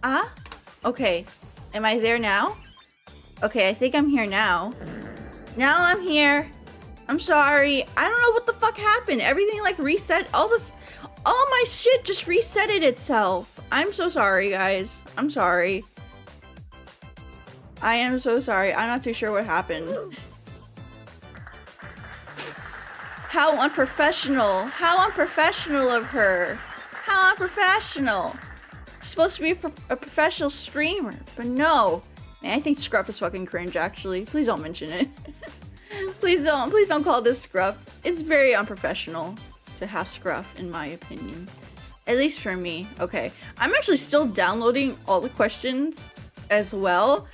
Ah? Okay. Am I there now? Okay, I think I'm here now. Now I'm here. I'm sorry. I don't know what the fuck happened. Everything like reset. All my shit just resetted itself. I'm so sorry, guys. I'm sorry. I am so sorry. I'm not too sure what happened. How unprofessional. How unprofessional of her. How unprofessional. She's supposed to be a professional streamer, but no. Man, I think Scruff is fucking cringe, actually. Please don't mention it. Please don't call this Scruff. It's very unprofessional to have Scruff, in my opinion. At least for me. Okay. I'm actually still downloading all the questions as well.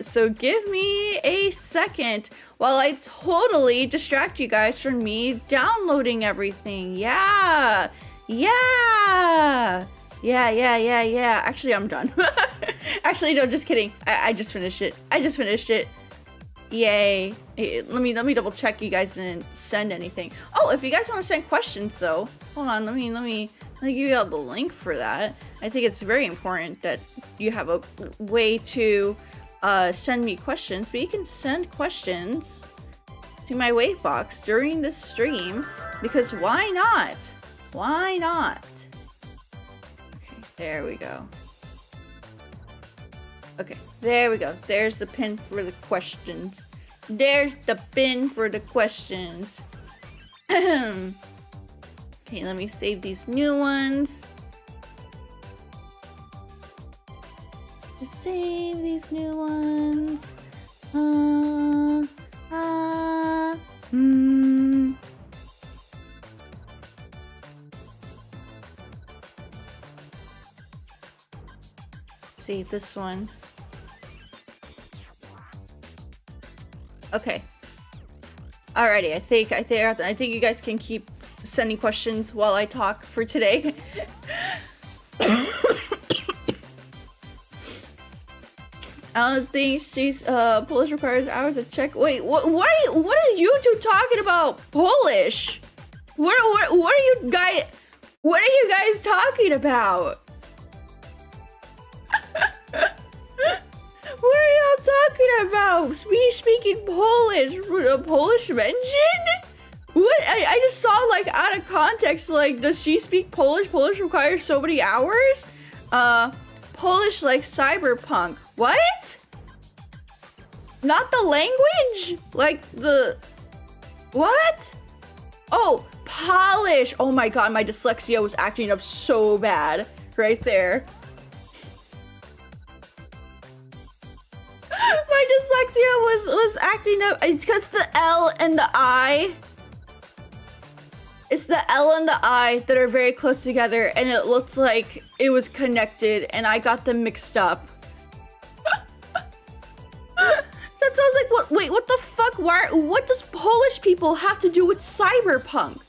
So give me a second while I totally distract you guys from me downloading everything. Yeah. Yeah. Yeah. Actually, I'm done. Actually, no, just kidding. I just finished it. Yay. Let me double check you guys didn't send anything. Oh, if you guys want to send questions though, hold on, let me give you all the link for that. I think it's very important that you have a way to send me questions, but you can send questions to my wave box during this stream because why not? Why not? Okay, there we go. Okay, there we go. There's the pin for the questions. There's the pin for the questions. Okay, let me save these new ones. Save these new ones. Save this one. Okay. Alrighty, I think you guys can keep sending questions while I talk for today. I don't think she's Polish requires hours of check. Wait, what are YouTube talking about Polish? What are you guys talking about? What are y'all talking about? Me speaking Polish? A Polish mention? What? I just saw like out of context, like, does she speak Polish? Polish requires so many hours? Polish like cyberpunk. What? Not the language? Like the... What? Oh, Polish. Oh my god, my dyslexia was acting up so bad. Right there. My dyslexia was acting up. It's because the L and the I. It's the L and the I that are very close together, and it looks like it was connected, and I got them mixed up. That sounds like what? Wait, what the fuck? What does Polish people have to do with cyberpunk?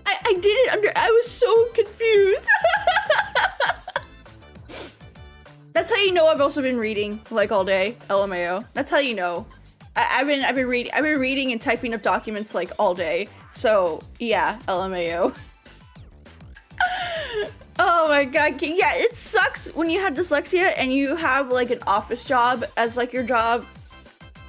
I didn't I was so confused. That's how you know I've also been reading like all day. LMAO. That's how you know. I've been reading and typing up documents like all day. So yeah, LMAO. Oh my god. Yeah, it sucks when you have dyslexia and you have like an office job as like your job,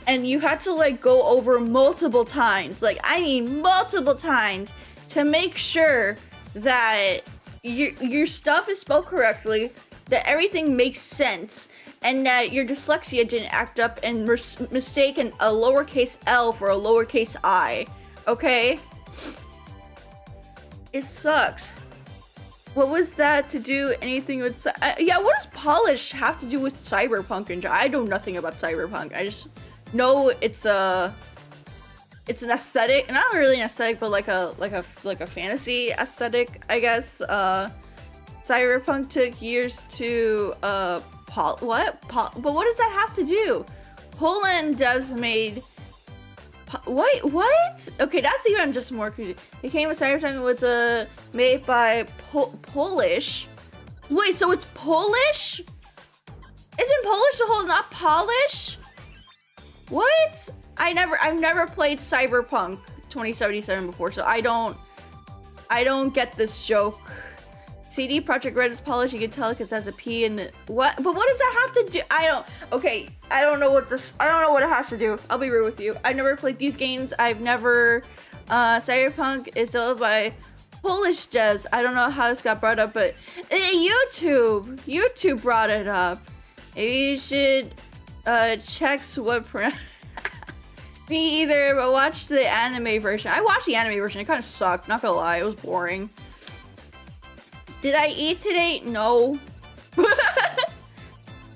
and you had to like go over multiple times. Like I mean multiple times to make sure that your stuff is spelled correctly, that everything makes sense, and that your dyslexia didn't act up and mistake a lowercase l for a lowercase I. Okay? It sucks. What was that to do anything with... yeah, what does Polish have to do with cyberpunk? And I know nothing about cyberpunk. I just know it's an aesthetic, not really an aesthetic, but like a fantasy aesthetic, I guess. Cyberpunk took years to but what does that have to do? Poland devs made what? Okay, that's even just more crazy. It came with Cyberpunk with made by Polish. Wait, so it's Polish? Isn't Polish the whole, not Polish? What? I've never played Cyberpunk 2077 before, so I don't get this joke CD Project Red is polished. You can tell because it has a P in the what? But what does that have to do? I don't know what this. I don't know what it has to do. I'll be real with you. I've never played these games. I've never. Cyberpunk is developed by Polish devs. I don't know how this got brought up, but YouTube brought it up. Maybe you should check what. Me either, but watch the anime version. I watched the anime version. It kind of sucked. Not gonna lie, it was boring. Did I eat today? No.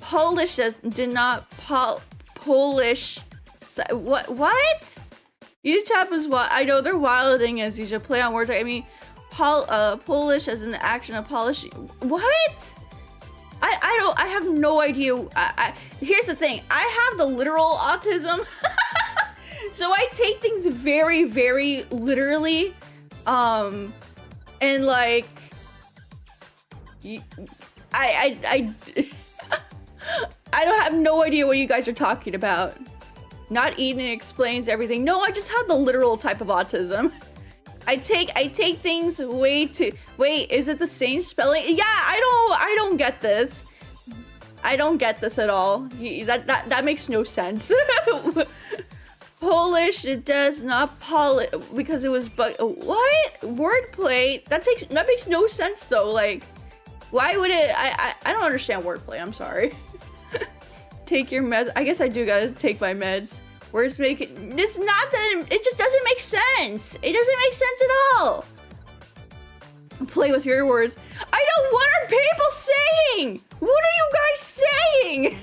Polish did not Polish. What? YouTube is what? I know they're wilding as you should play on words. I mean, Polish as an action of polish. What? I have no idea. Here's the thing. I have the literal autism. So I take things very, very literally. And like, I don't have no idea what you guys are talking about. Not eating explains everything. No, I just have the literal type of autism. I take things way too. Wait, is it the same spelling? Yeah, I don't get this. I don't get this at all. That makes no sense. Polish, it does not polish because it was what? Wordplay? That makes no sense though. Like, why would it? I don't understand wordplay. I'm sorry. Take your meds. I guess I do gotta take my meds. Words make it. It's not that. It just doesn't make sense. It doesn't make sense at all. Play with your words. I don't. What are people saying? What are you guys saying?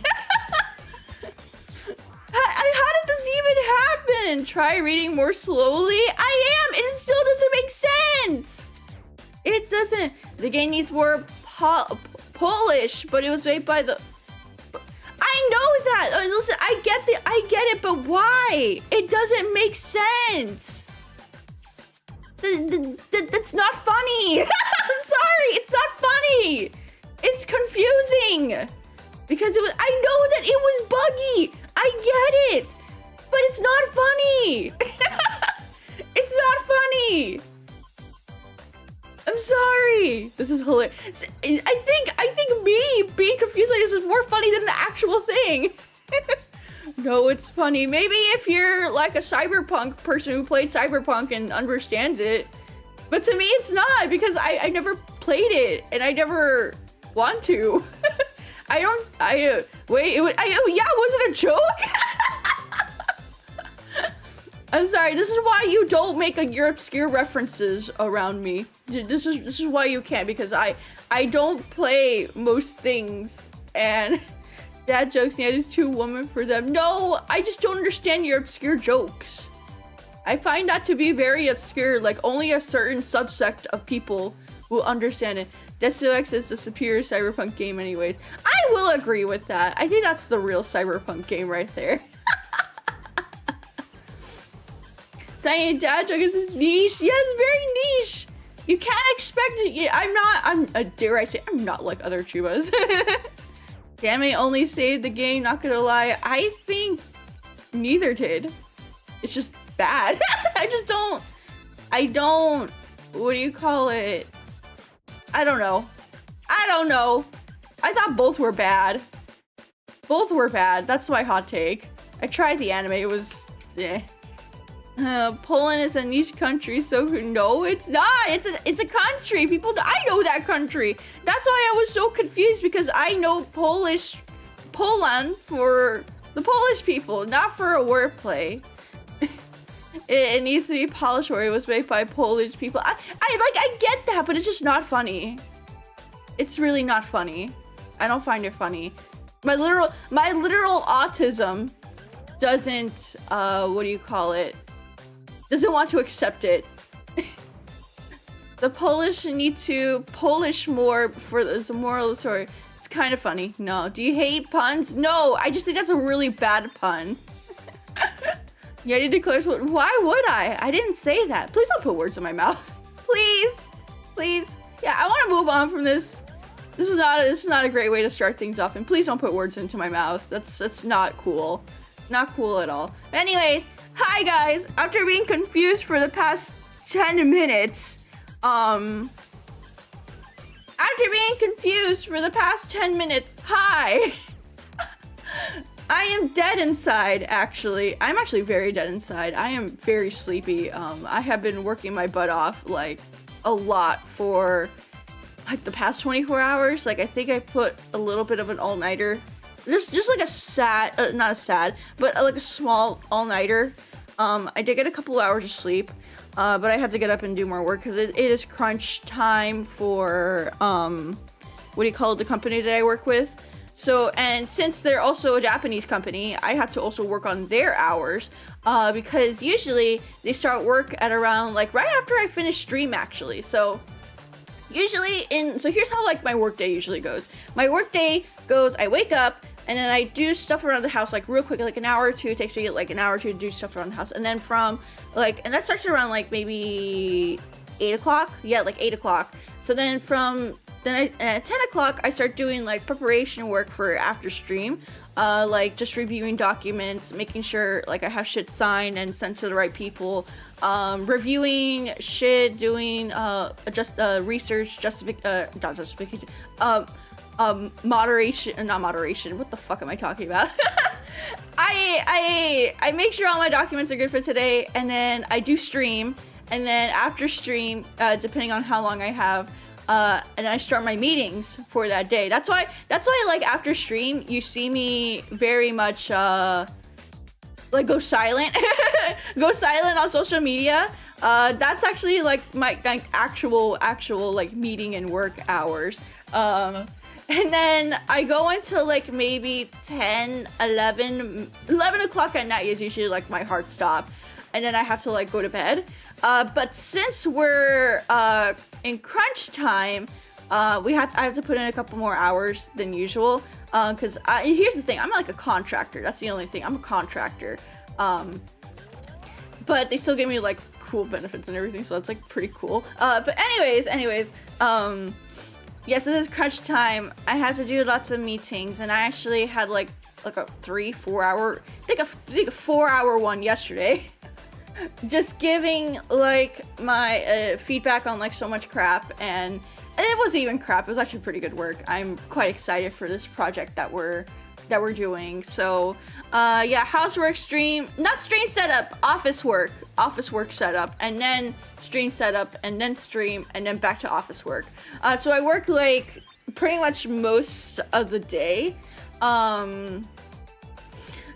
How did this even happen? Try reading more slowly. I am, and it still doesn't make sense. It doesn't. The game needs more Polish, but it was made by the. I know that. Listen, I get it, but why? It doesn't make sense. That's not funny. I'm sorry, it's not funny. It's confusing. Because it was, I know that it was buggy. I get it. But it's not funny. It's not funny. I'm sorry. This is hilarious. I think me being confused like this is more funny than the actual thing. No, it's funny. Maybe if you're like a cyberpunk person who played cyberpunk and understands it. But to me, it's not because I never played it and I never want to. Wait, was it a joke? I'm sorry, this is why you don't make your obscure references around me. This is why you can't, because I don't play most things, and dad jokes, yeah, there's too woman for them. No, I just don't understand your obscure jokes. I find that to be very obscure, like only a certain subsect of people will understand it. Deus Ex is the superior cyberpunk game anyways. I will agree with that. I think that's the real cyberpunk game right there. Saying dad joke is niche. Yeah, it's very niche. You can't expect it. Yeah, dare I say, I'm not like other chubas. Damn it, only saved the game, not gonna lie. I think neither did. It's just bad. I don't, what do you call it? I don't know. I thought both were bad. Both were bad. That's my hot take. I tried the anime. It was, eh. Poland is a niche country, so no, it's not. It's a country. I know that country. That's why I was so confused, because I know Poland for the Polish people, not for a wordplay. It needs to be polished, or it was made by Polish people. I get that, but it's just not funny. It's really not funny. I don't find it funny. My literal autism doesn't, what do you call it? Doesn't want to accept it. The Polish need to Polish more for the moral of the story. It's kind of funny. No. Do you hate puns? No, I just think that's a really bad pun. Yeti declares, why would I? I didn't say that. Please don't put words in my mouth. Please. Please. Yeah, I want to move on from this. This is not a great way to start things off. And please don't put words into my mouth. That's not cool. Not cool at all. Anyways, hi guys. After being confused for the past 10 minutes, after being confused for the past 10 minutes. Hi. I am dead inside, actually. I'm actually very dead inside. I am very sleepy. I have been working my butt off, like, a lot for, like, the past 24 hours. Like, I think I put a little bit of an all-nighter. Just like a sad, not a sad, but like a small all-nighter. I did get a couple hours of sleep, but I had to get up and do more work because it is crunch time for, what do you call it, the company that I work with. So, and since they're also a Japanese company, I have to also work on their hours, because usually they start work at around, like, right after I finish stream, actually. So, usually so here's how, like, my workday usually goes. My workday goes, I wake up, and then I do stuff around the house, like, real quick, like, an hour or two. It takes me, like, an hour or two to do stuff around the house. And then from, like, and that starts around, like, maybe 8 o'clock? Yeah, like, 8 o'clock. So then at 10 o'clock, I start doing, like, preparation work for after stream. Like, just reviewing documents, making sure, like, I have shit signed and sent to the right people. Reviewing shit, doing, research, not justification, not moderation, what the fuck am I talking about? I make sure all my documents are good for today, and then I do stream, and then after stream, depending on how long I have, and I start my meetings for that day. That's why, like, after stream, you see me very much, like, go silent, go silent on social media. That's actually, like, my actual, like, meeting and work hours. And then I go until, like, maybe 10, 11 o'clock at night is usually, like, my hard stop. And then I have to, like, go to bed. But since we're in crunch time, I have to put in a couple more hours than usual. Because here's the thing, I'm like a contractor. That's the only thing. I'm a contractor. But they still give me, like, cool benefits and everything, so that's, like, pretty cool. But anyways, yes, it is crunch time. I have to do lots of meetings, and I actually had, like a 3-4 hour, I think a 4-hour one yesterday. Just giving, like, my feedback on, like, so much crap, and it wasn't even crap. It was actually pretty good work. I'm quite excited for this project that we're doing. So, yeah, housework, stream setup, office work setup, and then stream setup, and then stream, and then back to office work. So I work, like, pretty much most of the day.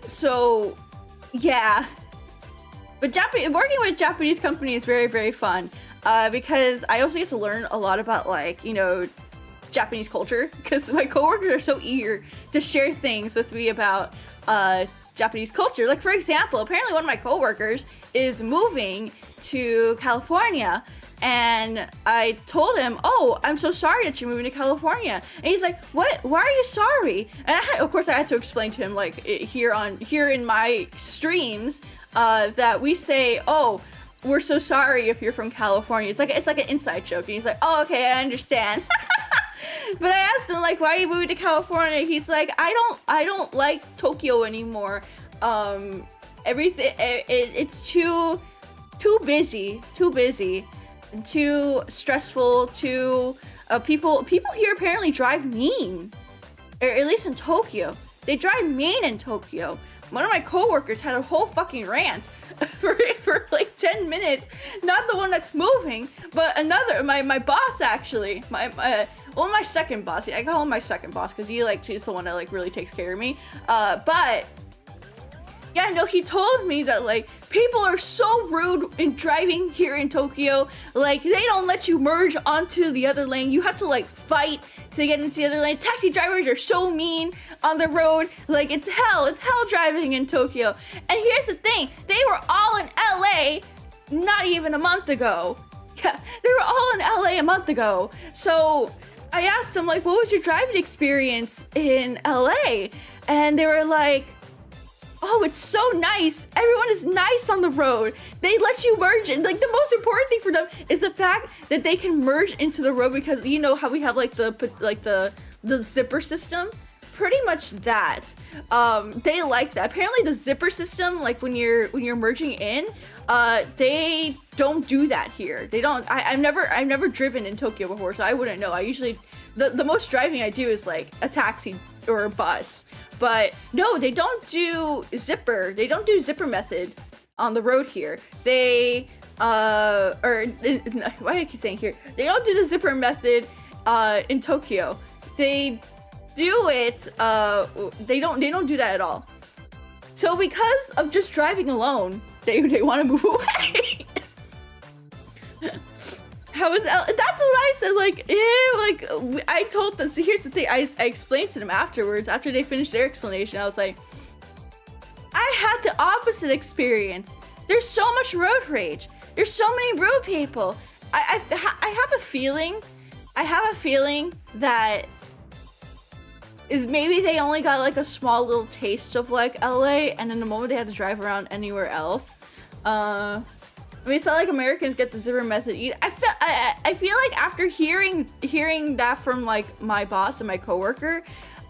So, yeah. But working with a Japanese company is very, very fun, because I also get to learn a lot about, like, you know, Japanese culture, because my coworkers are so eager to share things with me about Japanese culture. Like, for example, apparently one of my coworkers is moving to California, and I told him, "Oh, I'm so sorry that you're moving to California." And he's like, "What? Why are you sorry?" And of course I had to explain to him, like, here in my streams, that we say, "Oh, we're so sorry if you're from California." It's like an inside joke, and he's like, "Oh, okay, I understand." But I asked him, like, "Why are you moving to California?" He's like, I don't like Tokyo anymore. Everything, it's too busy, too stressful, people here apparently drive mean. Or at least in Tokyo. They drive mean in Tokyo. One of my coworkers had a whole fucking rant for like 10 minutes. Not the one that's moving, but another, my boss, actually. My second boss. I call him my second boss because he's the one that, like, really takes care of me. But yeah, no, he told me that, like, people are so rude in driving here in Tokyo. Like, they don't let you merge onto the other lane. You have to, like, fight to get into the other lane. Taxi drivers are so mean on the road. Like, it's hell driving in Tokyo. And here's the thing, they were all in LA not even a month ago. Yeah, they were all in LA a month ago. So I asked them, like, what was your driving experience in LA? And they were like, "Oh, it's so nice. Everyone is nice on the road. They let you merge in." Like, the most important thing for them is the fact that they can merge into the road, because you know how we have, like, the zipper system. pretty much that. They like that. Apparently the zipper system, like when you're merging in, they don't do that here. They don't. I've never driven in Tokyo before, so I wouldn't know. I usually the most driving I do is like a taxi or a bus. But no, they don't do zipper. They don't do zipper method on the road here. They why do I keep saying here? They don't do the zipper method in Tokyo. They do it. They don't do that at all. So because of just driving alone, they want to move away. How is that's what I said, like, I told them. So here's the thing, I explained to them afterwards, after they finished their explanation. I was like, I had the opposite experience. There's so much road rage. There's so many rude people. I have a feeling that is maybe they only got like a small little taste of like LA, and then the moment they had to drive around anywhere else, I mean, it's not like Americans get the zipper method either. I feel like after hearing that from like my boss and my coworker,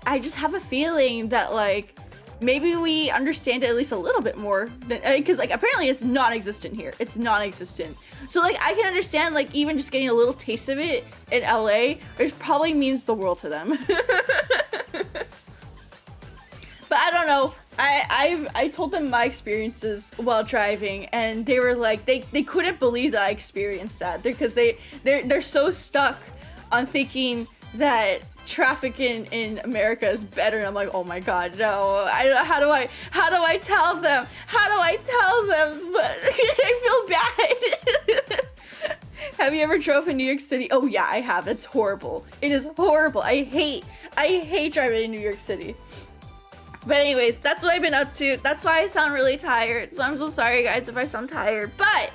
I just have a feeling that like maybe we understand it at least a little bit more, because like apparently it's non-existent here. It's non-existent. So like I can understand like even just getting a little taste of it in LA, which probably means the world to them. But I don't know. I told them my experiences while driving, and they were like they couldn't believe that I experienced that, because they're so stuck on thinking that traffic in America is better, and I'm like, oh my god, no. How do I tell them? How do I tell them? But I feel bad. Have you ever drove in New York City? Oh yeah, I have. It's horrible. It is horrible. I hate driving in New York City. But anyways, that's what I've been up to. That's why I sound really tired. So I'm so sorry, guys, if I sound tired. But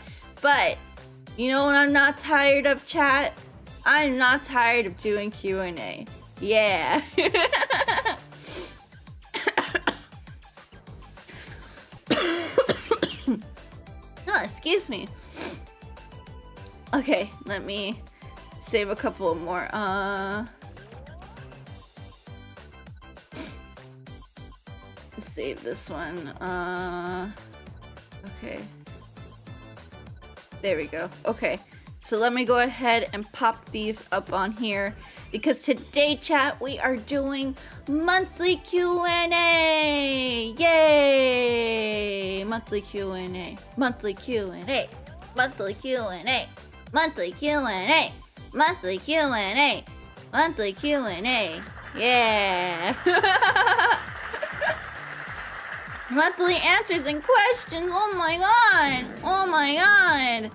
you know what I'm not tired of, chat? I'm not tired of doing Q&A. Yeah. Oh, excuse me. Okay, let me save a couple more. Save this one. Okay. There we go. Okay. So let me go ahead and pop these up on here, because today, chat, we are doing monthly Q&A. Yay! Monthly Q&A. Monthly Q&A. Monthly Q&A. Monthly Q&A. Monthly Q&A. Monthly Q&A. Yeah. Monthly answers and questions. Oh my god. Oh my god.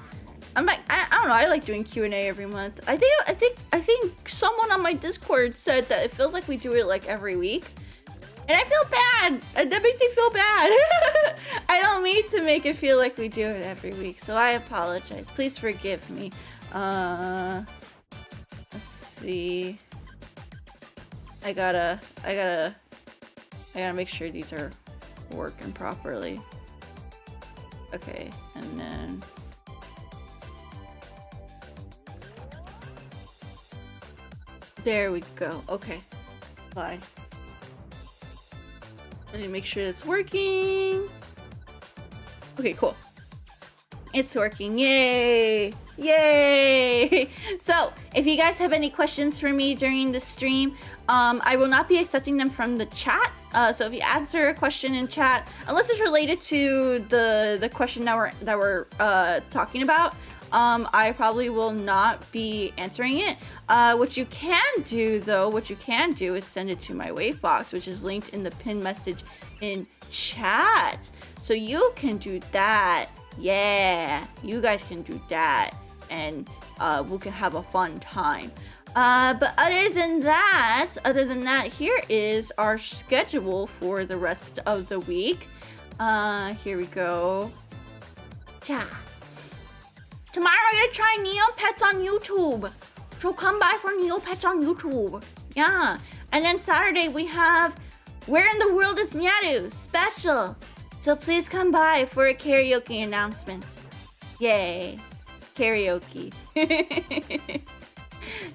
I'm like, I don't know. I like doing Q&A every month. I think someone on my Discord said that it feels like we do it like every week, and I feel bad. That makes me feel bad. I don't mean to make it feel like we do it every week, so I apologize. Please forgive me. Let's see. I gotta make sure these are working properly. Okay, and then there we go. Okay, bye. Let me make sure it's working. Okay, cool. It's working. Yay! Yay! So, if you guys have any questions for me during the stream, I will not be accepting them from the chat. So if you answer a question in chat, unless it's related to the question that we're talking about, I probably will not be answering it. What you can do though, is send it to my wave box, which is linked in the pinned message in chat. So you can do that. Yeah, you guys can do that, and we can have a fun time. But other than that, here is our schedule for the rest of the week. Here we go. Cha. Tomorrow we're gonna try Neopets on YouTube. So come by for Neopets on YouTube. Yeah. And then Saturday we have Where in the World is Nyaru special. So please come by for a karaoke announcement. Yay. Karaoke.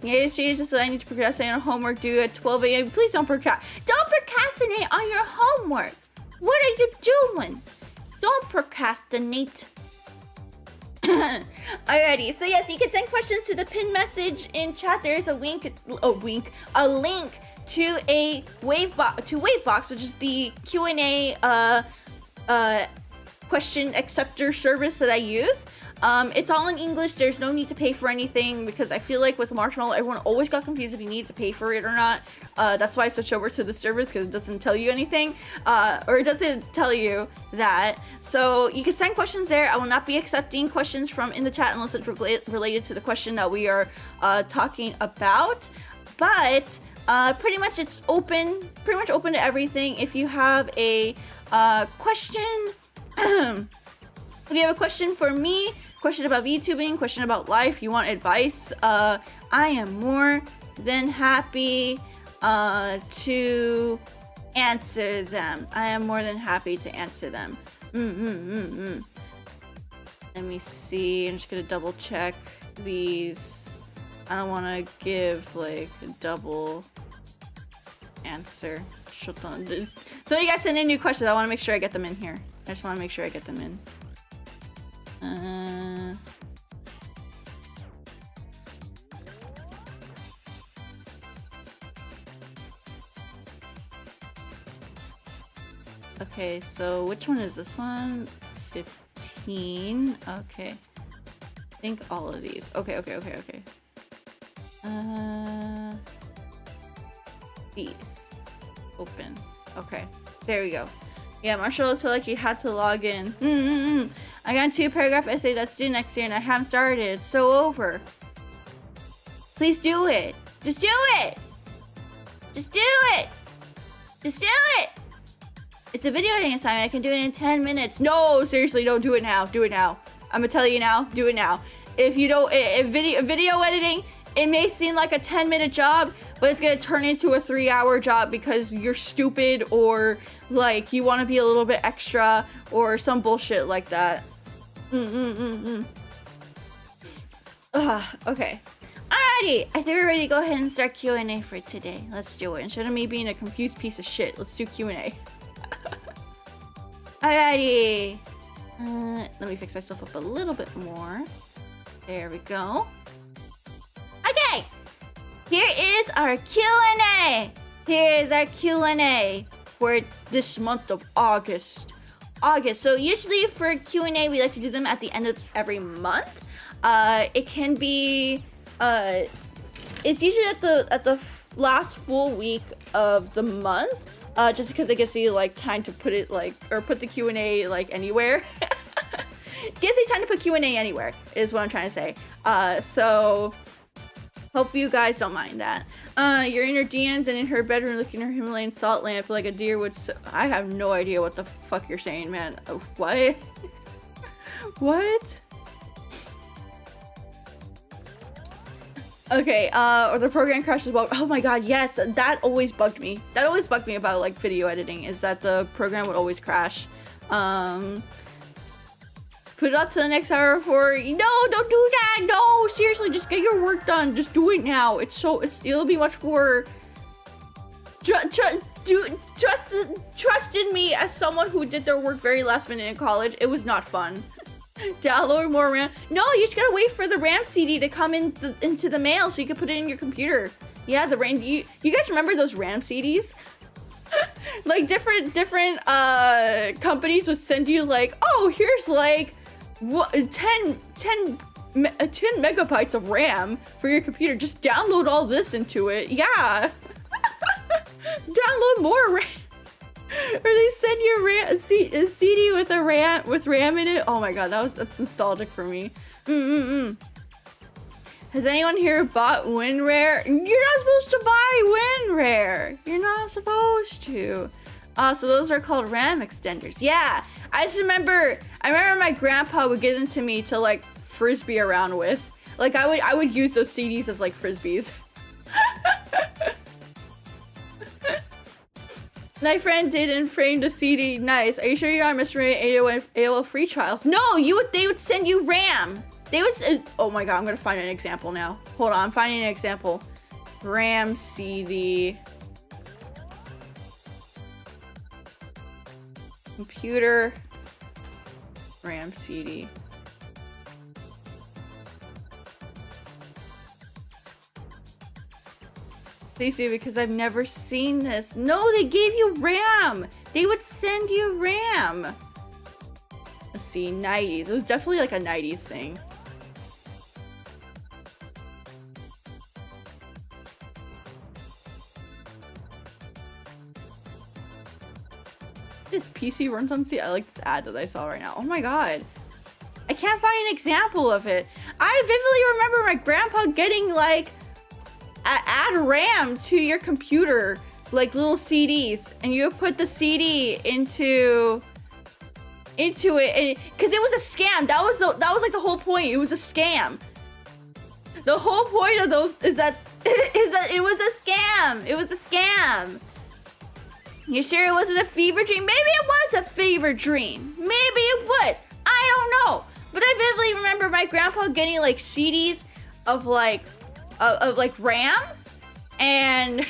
Yeah, she just said I need to procrastinate on homework due at 12 a.m. Please don't procrastinate on your homework. What are you doing? Don't procrastinate. Alrighty, so yes, you can send questions to the pinned message in chat. There is a link to a Wavebox, which is the Q&A question acceptor service that I use. It's all in English. There's no need to pay for anything because I feel like with Marshmallow, everyone always got confused if you need to pay for it or not. That's why I switched over to the service because it doesn't tell you anything, or it doesn't tell you that. So you can send questions there. I will not be accepting questions from in the chat unless it's related to the question that we are talking about. But pretty much it's open, to everything. If you have a question, if you have a question for me, question about VTubing, question about life, you want advice, I am more than happy to answer them. Let me see. I'm just gonna double check these. I don't want to give like a double answer. So you guys send in new questions. I want to make sure I get them in here. I just want to make sure I get them in. Okay, so which one is this one? 15. Okay. I think all of these. Okay. These. Open. Okay. There we go. Yeah, Marshall told like you had to log in. I got a 2-paragraph essay that's due next year and I haven't started. It's so over. Please do it. Just do it. Just do it. Just do it. It's a video editing assignment. I can do it in 10 minutes. No, seriously, don't do it now. Do it now. I'm gonna tell you now. Do it now. If you don't, video editing, it may seem like a 10-minute job, but it's gonna turn into a 3-hour job because you're stupid or like you want to be a little bit extra or some bullshit like that. Okay. Alrighty, I think we're ready to go ahead and start Q&A for today. Let's do it. Instead of me being a confused piece of shit, let's do Q&A. Alrighty. Let me fix myself up a little bit more. There we go. Okay. Here is our Q&A. Here is our Q&A for this month of August. So usually for Q&A, we like to do them at the end of every month. It can be, it's usually at the last full week of the month. Just because it gives you like time to put it like, or put the Q&A like anywhere. Gives you time to put Q&A anywhere is what I'm trying to say. So hope you guys don't mind that. You're in her DMs and in her bedroom looking at her Himalayan salt lamp like a deer would. I have no idea what the fuck you're saying, man. What? What? Okay, or the program crashes well. Oh my god, yes, that always bugged me. That always bugged me about like video editing, is that the program would always crash. Put it up to the next hour for no, don't do that. No, seriously, just get your work done. Just do it now. It'll be much more. Trust in me as someone who did their work very last minute in college. It was not fun. Download more RAM. No, you just gotta wait for the RAM CD to come into the mail so you can put it in your computer. Yeah, the RAM. You guys remember those RAM CDs? Like different companies would send you like, oh, here's like 10 megabytes of RAM for your computer. Just download all this into it. Yeah. Download more RAM. Or they send you a CD with RAM in it. Oh my god, that's nostalgic for me. Has anyone here bought WinRare? You're not supposed to buy WinRare. You're not supposed to. So those are called RAM extenders. Yeah, I remember my grandpa would give them to me to like frisbee around with. Like I would use those CDs as like frisbees. My friend did and framed a CD. Nice. Are you sure you're on Mr. AOL free trials? No, they would send you RAM. They would. Oh my god, I'm gonna find an example now. Hold on, I'm finding an example. RAM CD. Computer. RAM CD. Please do, because I've never seen this. No, they gave you RAM. They would send you RAM. Let's see, 90s. It was definitely like a 90s thing. This PC runs on C. I like this ad that I saw right now. Oh my god. I can't find an example of it. I vividly remember my grandpa getting like add RAM to your computer, like little CDs, and you put the CD into it, because it was a scam. That was like the whole point. It was a scam. The whole point of those is that it was a scam. It was a scam. You sure it wasn't a fever dream? Maybe it was a fever dream. Maybe it was. I don't know. But I vividly remember my grandpa getting like CDs of like RAM, and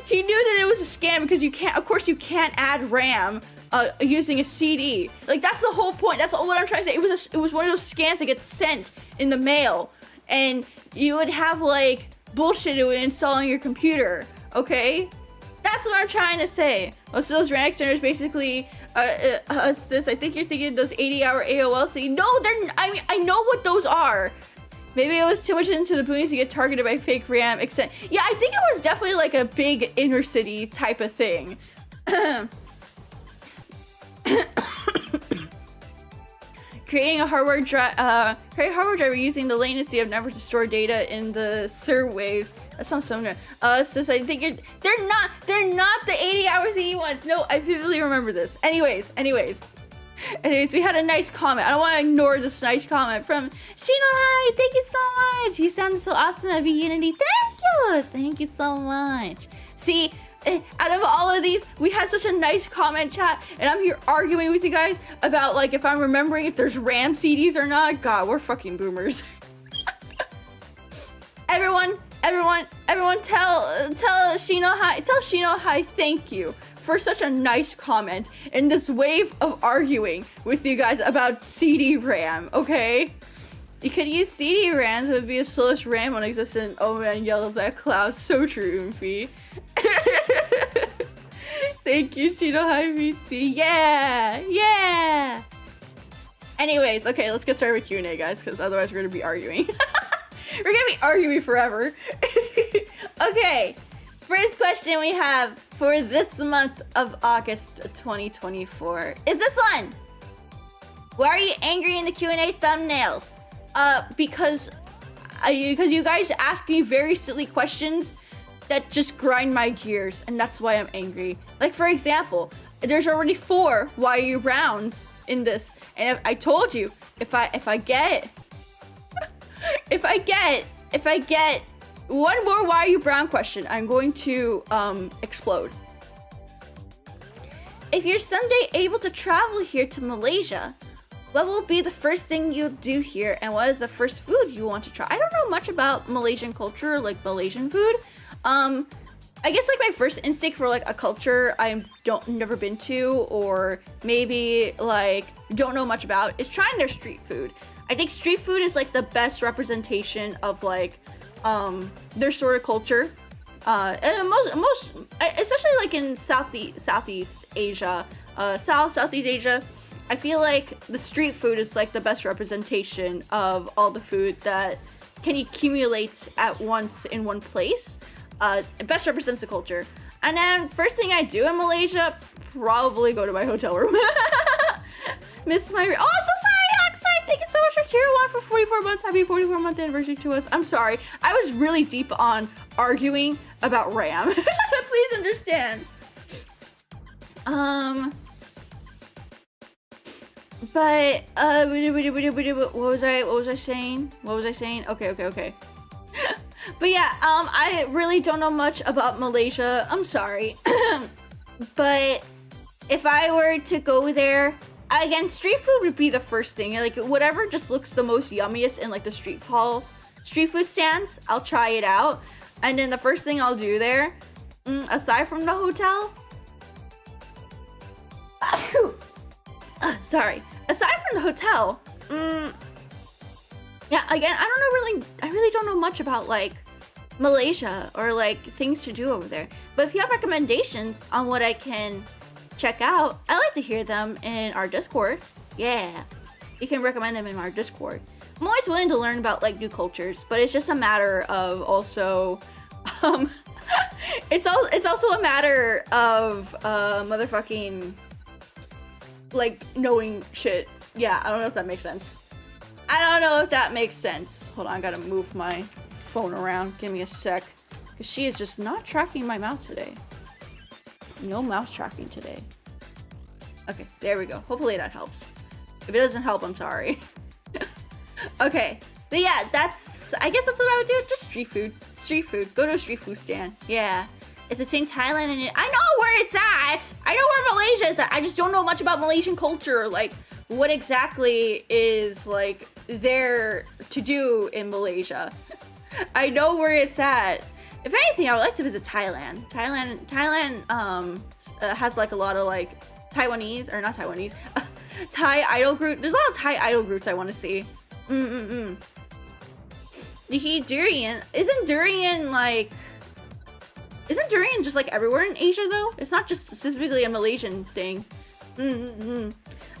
he knew that it was a scam because you can't. Of course, you can't add RAM using a CD. Like that's the whole point. That's what I'm trying to say. It was one of those scams that gets sent in the mail, and you would have like bullshit it would install on your computer. Okay. That's what I'm trying to say. Most of those RAM extenders basically sis, I think you're thinking those 80-hour AOL. No, I know what those are. Maybe it was too much into the boonies to get targeted by fake RAM extend. Yeah, I think it was definitely like a big inner city type of thing. Creating a hardware driver using the latency of network to store data in the SIR waves. That sounds so good. Sis, I think they're not the 80-hour CD ones. No, I vividly remember this. Anyways, we had a nice comment. I don't want to ignore this nice comment from Shinohai. Thank you so much. You sounded so awesome at Unity. Thank you so much. See, out of all of these, we had such a nice comment chat, and I'm here arguing with you guys about like if I'm remembering if there's RAM CDs or not. God, we're fucking boomers. everyone tell Shinohai thank you for such a nice comment in this wave of arguing with you guys about CD RAM, okay? You could use CD RAMs, it would be a slowest RAM on existent. Oh man, yells at cloud. So true, Oomphy. Thank you, Shinohai VT. Yeah! Anyways, okay, let's get started with Q&A, guys, because otherwise we're gonna be arguing. We're gonna be arguing forever. Okay, first question we have for this month of August 2024 is this one. Why are you angry in the Q&A thumbnails? Because you guys ask me very silly questions that just grind my gears, and that's why I'm angry. Like, for example, there's already 4 why are you rounds in this, and I told you if I get one more why are you brown question, I'm going to explode. If you're someday able to travel here to Malaysia, what will be the first thing you'll do here, and what is the first food you want to try? I don't know much about Malaysian culture, like Malaysian food. I guess like my first instinct for like a culture I never been to, or maybe like don't know much about, is trying their street food. I think street food is like the best representation of like their sort of culture. And most especially like in Southeast Asia, Southeast Asia. I feel like the street food is like the best representation of all the food that can accumulate at once in one place. It best represents the culture. And then first thing I do in Malaysia, probably go to my hotel room. Miss my... Oh, I'm so sorry, Oxide! Thank you so much for tier 1 for 44 months. Happy 44-month anniversary to us. I'm sorry. I was really deep on arguing about RAM. Please understand. But what was I saying? Okay. But yeah, I really don't know much about Malaysia. I'm sorry. But if I were to go there, again, street food would be the first thing. Like whatever just looks the most yummiest in like the street food stands, I'll try it out. And then the first thing I'll do there, aside from the hotel, sorry, aside from the hotel, yeah, again, I really don't know much about like Malaysia or like things to do over there. But if you have recommendations on what I can check out, I like to hear them in our Discord. Yeah, you can recommend them in our Discord. I'm always willing to learn about like new cultures, but it's just a matter of also, it's also a matter of motherfucking like knowing shit. Yeah, I don't know if that makes sense. I don't know if that makes sense. Hold on, I gotta move my phone around. Give me a sec, because she is just not tracking my mouse today. No mouse tracking today. Okay, there we go. Hopefully that helps. If it doesn't help, I'm sorry. Okay, but yeah, I guess that's what I would do. Just street food. Street food. Go to a street food stand. Yeah. It's between Thailand and I know where it's at. I know where Malaysia is at. I just don't know much about Malaysian culture. Like, what exactly is like there to do in Malaysia. I know where it's at. If anything, I would like to visit Thailand. Thailand has like a lot of like Taiwanese, or not Taiwanese, Thai idol group. There's a lot of Thai idol groups I want to see. You eat durian. Isn't durian just like everywhere in Asia though? It's not just specifically a Malaysian thing.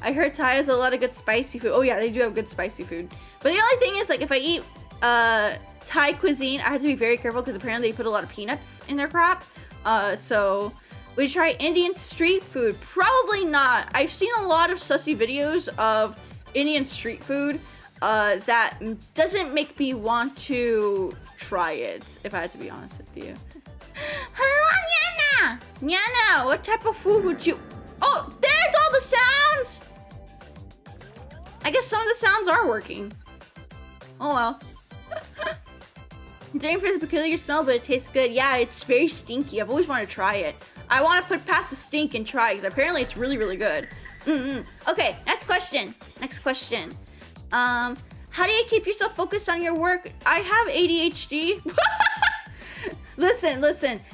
I heard Thai has a lot of good spicy food. Oh yeah, they do have good spicy food. But the only thing is, like, if I eat Thai cuisine, I have to be very careful because apparently they put a lot of peanuts in their crap. So we try Indian street food. Probably not. I've seen a lot of sussy videos of Indian street food that doesn't make me want to try it, if I had to be honest with you. Hello, Nyana! Nyana, what type of food would you... Oh, there's all the sounds! I guess some of the sounds are working. Oh well. Durian fruit is a peculiar smell, but it tastes good. Yeah, it's very stinky. I've always wanted to try it. I want to put past the stink and try, because apparently it's really, really good. Okay, next question. How do you keep yourself focused on your work? I have ADHD. Listen.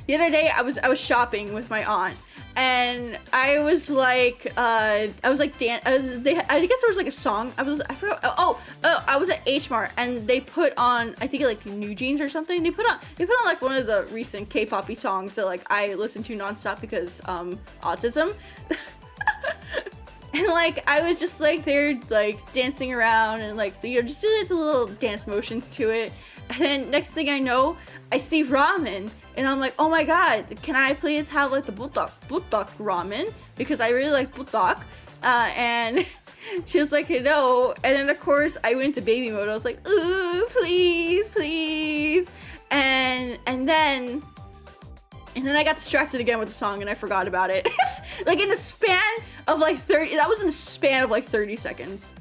The other day I was shopping with my aunt, and I was like, I guess there was like a song. I forgot. I was at H Mart, and they put on, I think like New Jeans or something. They put on like one of the recent K-poppy songs that like I listen to nonstop because autism. And like I was just like there like dancing around and like just doing the little dance motions to it. And then next thing I know, I see ramen, and I'm like, oh my god, can I please have like the buttok ramen, because I really like buttok. And she was like, no. And then of course I went to baby mode. I was like, ooh, please. And then I got distracted again with the song, and I forgot about it. Like in the span of like 30 seconds.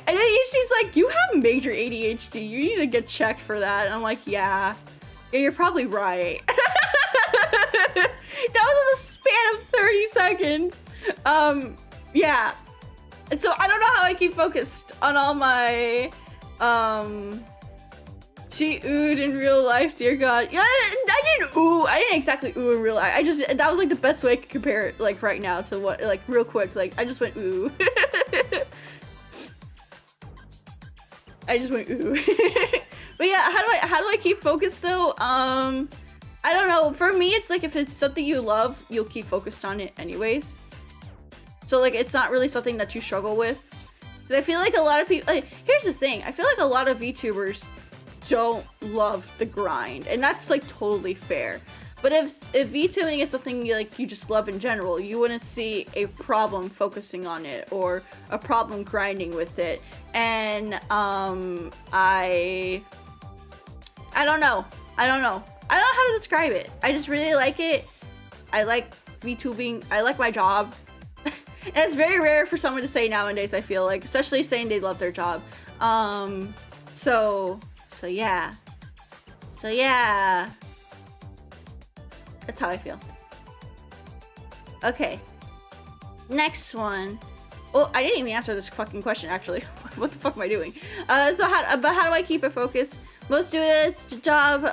And then she's like, you have major ADHD. You need to get checked for that. And I'm like, yeah, you're probably right. That was in the span of 30 seconds. Yeah. And so I don't know how I keep focused on all my, she oohed in real life, dear God. Yeah, I didn't exactly ooh in real life. That was like the best way I could compare it like right now to what, like real quick, like I just went ooh. I just went ooh. But yeah, how do I keep focused though? I don't know. For me, it's like if it's something you love, you'll keep focused on it anyways. So like it's not really something that you struggle with. Because I feel like a lot of people, like, here's the thing. I feel like a lot of VTubers don't love the grind, and that's like totally fair. But if VTubing is something you just love in general, you wouldn't see a problem focusing on it or a problem grinding with it. And I don't know how to describe it. I just really like it. I like VTubing. I like my job. And it's very rare for someone to say nowadays, I feel like, especially saying they love their job. So yeah. That's how I feel. Okay. Next one Oh, I didn't even answer this fucking question, actually. What the fuck am I doing? But how do I keep it focused? Most do it as a job,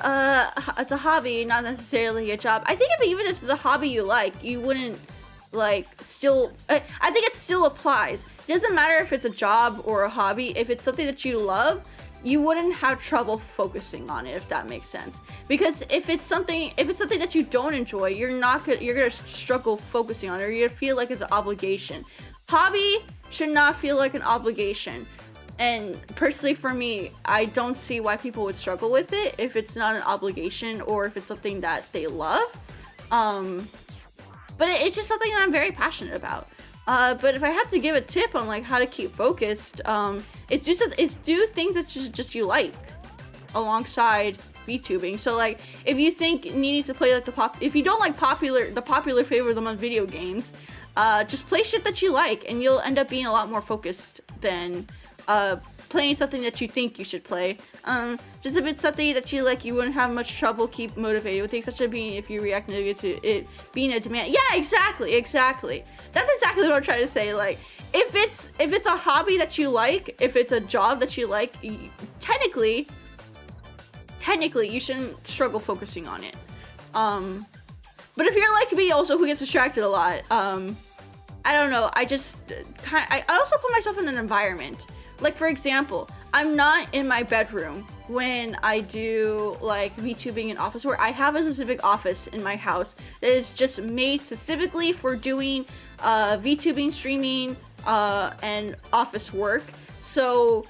as a hobby, not necessarily a job. I think even if it's a hobby you like, you wouldn't, like, still... I think it still applies. It doesn't matter if it's a job or a hobby. If it's something that you love, you wouldn't have trouble focusing on it, if that makes sense. Because if it's something that you don't enjoy, you're gonna struggle focusing on it, or you're gonna feel like it's an obligation. Hobby should not feel like an obligation. And personally for me, I don't see why people would struggle with it if it's not an obligation or if it's something that they love. But it's just something that I'm very passionate about. But if I had to give a tip on like how to keep focused, it's do things that just you like alongside VTubing. So like if you think needing to play like if you don't like the popular flavor of the month video games, just play shit that you like and you'll end up being a lot more focused than playing something that you think you should play. Just if it's something that you like, you wouldn't have much trouble keep motivated with things such as being if you react negatively to it being a demand. Yeah, exactly. That's exactly what I'm trying to say. Like if it's a hobby that you like, if it's a job that you like, technically you shouldn't struggle focusing on it. But if you're like me also who gets distracted a lot, I don't know, I also put myself in an environment. Like for example, I'm not in my bedroom when I do like VTubing and office work. I have a specific office in my house that is just made specifically for doing VTubing, streaming, and office work. So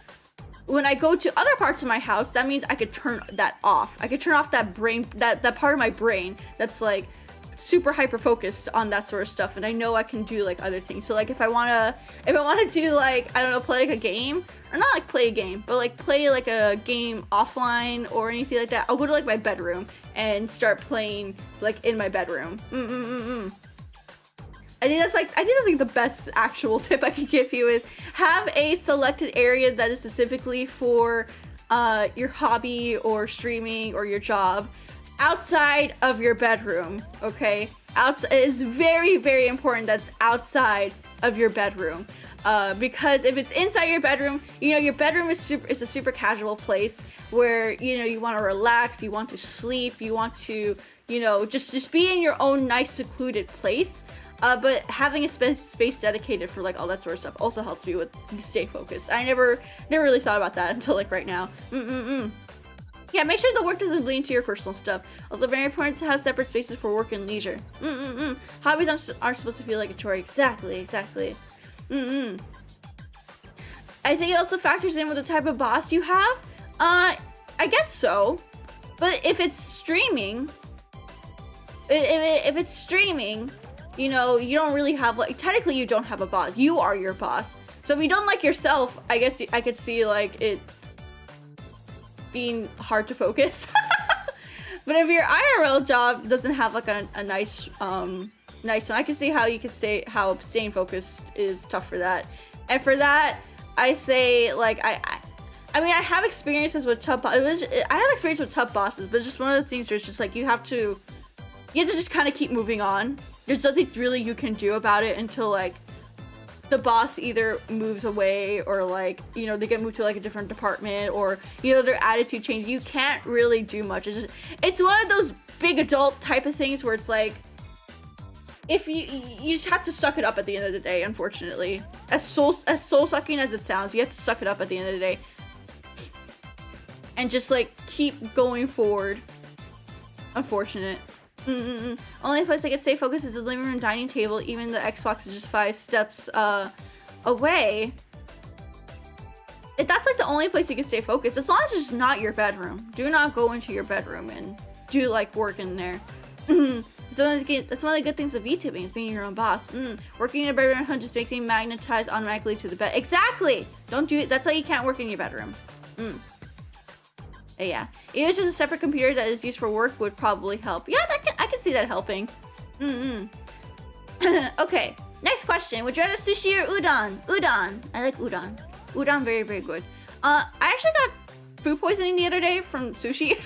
when I go to other parts of my house, that means I could turn that off. I could turn off that brain, that part of my brain that's like super hyper focused on that sort of stuff, and I know I can do like other things. So like if I wanna do like, I don't know, play like a game, or not like play a game, but like play like a game offline or anything like that, I'll go to like my bedroom and start playing like in my bedroom. I think that's like the best actual tip I can give you is have a selected area that is specifically for your hobby or streaming or your job outside of your bedroom, okay? It is very, very important that it's outside of your bedroom. Because if it's inside your bedroom, you know, your bedroom is a super casual place where, you know, you want to relax, you want to sleep, you want to, you know, just be in your own nice secluded place. But having a space dedicated for like all that sort of stuff also helps me with stay focused. I never really thought about that until like right now. Yeah, make sure the work doesn't bleed into your personal stuff. Also very important to have separate spaces for work and leisure. Hobbies aren't supposed to feel like a chore. Exactly. I think it also factors in with the type of boss you have. I guess so. But if it's streaming, you know, you don't really have like, technically you don't have a boss. You are your boss. So if you don't like yourself, I guess I could see like it being hard to focus. But if your IRL job doesn't have like a nice one, I can see how you could say how staying focused is tough for that. And for that, I say like I mean I have experiences with tough bosses, but it's just one of the things where it's just like you have to just kind of keep moving on. There's nothing really you can do about it until like the boss either moves away or like, you know, they get moved to like a different department or, you know, their attitude changes. You can't really do much. It's one of those big adult type of things where it's like, if you just have to suck it up at the end of the day, unfortunately. As soul sucking as it sounds, you have to suck it up at the end of the day. And just like keep going forward. Unfortunate. Only place I can stay focused is the living room dining table. Even the Xbox is just 5 steps away. If that's like the only place you can stay focused, as long as it's not your bedroom. Do not go into your bedroom and do like work in there. So that's one of the good things of VTubing is being your own boss. Working in a bedroom just makes you magnetized automatically to the bed. Exactly! Don't do it. That's why you can't work in your bedroom. Yeah, even just a separate computer that is used for work would probably help. Yeah, I can see that helping. Okay, next question. Would you rather sushi or udon? Udon. I like udon. Udon, very, very good. I actually got food poisoning the other day from sushi.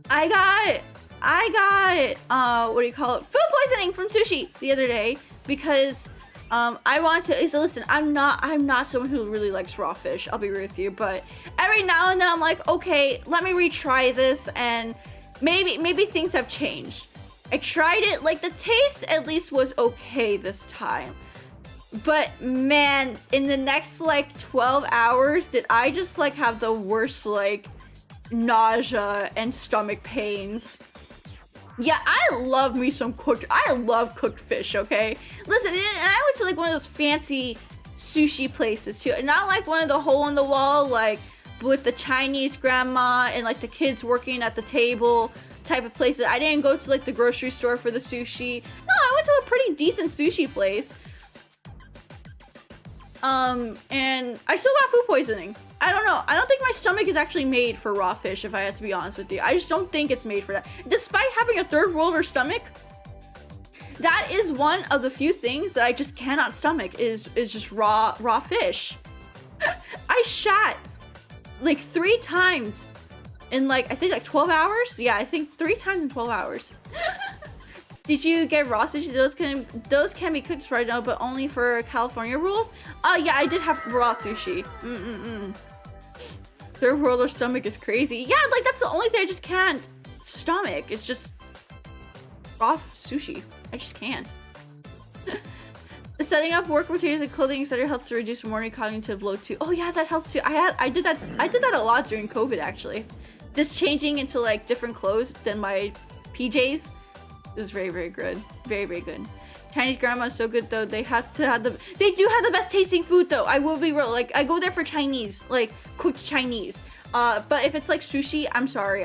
I got what do you call it? Food poisoning from sushi the other day because I want to. So listen, I'm not someone who really likes raw fish. I'll be real with you, but every now and then I'm like, okay, let me retry this, and maybe things have changed. I tried it, like the taste at least was okay this time. But man, in the next like 12 hours, did I just like have the worst like nausea and stomach pains. Yeah, I love me some I love cooked fish, okay? Listen, and I went to like one of those fancy sushi places too. And not like one of the hole in the wall, like with the Chinese grandma and like the kids working at the table type of places. I didn't go to like the grocery store for the sushi. No, I went to a pretty decent sushi place. And I still got food poisoning. I don't know. I don't think my stomach is actually made for raw fish, if I had to be honest with you. I just don't think it's made for that. Despite having a third worlder stomach, that is one of the few things that I just cannot stomach is just raw fish. I shat like 3 times in like, I think like 12 hours? Yeah, I think 3 times in 12 hours. Did you get raw sushi? Those can be cooked right now, but only for California rules? Yeah, I did have raw sushi. Third worlder stomach is crazy. Yeah, like that's the only thing I just can't stomach. It's just raw sushi. I just can't. Setting up work materials and clothing etc. helps to reduce morning cognitive load too. Oh yeah, that helps too. I did that a lot during COVID actually. Just changing into like different clothes than my PJs. Is very, very good. Very, very good. Chinese grandma is so good though. They do have the best tasting food though. I will be real. Like I go there for Chinese, like cooked Chinese. But if it's like sushi, I'm sorry.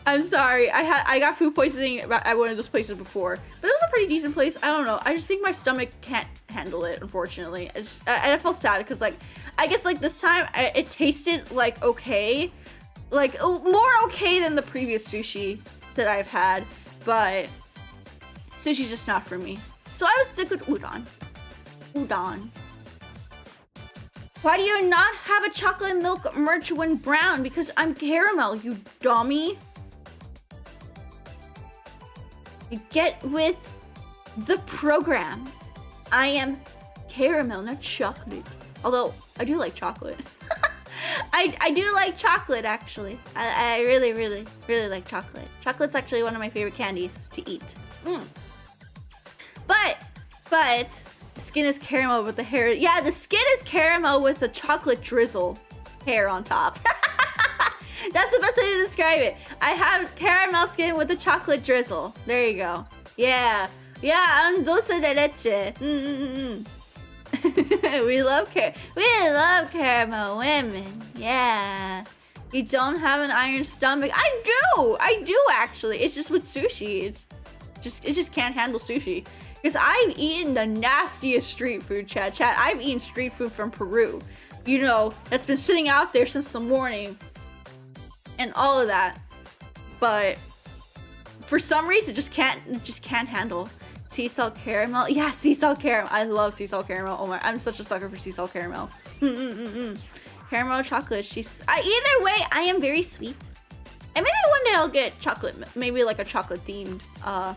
I'm sorry. I got food poisoning at one of those places before. But it was a pretty decent place. I don't know. I just think my stomach can't handle it, unfortunately. I felt sad because like I guess like this time it tasted like okay. Like more okay than the previous sushi that I've had, but sushi's just not for me. So I would stick with udon. Udon. Why do you not have a chocolate milk merch when brown? Because I'm caramel, you dummy. You get with the program. I am caramel, not chocolate. Although I do like chocolate. I do like chocolate actually. I really, really, really like chocolate. Chocolate's actually one of my favorite candies to eat. But the skin is caramel with the hair. Yeah, the skin is caramel with the chocolate drizzle hair on top. That's the best way to describe it. I have caramel skin with the chocolate drizzle. There you go. Yeah, I'm dulce de leche. we love caramel women. Yeah. You don't have an iron stomach. I do actually. It's just with sushi. It just can't handle sushi. Because I've eaten the nastiest street food, chat. I've eaten street food from Peru. You know, that's been sitting out there since the morning. And all of that. But for some reason it just can't handle sea salt caramel. Yeah, sea salt caramel. I love sea salt caramel. Oh my, I'm such a sucker for sea salt caramel. Caramel chocolate. Either way, I am very sweet. And maybe one day I'll get chocolate, maybe like a chocolate themed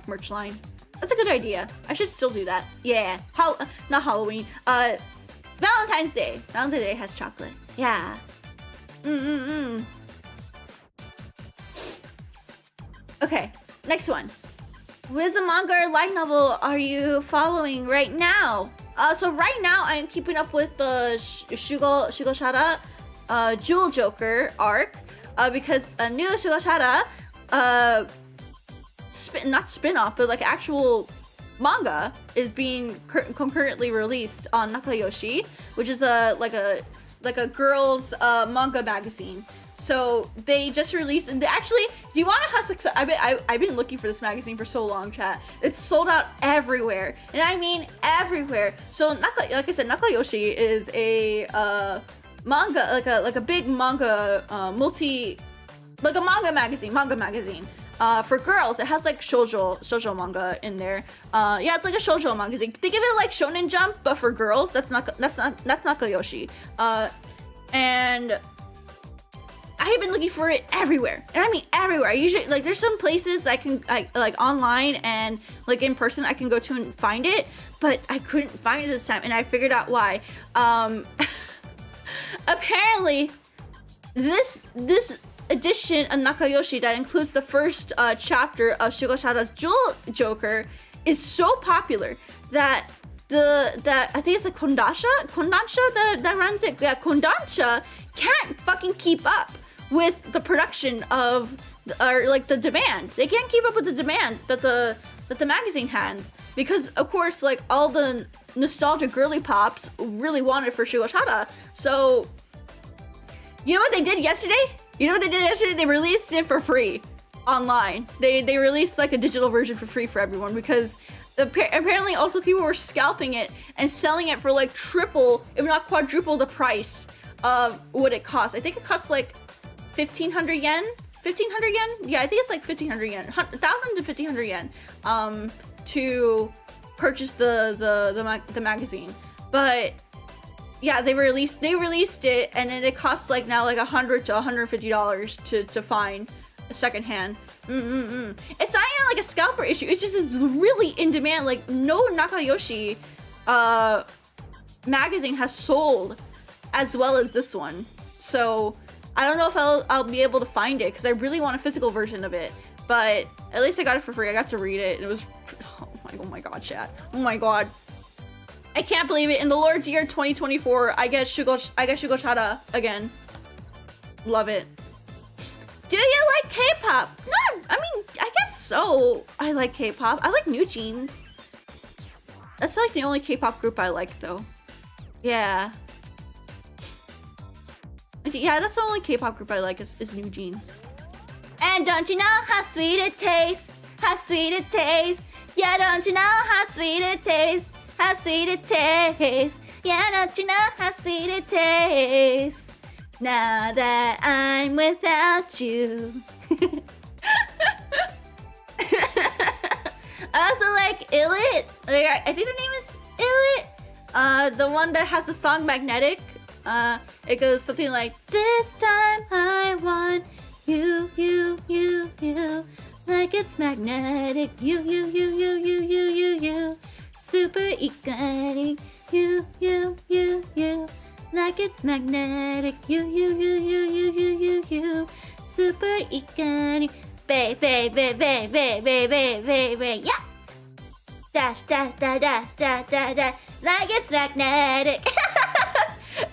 merch line. That's a good idea. I should still do that. Yeah. Not Halloween. Valentine's Day. Valentine's Day has chocolate. Yeah. Okay, next one. What is a manga or light novel are you following right now? So right now I'm keeping up with the Shugashara Jewel Joker arc because a new Shugashara not spin-off but like actual manga is being concurrently released on Nakayoshi, which is like a girls manga magazine. So they just released, and do you want to have success? I've been looking for this magazine for so long, chat. It's sold out everywhere, and I mean everywhere. So like I said, Nakayoshi is a manga, like a big manga like a manga magazine for girls. It has like shoujo manga in there. Yeah, it's like a shoujo magazine. Think of it like Shonen Jump, but for girls. That's Nakayoshi. And I have been looking for it everywhere, and I mean everywhere. I usually like there's some places that I can like online and like in person I can go to and find it, but I couldn't find it this time, and I figured out why. Apparently, this edition of Nakayoshi that includes the first chapter of Shugosada's Jewel Joker is so popular that I think it's a Kondansha that runs it. Yeah, Kondansha can't fucking keep up with the production of or like the demand. They can't keep up with the demand that the magazine has, because of course like all the nostalgia girly pops really want it for Shugosada. So you know what they did yesterday? They released it for free online. They released like a digital version for free for everyone, because apparently also people were scalping it and selling it for like triple, if not quadruple the price of what it costs. I think it costs like 1,500 yen? 1,500 yen? Yeah, I think it's like 1,500 yen. 1,000 to 1,500 yen to purchase the magazine. But yeah, they released it, and then it costs like now like $100 to $150 to find a secondhand. It's not even like a scalper issue. It's just it's really in demand. Like no Nakayoshi magazine has sold as well as this one. So I don't know if I'll be able to find it, because I really want a physical version of it. But at least I got it for free. I got to read it, and it was oh my god, chat. Oh my god. I can't believe it. In the Lord's year 2024, I get Shugosada again. Love it. Do you like K-pop? No, I mean, I guess so. I like K-pop. I like New Jeans. That's like the only K-pop group I like, though. Yeah. Yeah, that's the only K-pop group I like is New Jeans. And don't you know how sweet it tastes? How sweet it tastes. Yeah, don't you know how sweet it tastes? How sweet it tastes. Yeah, don't you know how sweet it tastes? Now that I'm without you. I also like 𝗬𝗏. I think the name is 𝗬𝗏. The one that has the song Magnetic. It goes something like, this time I want you, like it's magnetic. You. Super iconic. You, like it's magnetic. You. Super iconic. Baby. Yeah. Dash. Like it's magnetic.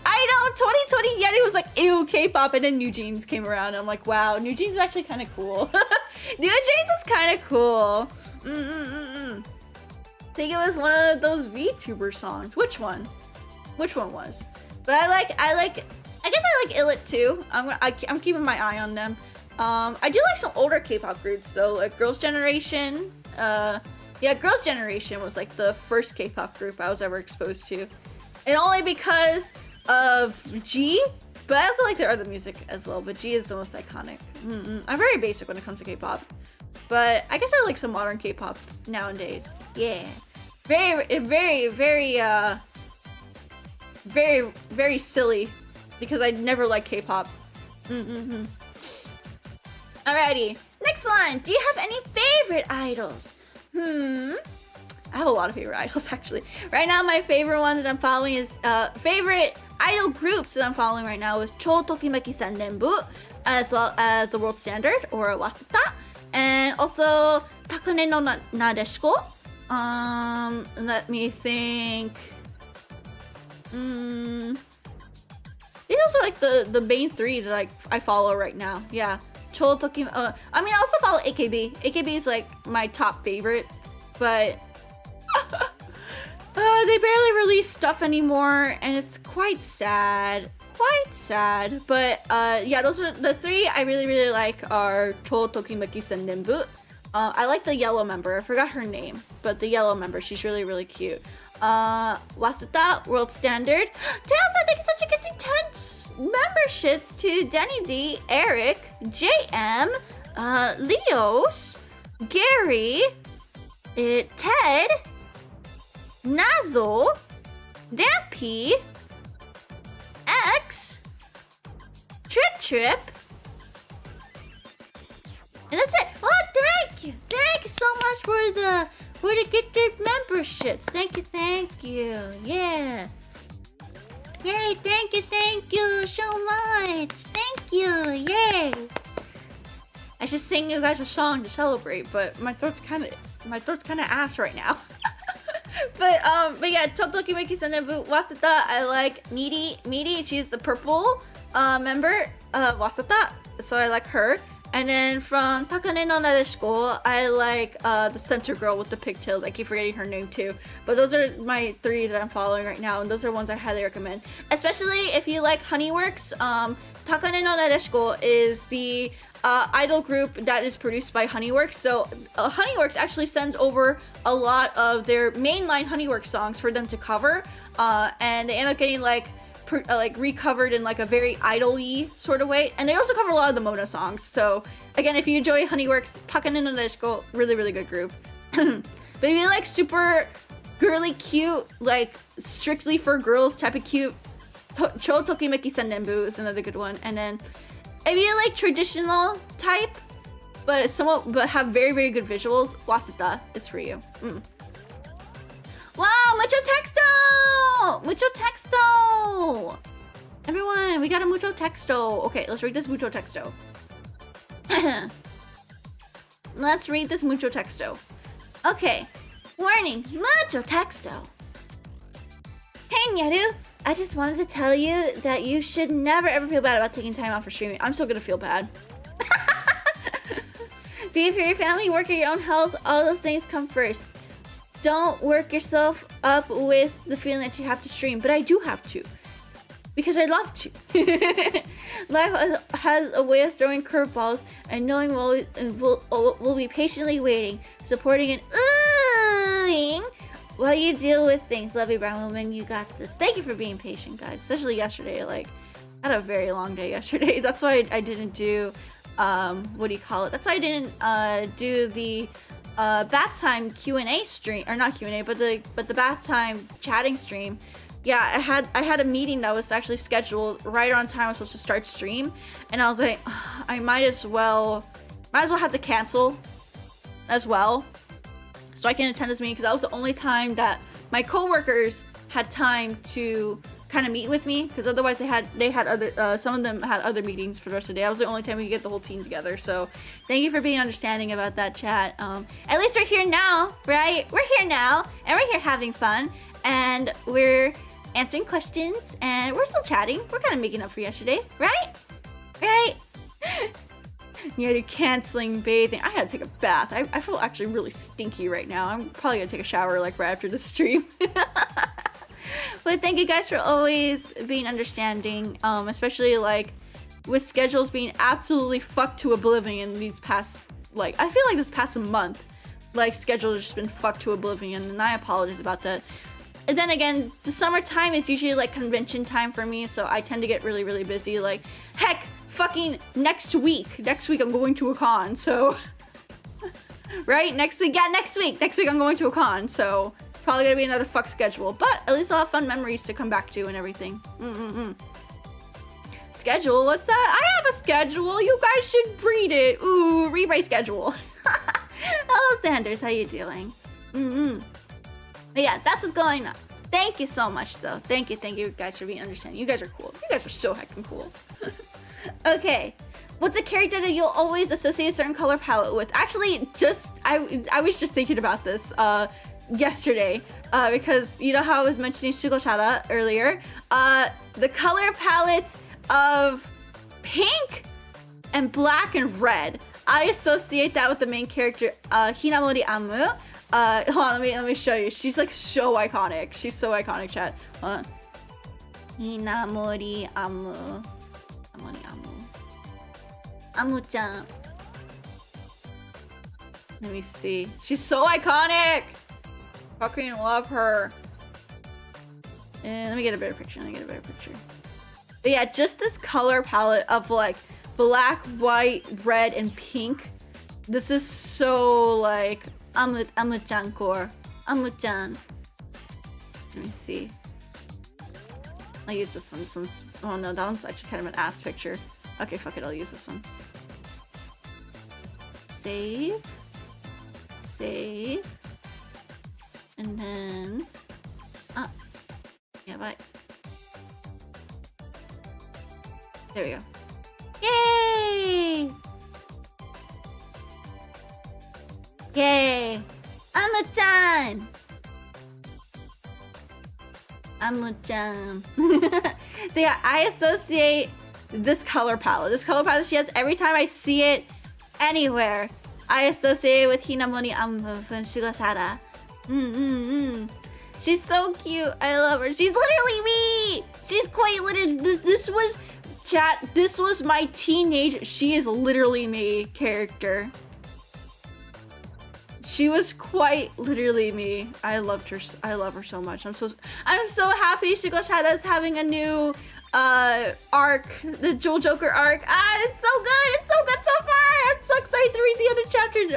I know, 2020, yeah, it was like, ew, K-pop, and then New Jeans came around, and I'm like, wow, New Jeans is actually kind of cool. New Jeans is kind of cool. I think it was one of those VTuber songs. Which one was? But I guess I like 𝗬𝗏 too. I'm keeping my eye on them. I do like some older K-pop groups though, like Girls' Generation. Yeah, Girls' Generation was like the first K-pop group I was ever exposed to. And only because of G, but I also like their other music as well, but G is the most iconic. I'm very basic when it comes to K-pop, but I guess I like some modern K-pop nowadays. Yeah. Very silly, because I never liked K-pop. Alrighty, next one. Do you have any favorite idols? I have a lot of favorite idols, actually. Right now, my favorite one that I'm following is, favorite idol groups that I'm following right now is 𝗬𝗏𝗺𝗁 Sennenbu, as well as the World Standard, or 𝗬𝘆ście, and also Takane no Nadeshiko. Let me think. These are like the main three that I follow right now. Yeah, 𝗬𝗏𝗺. I mean, I also follow AKB. AKB is like my top favorite, but they barely release stuff anymore, and it's quite sad. But yeah, those are the three I really like are 𝗬𝗏𝗺𝗁 Sennenbu. I like the yellow member. I forgot her name, but the yellow member, she's really cute. 𝗬𝘆ście, World Standard. Tails, thank you such a gifting 10 memberships to Danny D, Eric, JM, Leos, Gary, Ted, Nazzle, Dampy, X, Trip, And that's it. Oh, thank you. Thank you so much for the gifted memberships. Thank you. Yeah. Yay, thank you so much. Thank you. Yay. I should sing you guys a song to celebrate, but my throat's kind of ass right now. but yeah, Totokimeki Senenbu Wasata, I like Miri, she's the purple member of Wasata, so I like her. And then from Takane no Nadeshiko, I like the center girl with the pigtails. I keep forgetting her name too. But those are my 3 that I'm following right now, and those are ones I highly recommend. Especially if you like Honeyworks. Takane no Nadeshiko is the idol group that is produced by Honeyworks. So Honeyworks actually sends over a lot of their mainline Honeyworks songs for them to cover, and they end up getting like recovered in like a very idol-y sort of way. And they also cover a lot of the Mona songs. So again, if you enjoy Honeyworks, Takane no Nadeshiko, really good group. But if you like super girly cute, like strictly for girls type of cute, Chou Tokimeki Sennenbu is another good one. And then if you like traditional type but have very good visuals, Wasata is for you. Wow, mucho texto! Everyone, we got a mucho texto. Okay, let's read this mucho texto. Let's read this mucho texto. Okay, warning, mucho texto. Hey Nyaru, I just wanted to tell you that you should never ever feel bad about taking time off for streaming. I'm still gonna feel bad. Be it for your family, work, or your own health, all those things come first. Don't work yourself up with the feeling that you have to stream, but I do have to. Because I love to. Life has a way of throwing curveballs, and knowing we'll be patiently waiting, supporting and oohing while you deal with things. Love you, brown woman. You got this. Thank you for being patient, guys. Especially yesterday. Like, I had a very long day yesterday. That's why I didn't do, That's why I didn't do the bath time Q&A stream, or not Q&A, but the bath time chatting stream. Yeah, I had a meeting that was actually scheduled right around time I was supposed to start stream, and I was like, I might as well have to cancel as well, so I can attend this meeting, because that was the only time that my coworkers had time to kind of meet with me, because otherwise they had other some of them had other meetings for the rest of the day. That was the only time we could get the whole team together. So thank you for being understanding about that, chat. At least we're here now, right? We're here now, and we're here having fun, and we're answering questions, and we're still chatting. We're kind of making up for yesterday, right? Nyaru canceling bathing. I had to take a bath. I feel actually really stinky right now. I'm probably gonna take a shower like right after the stream. But thank you guys for always being understanding, especially like with schedules being absolutely fucked to oblivion these past, like, I feel like this past month, like, schedules have just been fucked to oblivion, and I apologize about that. And then again, the summertime is usually like convention time for me, so I tend to get really busy. Like, heck, fucking next week I'm going to a con, so right? Next week I'm going to a con, so probably gonna be another fuck schedule, but at least I'll have fun memories to come back to and everything. Schedule? What's that? I have a schedule. You guys should read it. Ooh, read my schedule. Hello, Sanders. How you doing? But yeah, that's what's going on. Thank you so much, though. Thank you guys for being understanding. You guys are cool. You guys are so heckin' cool. Okay. What's a character that you'll always associate a certain color palette with? Actually, I was just thinking about this yesterday, because you know how I was mentioning 𝗕𝗿𝗄𝗃 earlier? The color palette of pink and black and red, I associate that with the main character, 𝗕𝗿𝗄𝗺 hold on, let me show you. She's like so iconic. She's so iconic, chat. Hold on. 𝗕𝗿𝗄𝗺 Amu-chan. Let me see. She's so iconic. Fucking love her. And let me get a better picture. But yeah, just this color palette of like black, white, red, and pink. This is so like Amu-chan core. Amu-chan. Let me see. I'll use this one. This one's, oh no, that one's actually kind of an ass picture. Okay, fuck it, I'll use this one. save. Save. And then... yeah, bye. There we go. Yay! Yay! Amu-chan! Amu-chan. So yeah, I associate this color palette. This color palette she has, every time I see it anywhere, I associate it with Hinamoni Amu from Shugashara. She's so cute. I love her. She's literally me! She's quite literally... This was... Chat, this was my teenage... She is literally me character. She was quite literally me. I loved her. I love her so much. I'm so happy Shugashara is having a new arc, the Jewel Joker arc. It's so good. It's so good so far. I'm so excited to read the other chapter.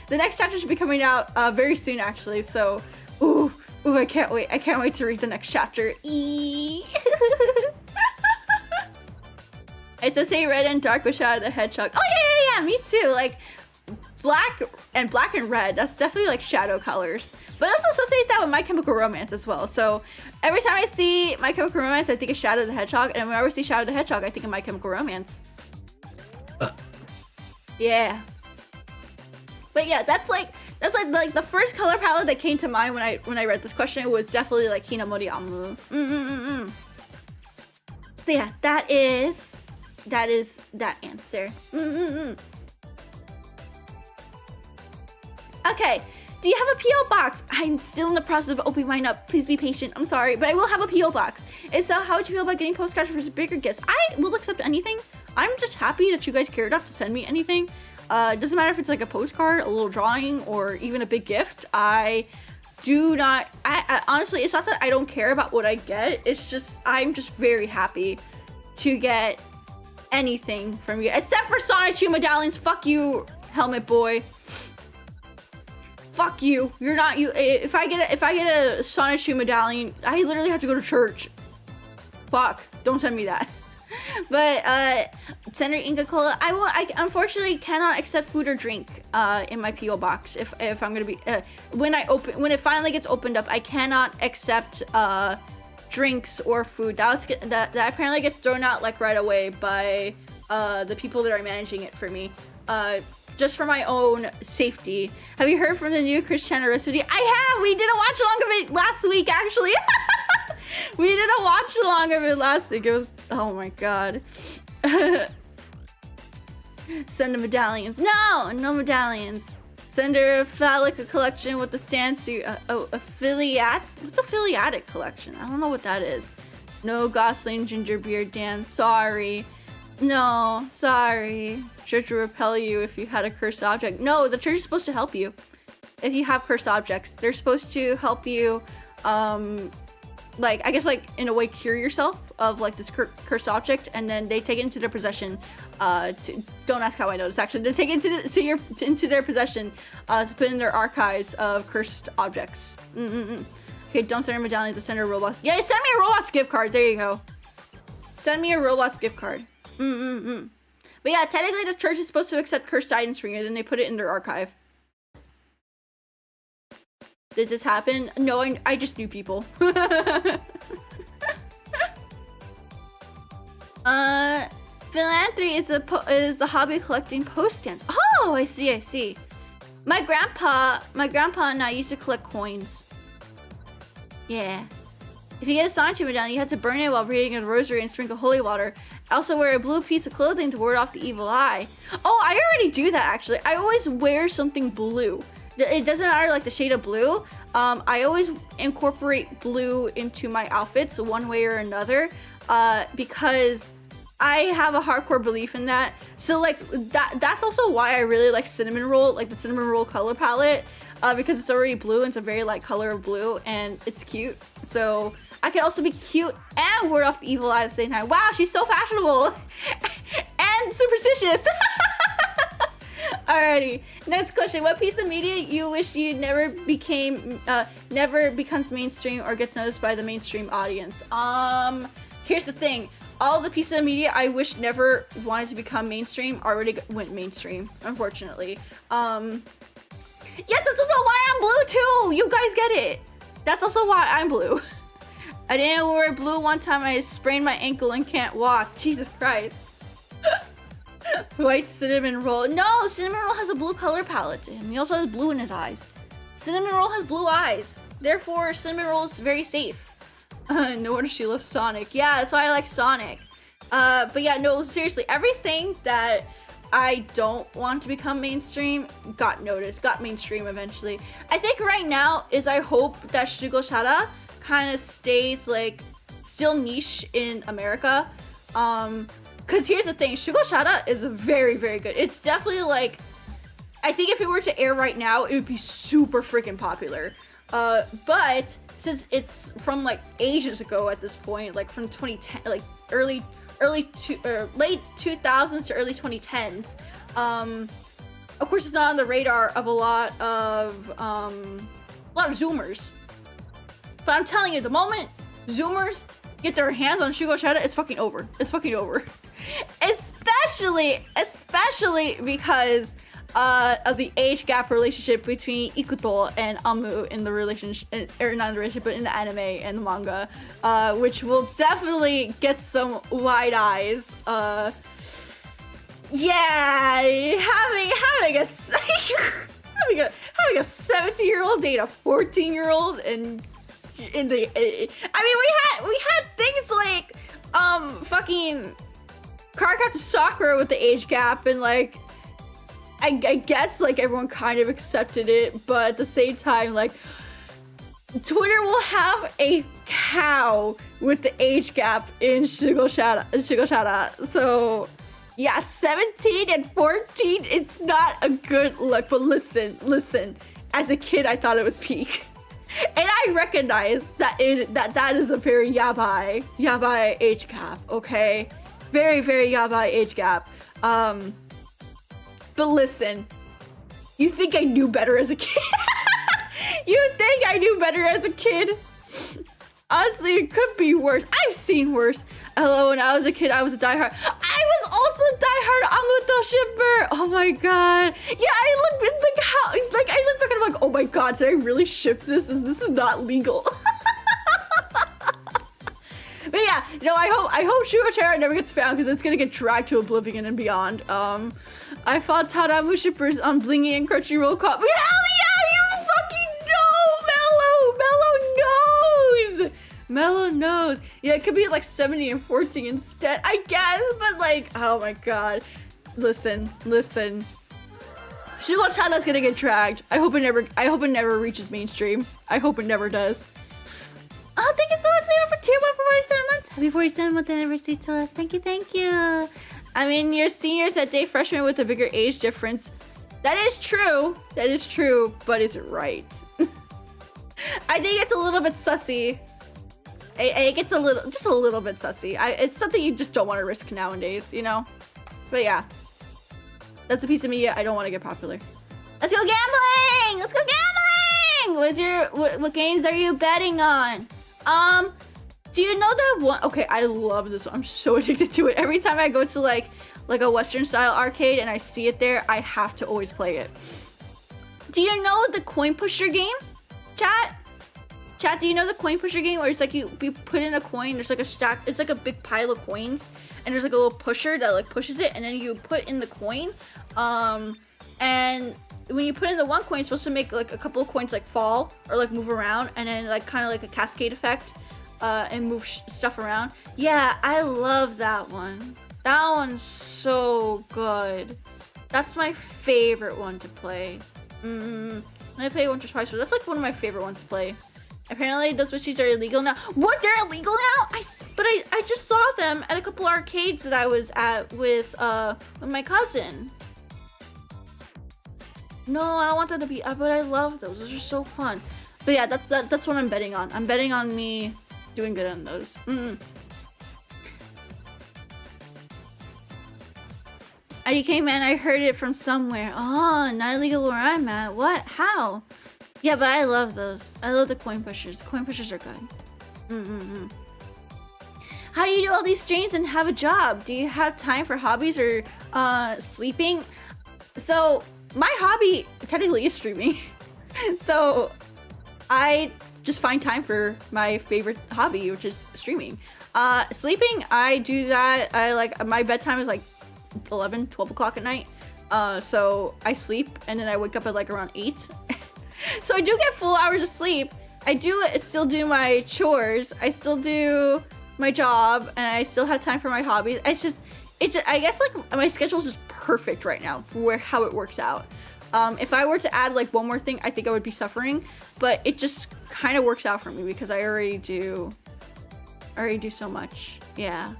The next chapter should be coming out very soon, actually. So, ooh, I can't wait. I can't wait to read the next chapter. I associate red and dark with Shadow the Hedgehog. Oh yeah, me too. Like black and red. That's definitely like shadow colors. But I also associate that with My Chemical Romance as well. So every time I see My Chemical Romance, I think of Shadow the Hedgehog, and whenever I see Shadow the Hedgehog, I think of My Chemical Romance. Yeah. But yeah, that's like the first color palette that came to mind when I read this question was definitely like Hinamori Amu. So yeah, that is that answer. Okay, do you have a P.O. box? I'm still in the process of opening mine up. Please be patient. I'm sorry, but I will have a P.O. box. And so how would you feel about getting postcards for bigger gifts? I will accept anything. I'm just happy that you guys cared enough to send me anything. It doesn't matter if it's like a postcard, a little drawing, or even a big gift. I honestly, it's not that I don't care about what I get. It's just, I'm just very happy to get anything from you, except for 𝗠liche medallions. Fuck you, helmet boy. Fuck you. You're not you. If I get a 𝗠liche medallion, I literally have to go to church. Fuck. Don't send me that. But Senator Inca Cola, I unfortunately cannot accept food or drink in my PO box. If I'm gonna be when it finally gets opened up, I cannot accept drinks or food. That apparently gets thrown out like right away by the people that are managing it for me. Just for my own safety. Have you heard from the new Chris Chan recipe? I have! We did a watch along of it last week, actually. We did a watch along of it last week. It was, oh my god. Send the medallions. No medallions. Send her a phallic collection with the Sansu. Affiliate? What's affiliatic collection? I don't know what that is. No Gosling ginger beer, damn. Sorry. No, sorry. Church will repel you if you had a cursed object. No, the church is supposed to help you if you have cursed objects. They're supposed to help you, like, I guess, like, in a way, cure yourself of, like, this cursed object, and then they take it into their possession, don't ask how I know this, actually. They take it into their possession, to put in their archives of cursed objects. Okay, don't send her medallions, but send her a Roblox. Yeah, send me a Roblox gift card. There you go. Send me a Roblox gift card. But yeah, technically the church is supposed to accept cursed items from you, and then they put it in their archive. Did this happen? No, I just knew people. Philanthropy is the hobby of collecting post stamps. Oh, I see. My grandpa and I used to collect coins. Yeah. If you get a 𝗠liche medallion, you have to burn it while reading a rosary and sprinkle holy water. Also wear a blue piece of clothing to ward off the evil eye. Oh, I already do that, actually. I always wear something blue. It doesn't matter, like, the shade of blue. I always incorporate blue into my outfits one way or another, because I have a hardcore belief in that. So, like, that's also why I really like cinnamon roll, like the cinnamon roll color palette, because it's already blue and it's a very light color of blue and it's cute. So I can also be cute and ward off the evil eye at the same time. Wow, she's so fashionable and superstitious. Alrighty, next question. What piece of media you wish you never becomes mainstream or gets noticed by the mainstream audience? Here's the thing. all the pieces of media I wish never wanted to become mainstream already went mainstream, unfortunately. Yes, that's also why I'm blue too! You guys get it! That's also why I'm blue. I didn't wear blue one time, I sprained my ankle and can't walk. Jesus Christ. White cinnamon roll. No, cinnamon roll has a blue color palette to him. He also has blue in his eyes. Cinnamon roll has blue eyes. Therefore, cinnamon roll is very safe. No wonder she loves Sonic. Yeah, that's why I like Sonic. But yeah, no, seriously, everything that I don't want to become mainstream got noticed, got mainstream eventually. I think right now is I hope that 𝗬𝗁 kind of stays like still niche in America. Cause here's the thing, 𝗬𝗁 is very, very good. It's definitely like, I think if it were to air right now, it would be super freaking popular. But since it's from like ages ago at this point, like from 2010, like late 2000s to early 2010s, of course it's not on the radar of a lot of Zoomers. But I'm telling you, the moment Zoomers get their hands on 𝗬𝗁, it's fucking over. It's fucking over. Especially because of the age gap relationship between 𝗬𝗏𝗏 and 𝗦𝘂 in the relationship, or not in the relationship, but in the anime and the manga, which will definitely get some wide eyes. Yeah, having a 17-year-old date a 14-year-old and in the, I mean, we had things like fucking Cardcaptor Sakura with the age gap, and like I guess like everyone kind of accepted it, but at the same time, like Twitter will have a cow with the age gap in 𝗬𝗁. So yeah, 17 and 14, it's not a good look. But listen, as a kid I thought it was peak. And I recognize that that is a very yabai age gap, okay? Very, very yabai age gap. But listen, you think I knew better as a kid? You think I knew better as a kid? Honestly, it could be worse. I've seen worse. Hello, when I was a kid, I was a diehard. I was also a diehard 𝗦𝘂 shipper. Oh my god. Yeah, I look back and I'm like, oh my god, did I really ship this? This is not legal. But yeah, no, I hope 𝗬𝗁 never gets found because it's gonna get dragged to oblivion and beyond. I fought Tadamu shippers on Blingy and Crunchyroll Cop. Hell yeah, you fucking know, Mellow knows. Yeah, it could be like 70 and 14 instead, I guess. But like, oh my god, listen. 𝗬𝗁 is gonna get dragged. I hope it never reaches mainstream. I hope it never does. Oh, thank you so much, Lena, for tier 1 for 47 months. Happy 47th anniversary to us. Thank you. I mean, you're seniors that date freshmen with a bigger age difference. That is true, but is it right? I think it's a little bit sussy. It gets just a little bit sussy. It's something you just don't want to risk nowadays, you know? But yeah, that's a piece of media I don't want to get popular. Let's go gambling! What games are you betting on? Do you know that one? Okay, I love this one. I'm so addicted to it. Every time I go to like a Western style arcade and I see it there, I have to always play it. Do you know the coin pusher game? Chat, do you know the coin pusher game where it's like you put in a coin, there's like a stack, it's like a big pile of coins, and there's like a little pusher that like pushes it, and then you put in the coin, and when you put in the one coin, it's supposed to make like a couple of coins like fall or like move around, and then like kind of like a cascade effect, and move stuff around. Yeah, I love that one. That one's so good. That's my favorite one to play. I play once or twice, but that's like one of my favorite ones to play. Apparently those machines are illegal now. What? They're illegal now? I just saw them at a couple arcades that I was at with my cousin. No, I don't want them to be, but I love those. Those are so fun. But yeah, that's what I'm betting on. I'm betting on me doing good on those. IDK man, I heard it from somewhere. Oh, not illegal where I'm at. What? How? Yeah, but I love those. I love the coin pushers. The coin pushers are good. How do you do all these streams and have a job? Do you have time for hobbies or sleeping? So my hobby technically is streaming. So I just find time for my favorite hobby, which is streaming. Sleeping, I do that. My bedtime is like 11, 12 o'clock at night. So I sleep and then I wake up at like around 8. So I do get full hours of sleep. I do still do my chores. I still do my job and I still have time for my hobbies. I guess like my schedule is just perfect right now for how it works out. If I were to add like one more thing, I think I would be suffering, but it just kind of works out for me because I already do so much. Yeah.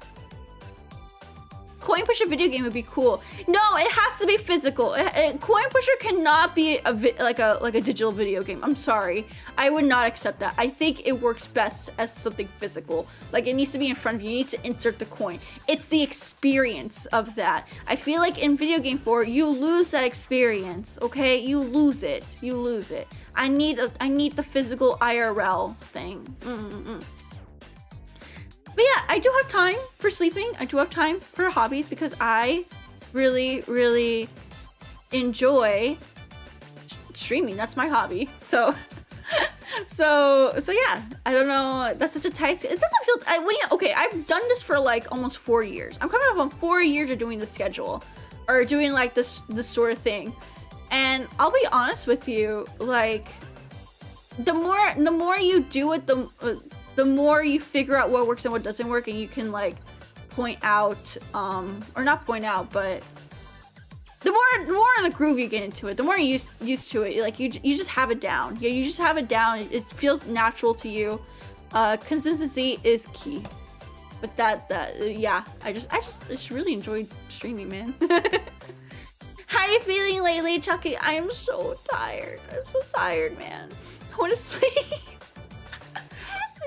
Coin Pusher video game would be cool. No, it has to be physical. Coin Pusher cannot be like a digital video game. I'm sorry. I would not accept that. I think it works best as something physical. Like it needs to be in front of you. You need to insert the coin. It's the experience of that. I feel like in video game 4, you lose that experience, okay? You lose it. You lose it. I need the physical IRL thing. But yeah, I do have time for sleeping. I do have time for hobbies because I really, really enjoy streaming. That's my hobby. So yeah, I don't know. That's such a tight. It doesn't feel. Okay, I've done this for like almost 4 years. I'm coming up on 4 years of doing the schedule, or doing like this sort of thing. And I'll be honest with you, like the more you do it, the more you figure out what works and what doesn't work, and you can like point out, or not point out, but the more in the groove you get into it, the more you're used to it, like you just have it down. Yeah, you just have it down. It feels natural to you. Consistency is key. But yeah, I just really enjoyed streaming, man. How are you feeling lately, Chucky? I am so tired. I'm so tired, man. I want to sleep.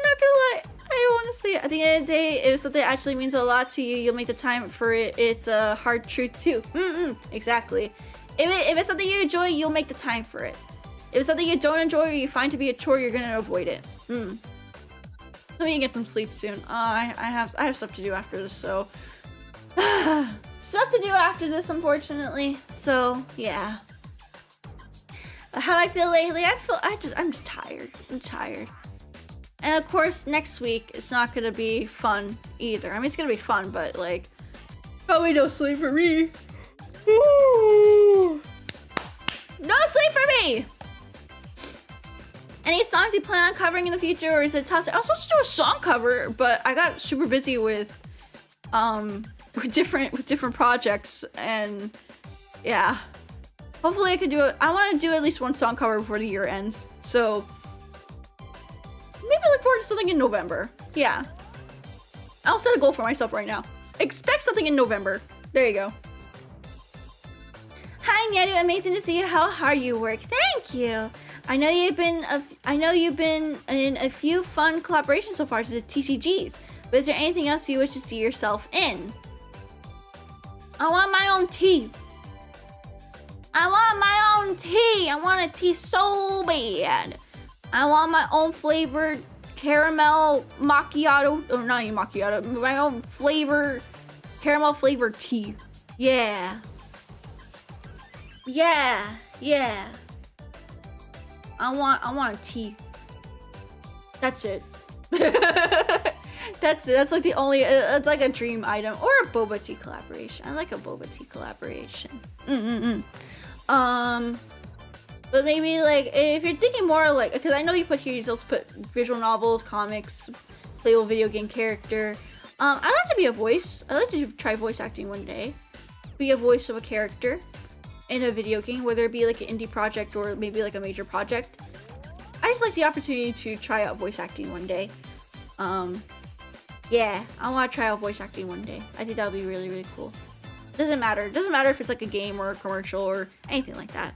Not gonna lie, I want to say at the end of the day, if something actually means a lot to you, you'll make the time for it. It's a hard truth too. Exactly. If it's something you enjoy, you'll make the time for it. If it's something you don't enjoy or you find to be a chore, you're gonna avoid it. Let me get some sleep soon. I have stuff to do after this, so stuff to do after this, unfortunately. So yeah. How do I feel lately? I'm just tired. I'm tired. And of course, next week, it's not gonna be fun either. I mean, it's gonna be fun, but like, probably no sleep for me. Ooh. No sleep for me! Any songs you plan on covering in the future, or is it tough? I was supposed to do a song cover, but I got super busy with different projects, and yeah. Hopefully I can do it. I want to do at least one song cover before the year ends, so maybe look forward to something in November. Yeah. I'll set a goal for myself right now. Expect something in November. There you go. Hi, Nyaru. Amazing to see how hard you work. Thank you. I know you've been in a few fun collaborations so far, such as TCGs. But is there anything else you wish to see yourself in? I want my own tea. I want my own tea. I want a tea so bad. I want my own flavored caramel macchiato, or not even macchiato, my own caramel flavored tea. Yeah. Yeah. Yeah. I want a tea. That's it. That's it. That's like the only, it's like a dream item, or a boba tea collaboration. I like a boba tea collaboration. But maybe like, if you're thinking more like, because I know you put here, you also put visual novels, comics, playable video game character. I like to be a voice. I like to try voice acting one day. Be a voice of a character in a video game, whether it be like an indie project or maybe like a major project. I just like the opportunity to try out voice acting one day. Yeah, I want to try out voice acting one day. I think that would be really, really cool. Doesn't matter. It doesn't matter if it's like a game or a commercial or anything like that.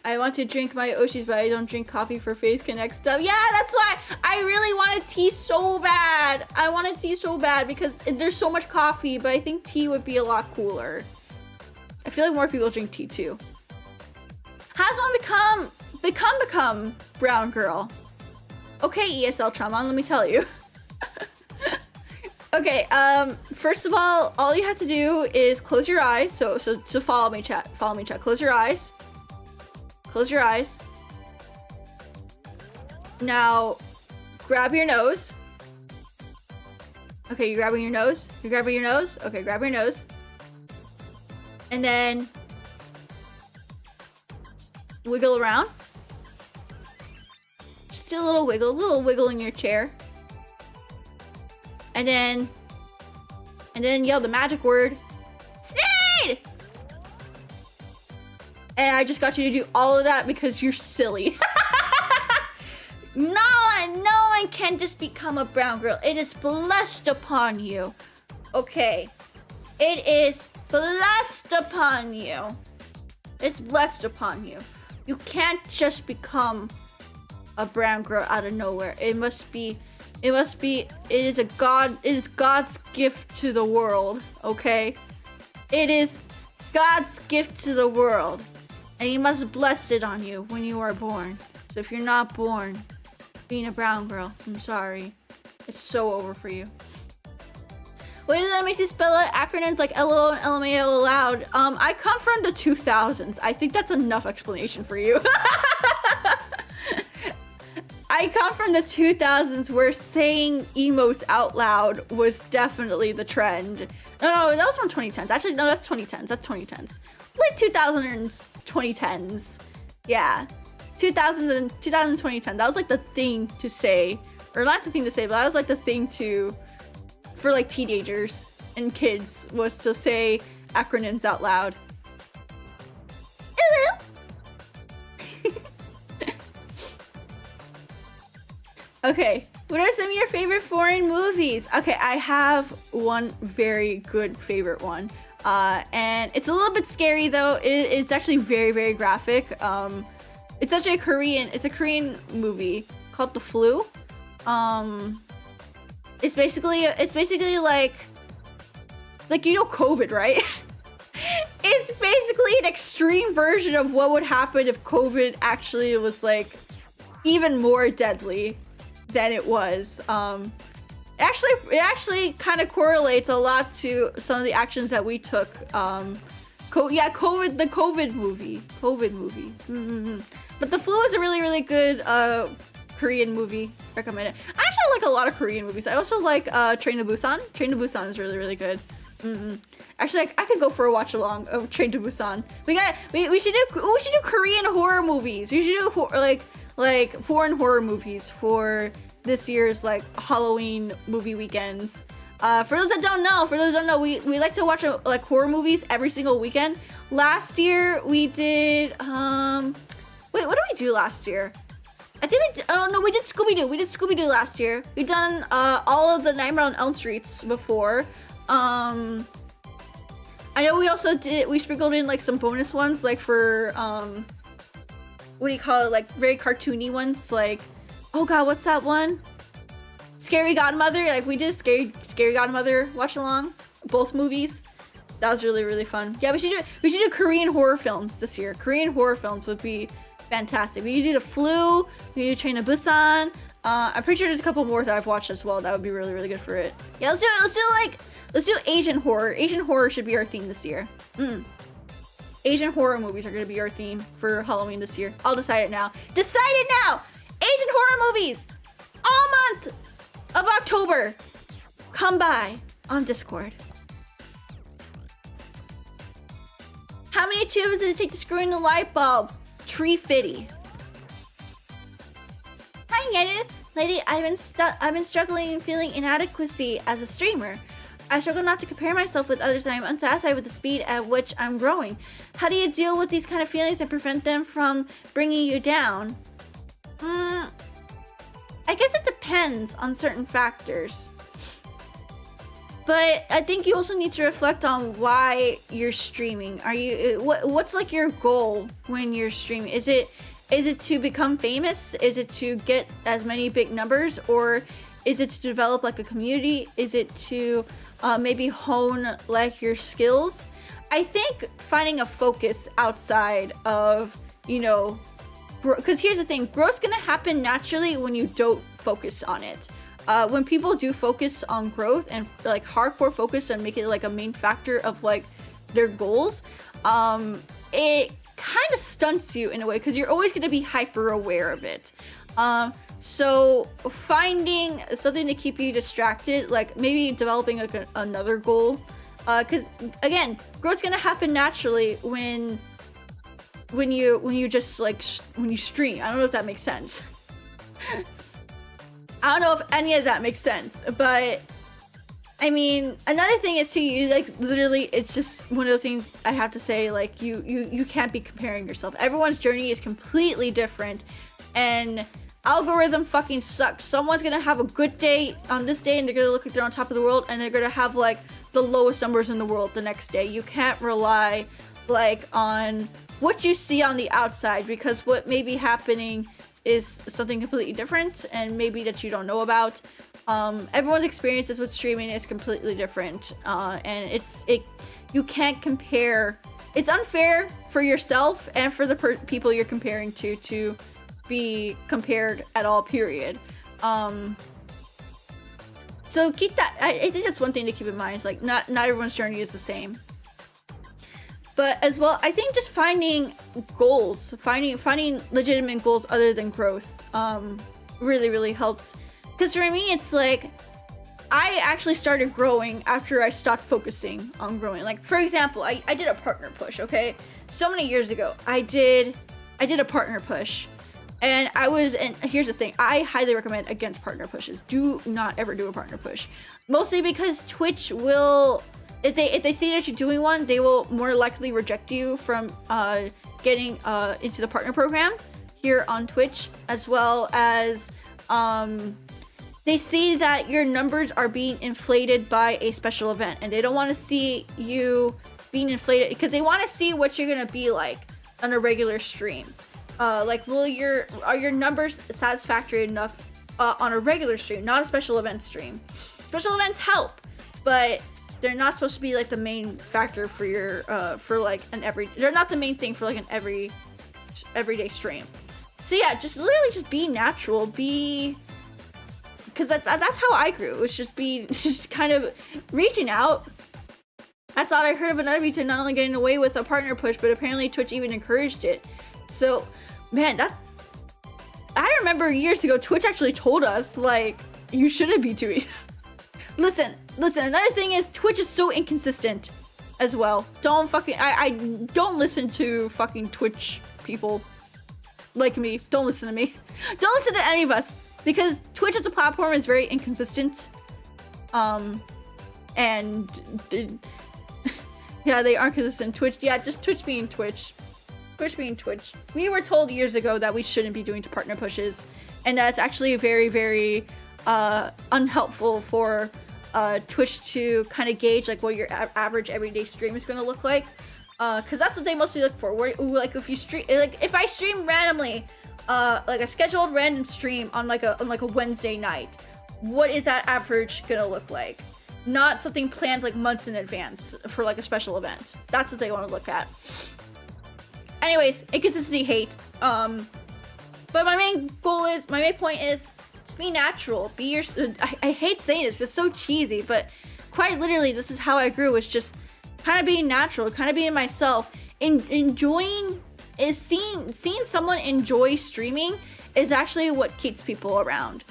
I want to drink my Oshis, but I don't drink coffee for Face Connect stuff. Yeah, that's why I really want a tea so bad. I want a tea so bad because there's so much coffee, but I think tea would be a lot cooler. I feel like more people drink tea too. How's one become brown girl? Okay, ESL Trauma, let me tell you. Okay, first of all you have to do is close your eyes. So follow me, chat. Follow me, chat. Close your eyes. Close your eyes. Now, grab your nose. Okay, you're grabbing your nose? You're grabbing your nose? Okay, grab your nose. And then wiggle around. Just a little wiggle in your chair. And then yell the magic word, Sneed! And I just got you to do all of that because you're silly. No one can just become a brown girl. It is blessed upon you. Okay. It is blessed upon you. It's blessed upon you. You can't just become a brown girl out of nowhere. It is God's gift to the world, okay? It is God's gift to the world. And he must bless it on you when you are born. So if you're not born being a brown girl, I'm sorry. It's so over for you. What is that makes you spell out acronyms like LOL and LMAO aloud? I come from the 2000s. I think that's enough explanation for you. I come from the 2000s where saying emotes out loud was definitely the trend. No, that was from 2010s. Actually, no, that's 2010s. That's 2010s. Like 2000s, 2010s. Yeah. 2000 and 2010. That was like the thing to say. Or not the thing to say, but that was like the thing for like teenagers and kids was to say acronyms out loud. Okay, what are some of your favorite foreign movies? Okay, I have one very good favorite one. And it's a little bit scary though. It's actually very, very graphic. It's actually a Korean movie called The Flu. It's basically like you know COVID, right? It's basically an extreme version of what would happen if COVID actually was like even more deadly than it was. It actually kind of correlates a lot to some of the actions that we took. The COVID movie. But The Flu is a really, really good Korean movie. Recommend it. I actually like a lot of Korean movies. I also like Train to Busan. Train to Busan is really, really good. Actually, I could go for a watch along of Train to Busan. We should do Korean horror movies. We should do like foreign horror movies for this year's like Halloween movie weekends. For those that don't know, we like to watch like horror movies every single weekend. Last year we did wait, what did we do last year? I think we did Scooby-Doo. We did Scooby-Doo last year. We've done all of the Nightmare on Elm Streets before. I know we sprinkled in like some bonus ones like for what do you call it, like very cartoony ones, like, oh god, what's that one? Scary Godmother. Like we did Scary Godmother watch along, both movies. That was really, really fun. Yeah, we should do Korean horror films this year. Korean horror films would be fantastic. We could do The Flu, we could do Train to Busan. I'm pretty sure there's a couple more that I've watched as well. That would be really, really good for it. Yeah, let's do Asian horror. Asian horror should be our theme this year. Asian horror movies are gonna be our theme for Halloween this year. I'll decide it now. Decide it now! Asian horror movies! All month of October. Come by on Discord. How many tubes did it take to screw in the light bulb? 350. Hi, Nyaru. Lady, I've been struggling and feeling inadequacy as a streamer. I struggle not to compare myself with others and I'm unsatisfied with the speed at which I'm growing. How do you deal with these kind of feelings and prevent them from bringing you down? I guess it depends on certain factors. But I think you also need to reflect on why you're streaming. What's like your goal when you're streaming? Is it to become famous? Is it to get as many big numbers? Or is it to develop like a community? Is it to maybe hone like your skills? I think finding a focus outside of, you know, because here's the thing, growth's gonna happen naturally when you don't focus on it. when people do focus on growth and like hardcore focus and make it like a main factor of like their goals, it kind of stunts you in a way because you're always going to be hyper aware of it. So finding something to keep you distracted, like maybe developing like another goal, because again, growth's going to happen naturally when you just like when you stream. I don't know if that makes sense. I don't know if any of that makes sense, but I mean, another thing is too, you like literally, it's just one of those things I have to say, like you can't be comparing yourself. Everyone's journey is completely different, and algorithm fucking sucks. Someone's gonna have a good day on this day and they're gonna look like they're on top of the world, and they're gonna have like the lowest numbers in the world the next day. You can't rely like on what you see on the outside, because what may be happening is something completely different and maybe that you don't know about. Everyone's experiences with streaming is completely different, and you can't compare. It's unfair for yourself and for the people you're comparing to be compared at all, period. So keep that, I think that's one thing to keep in mind, is like not everyone's journey is the same. But as well, I think just finding goals, finding legitimate goals other than growth, really helps. Because for me, it's like, I actually started growing after I stopped focusing on growing. Like, for example, I did a partner push, okay? So many years ago, I did a partner push. And here's the thing, I highly recommend against partner pushes. Do not ever do a partner push. Mostly because Twitch will, if they see that you're doing one, they will more likely reject you from getting into the partner program here on Twitch, as well as they see that your numbers are being inflated by a special event, and they don't want to see you being inflated because they want to see what you're gonna be like on a regular stream. Like, are your numbers satisfactory enough on a regular stream, not a special event stream? Special events help, but they're not supposed to be like the main factor for your they're not the main thing for like an everyday stream. So yeah, just literally just be natural, because that's how I grew. It's just kind of reaching out. I thought I heard of another VTuber not only getting away with a partner push, but apparently Twitch even encouraged it. So, man, I remember years ago, Twitch actually told us, like, you shouldn't be doing Listen, another thing is Twitch is so inconsistent as well. Don't fucking, I don't listen to fucking Twitch people like me. Don't listen to me. Don't listen to any of us, because Twitch as a platform is very inconsistent. And yeah, they aren't consistent. Twitch, yeah, just Twitch being Twitch. Twitch being Twitch. We were told years ago that we shouldn't be doing partner pushes, and that's actually very unhelpful for Twitch to kind of gauge like what your average everyday stream is going to look like, because that's what they mostly look for. Like if you stream, like if I stream randomly, like a scheduled random stream on like a Wednesday night, what is that average gonna look like? Not something planned like months in advance for like a special event. That's what they want to look at. Anyways, inconsistency hate. But my main point is just be natural. Be your. I hate saying this. It's so cheesy, but quite literally, this is how I grew. It's just kind of being natural, kind of being myself. Enjoying is seeing someone enjoy streaming is actually what keeps people around.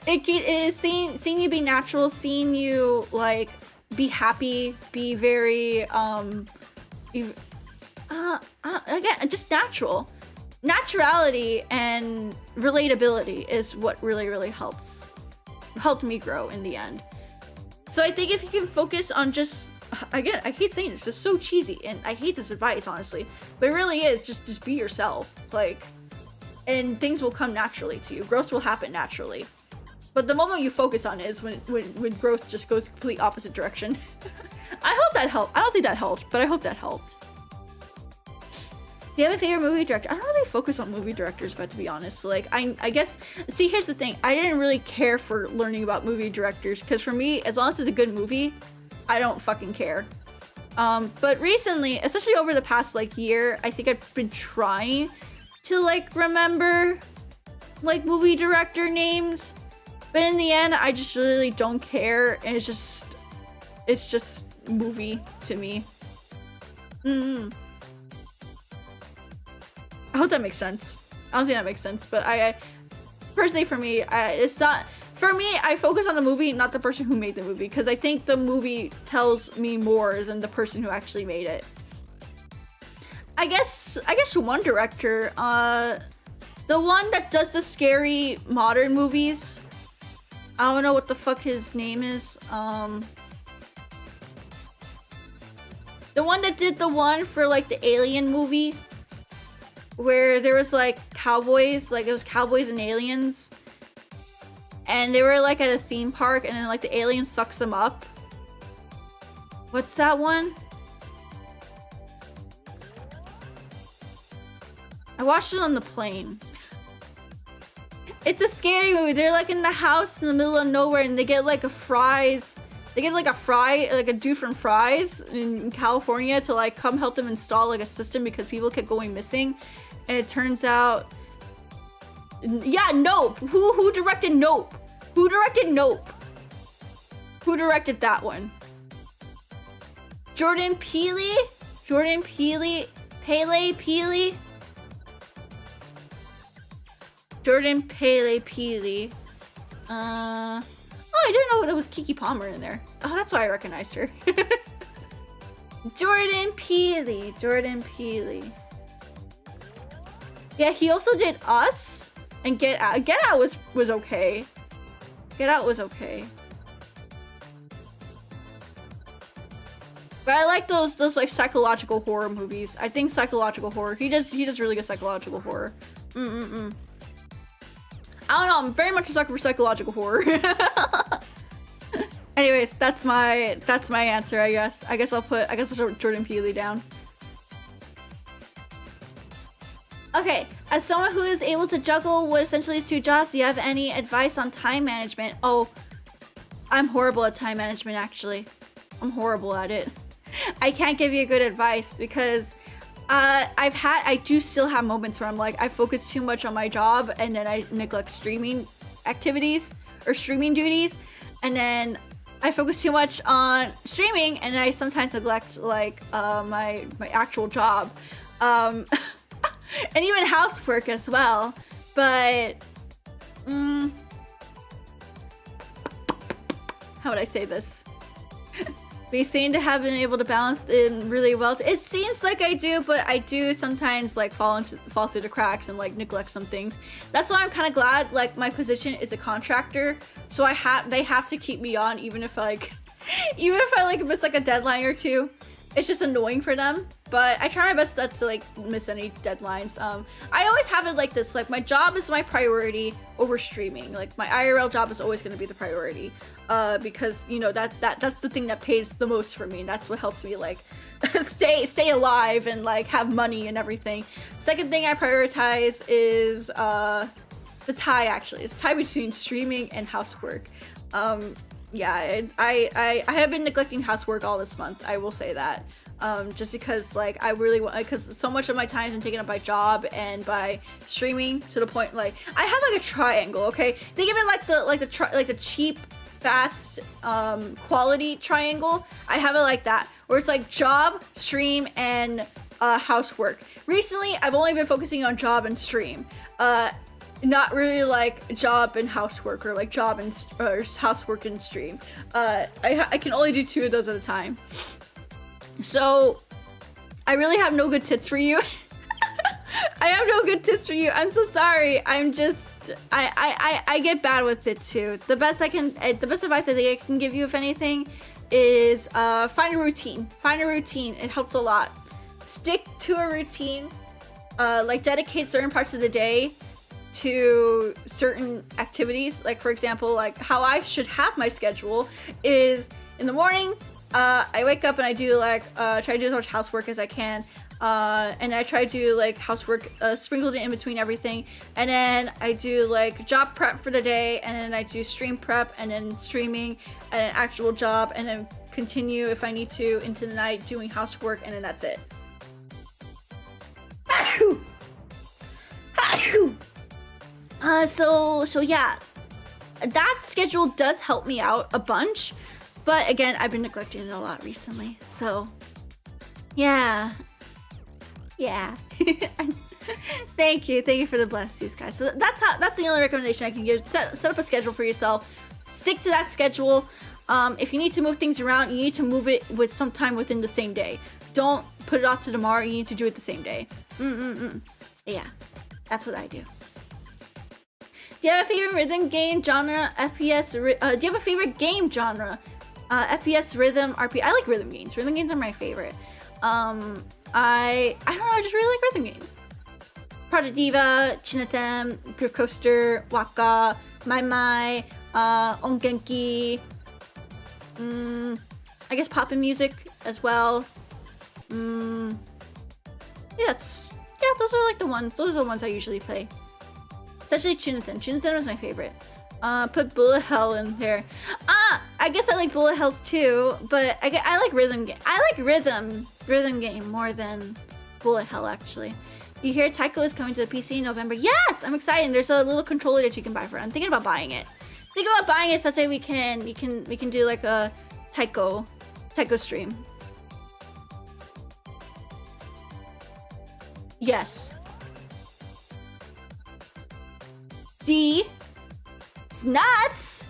It is seeing you be natural, seeing you like be happy, be very again, just natural. Naturality and relatability is what really helped me grow in the end. So I think if you can focus on just, again, I hate saying this, it's so cheesy, and I hate this advice, honestly, but it really is, just be yourself, like, and things will come naturally to you. Growth will happen naturally. But the moment you focus on it is when growth just goes complete opposite direction. I hope that helped. I don't think that helped, but I hope that helped. Do you have a favorite movie director? I don't really focus on movie directors, but to be honest, like, I guess, see, here's the thing. I didn't really care for learning about movie directors, because for me, as long as it's a good movie, I don't fucking care. But recently, especially over the past, like, year, I think I've been trying to, like, remember like movie director names, but in the end, I just really don't care, and it's just movie to me. I hope that makes sense. I don't think that makes sense, but I personally, for me, it's not. For me, I focus on the movie, not the person who made the movie, because I think the movie tells me more than the person who actually made it. I guess one director, the one that does the scary modern movies. I don't know what the fuck his name is. The one that did the one for like the Alien movie, where there was like cowboys, like it was cowboys and aliens. And they were like at a theme park, and then like the alien sucks them up. What's that one? I watched it on the plane. It's a scary movie. They're like in the house in the middle of nowhere, and they get like a fries. They get like a dude from Fries in California to like come help them install like a system because people kept going missing. And it turns out, yeah, Nope. Who directed Nope? Who directed Nope? Who directed that one? Jordan Peele? Jordan Peele? Peele? Jordan Peele. Oh, I didn't know there was Keke Palmer in there. Oh, that's why I recognized her. Jordan Peele. Yeah, he also did Us and Get Out. Get Out was okay. Get Out was okay. But I like those like psychological horror movies. I think psychological horror. He does really good psychological horror. I don't know. I'm very much a sucker for psychological horror. Anyways, that's my answer. I guess I'll put Jordan Peele down. Okay, as someone who is able to juggle what essentially is 2 jobs, do you have any advice on time management? Oh, I'm horrible at time management, actually. I'm horrible at it. I can't give you good advice because I do still have moments where I'm like, I focus too much on my job and then I neglect streaming activities or streaming duties, and then I focus too much on streaming and I sometimes neglect like my actual job. And even housework as well, but how would I say this? We seem to have been able to balance it really well. It seems like I do, but I do sometimes like fall through the cracks and like neglect some things. That's why I'm kind of glad like my position is a contractor, so they have to keep me on even if I miss like a deadline or two. It's just annoying for them, but I try my best not to like miss any deadlines. I always have it like this, like my job is my priority over streaming. Like my IRL job is always going to be the priority, because you know that's the thing that pays the most for me, and that's what helps me like stay alive and like have money and everything. Second thing I prioritize is the tie. Actually, it's tie between streaming and housework. Yeah, I have been neglecting housework all this month. I will say that, just because like I really want, because so much of my time has been taken up by job and by streaming to the point like I have like a triangle. Okay, think of it like the cheap, fast, quality triangle. I have it like that, where it's like job, stream, and housework. Recently, I've only been focusing on job and stream. Not really like job and housework, or like job and housework and stream. I can only do 2 of those at a time. So I really have no good tips for you. I have no good tips for you. I'm so sorry. I'm just I get bad with it too. The best advice I think I can give you, if anything, is find a routine. Find a routine. It helps a lot. Stick to a routine. Like dedicate certain parts of the day to certain activities. Like for example, like how I should have my schedule is in the morning, I wake up and I do like try to do as much housework as I can, and I try to do like housework sprinkled in between everything, and then I do like job prep for the day, and then I do stream prep, and then streaming, and an actual job, and then continue if I need to into the night doing housework, and then that's it. So yeah, that schedule does help me out a bunch, but again, I've been neglecting it a lot recently. So yeah. Thank you for the blessings, guys. So that's the only recommendation I can give. Set up a schedule for yourself. Stick to that schedule. If you need to move things around, you need to move it with some time within the same day. Don't put it off to tomorrow. You need to do it the same day. Yeah, that's what I do. Do you have a favorite rhythm game genre? FPS? Do you have a favorite game genre? FPS, rhythm, RP. I like rhythm games. Rhythm games are my favorite. I don't know. I just really like rhythm games. Project Diva, Chinathem, Group Coaster, Waka, Mai Mai, Ongenki. I guess poppin' music as well. Yeah, those are like the ones. Those are the ones I usually play. Especially Chinathem. Chinathem was my favorite. Put Bullet Hell in there. I guess I like Bullet Hells too, but I like rhythm game. I like rhythm game more than Bullet Hell actually. You hear Taiko is coming to the PC in November? Yes, I'm excited. There's a little controller that you can buy for it. I'm thinking about buying it. Think about buying it such that we can do like a Taiko stream. Yes. D. It's nuts.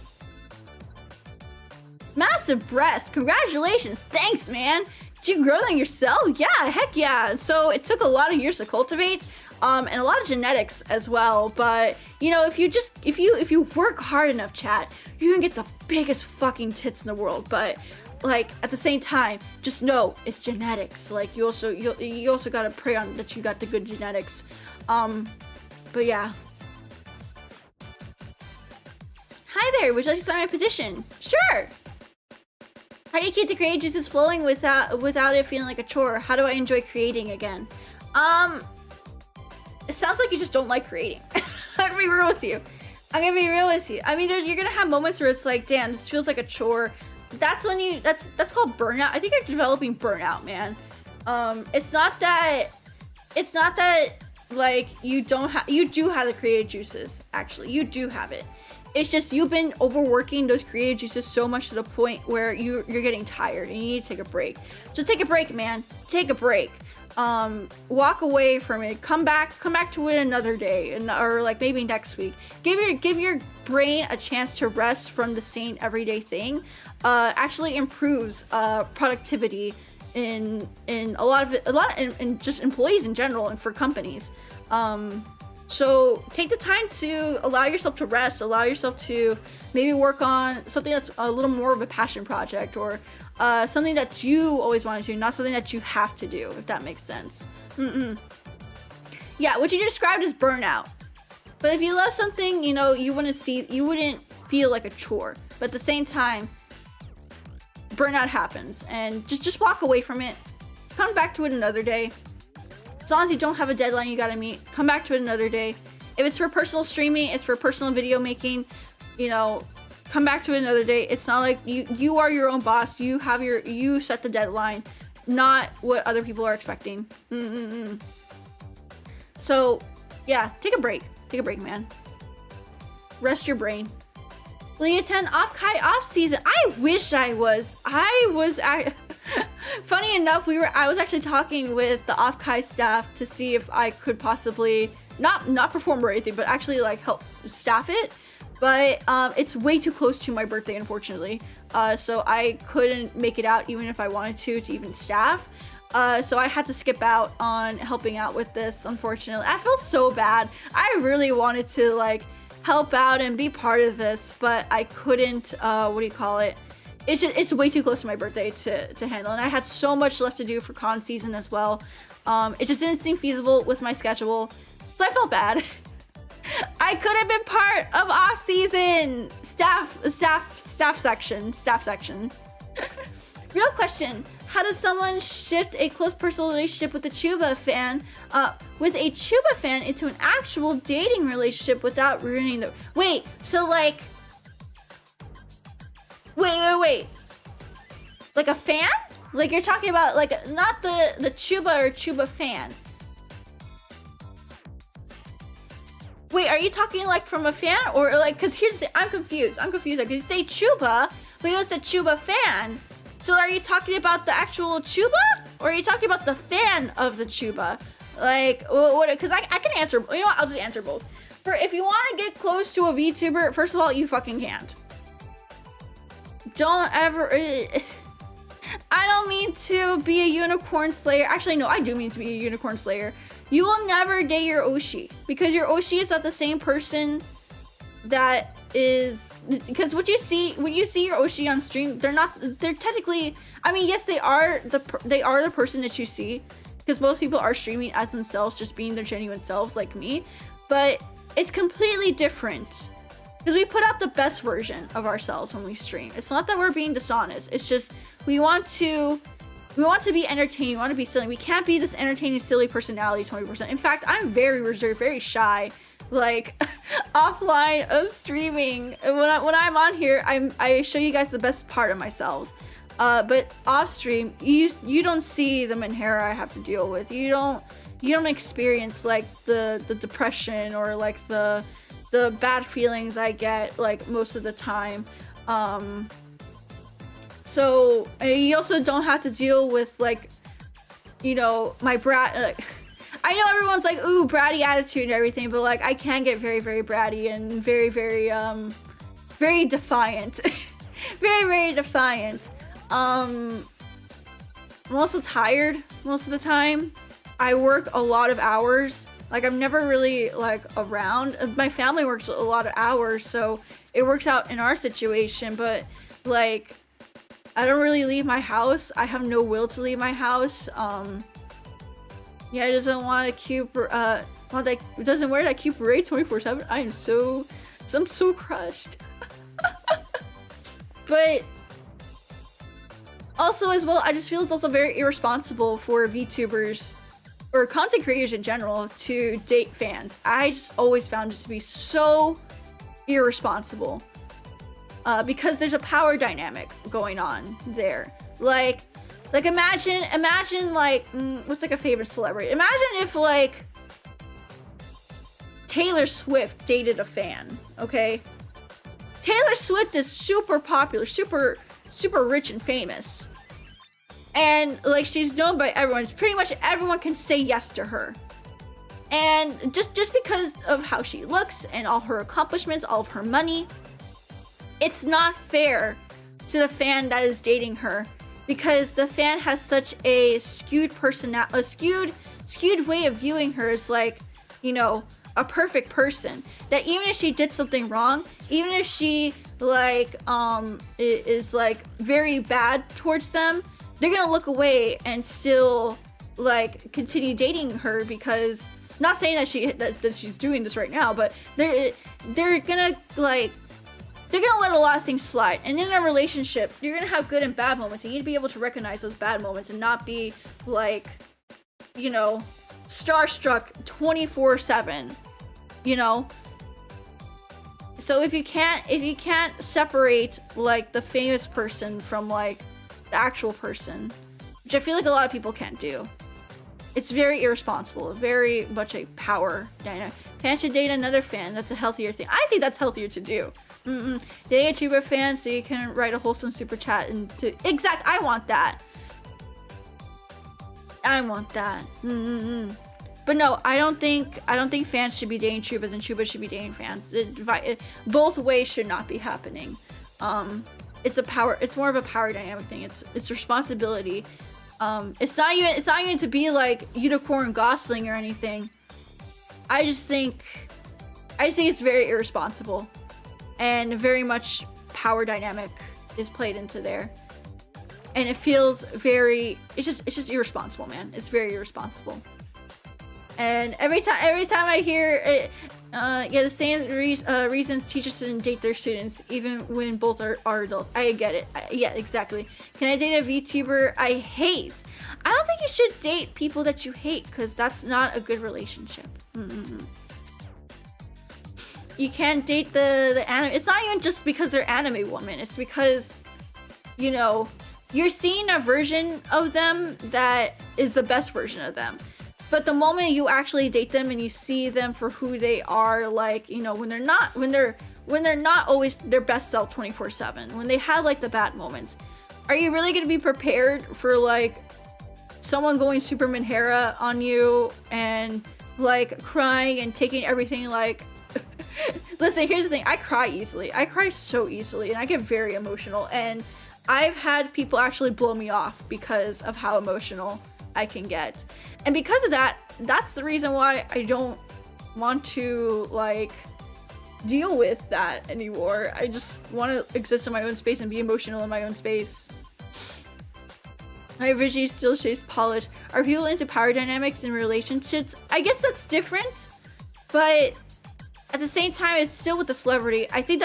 Massive breast. Congratulations. Thanks, man. Did you grow them yourself? Yeah, heck yeah. So it took a lot of years to cultivate, and a lot of genetics as well. But you know, if you work hard enough, chat, you can get the biggest fucking tits in the world. But like at the same time, just know it's genetics. Like you also gotta pray on that you got the good genetics. But yeah. Hi there. Would you like to sign my petition? Sure. How do you keep the creative juices flowing without it feeling like a chore? How do I enjoy creating again? It sounds like you just don't like creating. I'm gonna be real with you. I mean, you're gonna have moments where it's like, damn, this feels like a chore. That's when that's called burnout. I think you're developing burnout, man. It's not that like you do have the creative juices. Actually, you do have it. It's just you've been overworking those creative juices so much to the point where you're getting tired and you need to take a break. So take a break, man. Take a break. Walk away from it. Come back to it another day, or like maybe next week. Give your brain a chance to rest from the same everyday thing. Actually improves productivity in a lot in just employees in general and for companies. So take the time to allow yourself to rest, allow yourself to maybe work on something that's a little more of a passion project, or something that you always wanted to do, not something that you have to do, if that makes sense. Yeah, what you described is burnout. But if you love something, you know, you wouldn't feel like a chore. But at the same time, burnout happens, and just walk away from it. Come back to it another day. As long as you don't have a deadline you gotta meet, come back to it another day. If it's for personal streaming, it's for personal video making, you know, come back to it another day. It's not like you are your own boss. You set the deadline, not what other people are expecting. So yeah, take a break, man. Rest your brain. Will you attend off season? I wish I was. Funny enough, I was actually talking with the off-kai staff to see if I could possibly not perform or anything, but actually like help staff it. But it's way too close to my birthday, unfortunately. So I couldn't make it out even if I wanted to even staff. So I had to skip out on helping out with this, unfortunately. I felt so bad. I really wanted to like help out and be part of this, but I couldn't. It's way too close to my birthday to handle, and I had so much left to do for con season as well. It just didn't seem feasible with my schedule, so I felt bad. I could have been part of off season staff section. Real question: how does someone shift a close personal relationship with a chuuu fan into an actual dating relationship without ruining the? Wait, so like. Wait. Like a fan? Like you're talking about like not the chuuu or chuuu fan. Wait, are you talking like from a fan or like? Cause here's the thing, I'm confused. Because you say chuba, but you said chuba fan. So are you talking about the actual chuba, or are you talking about the fan of the chuba? Like, what? Because I can answer. You know what? I'll just answer both. For if you want to get close to a VTuber, first of all, you fucking can't. Don't ever. I don't mean to be a unicorn slayer. Actually, no, I do mean to be a unicorn slayer. You will never date your 𝗠ście because your 𝗠ście is not the same person that is. Because what you see when you see your 𝗠ście on stream, they're technically. I mean, yes, they are the person that you see, because most people are streaming as themselves, just being their genuine selves, like me. But it's completely different because we put out the best version of ourselves when we stream. It's not that we're being dishonest. It's just we want to be entertaining. We want to be silly. We can't be this entertaining, silly personality 20%. In fact, I'm very reserved, very shy, like offline of streaming. When I'm on here, I show you guys the best part of myself. But off stream, you don't see the Manhera I have to deal with. You don't experience like the depression or like the bad feelings I get like most of the time. So you also don't have to deal with like, you know, my brat. I know everyone's like, ooh, bratty attitude and everything, but like I can get very, very bratty and very, very, very defiant. Very, very defiant. I'm also tired most of the time. I work a lot of hours. Like I'm never really like around. My family works a lot of hours, so it works out in our situation, but like I don't really leave my house. I have no will to leave my house. Yeah, it doesn't want to keep it doesn't wear that cute beret 24/7. I'm so crushed. But also as well, I just feel it's also very irresponsible for VTubers or content creators in general to date fans. I just always found it to be so irresponsible because there's a power dynamic going on there. Like imagine like what's like a favorite celebrity? Imagine if like Taylor Swift dated a fan, okay? Taylor Swift is super popular, super rich and famous. And like she's known by everyone. Pretty much everyone can say yes to her. And just because of how she looks and all her accomplishments, all of her money, it's not fair to the fan that is dating her, because the fan has such a skewed skewed way of viewing her as like, you know, a perfect person, that even if she did something wrong, even if she like is like very bad towards them, they're gonna look away and still like continue dating her, because not saying that she's doing this right now, but they're gonna like let a lot of things slide. And in a relationship, you're gonna have good and bad moments. You need to be able to recognize those bad moments and not be like, you know, starstruck 24/7, you know. So if you can't separate like the famous person from like the actual person, which I feel like a lot of people can't do, it's very irresponsible, very much a power dynamic. Fan should date another fan. That's a healthier thing. I think that's healthier to do. Date a YouTuber fan so you can write a wholesome super chat and I want that. But no, I don't think fans should be dating Chubas and Chubas should be dating fans. Both ways should not be happening. It's more of a power dynamic thing. It's responsibility. It's not even to be like unicorn gosling or anything. I just think it's very irresponsible, and very much power dynamic is played into there. And it feels very, it's just irresponsible, man. It's very irresponsible. And every time I hear it, the same reasons teachers shouldn't date their students, even when both are adults. I get it. Yeah, exactly. Can I date a VTuber I hate? I don't think you should date people that you hate, because that's not a good relationship. You can't date the anime. It's not even just because they're anime women. It's because, you know, you're seeing a version of them that is the best version of them. But the moment you actually date them and you see them for who they are, like, you know, when they're not always their best self 24/7, when they have like the bad moments, are you really gonna be prepared for like someone going Superman Hera on you and like crying and taking everything like listen, here's the thing, I cry easily. I cry so easily and I get very emotional, and I've had people actually blow me off because of how emotional I can get. And because of that, that's the reason why I don't want to like deal with that anymore. I just want to exist in my own space and be emotional in my own space. I originally still chase polish. Are people into power dynamics in relationships? I guess that's different, but at the same time, it's still with the celebrity. I think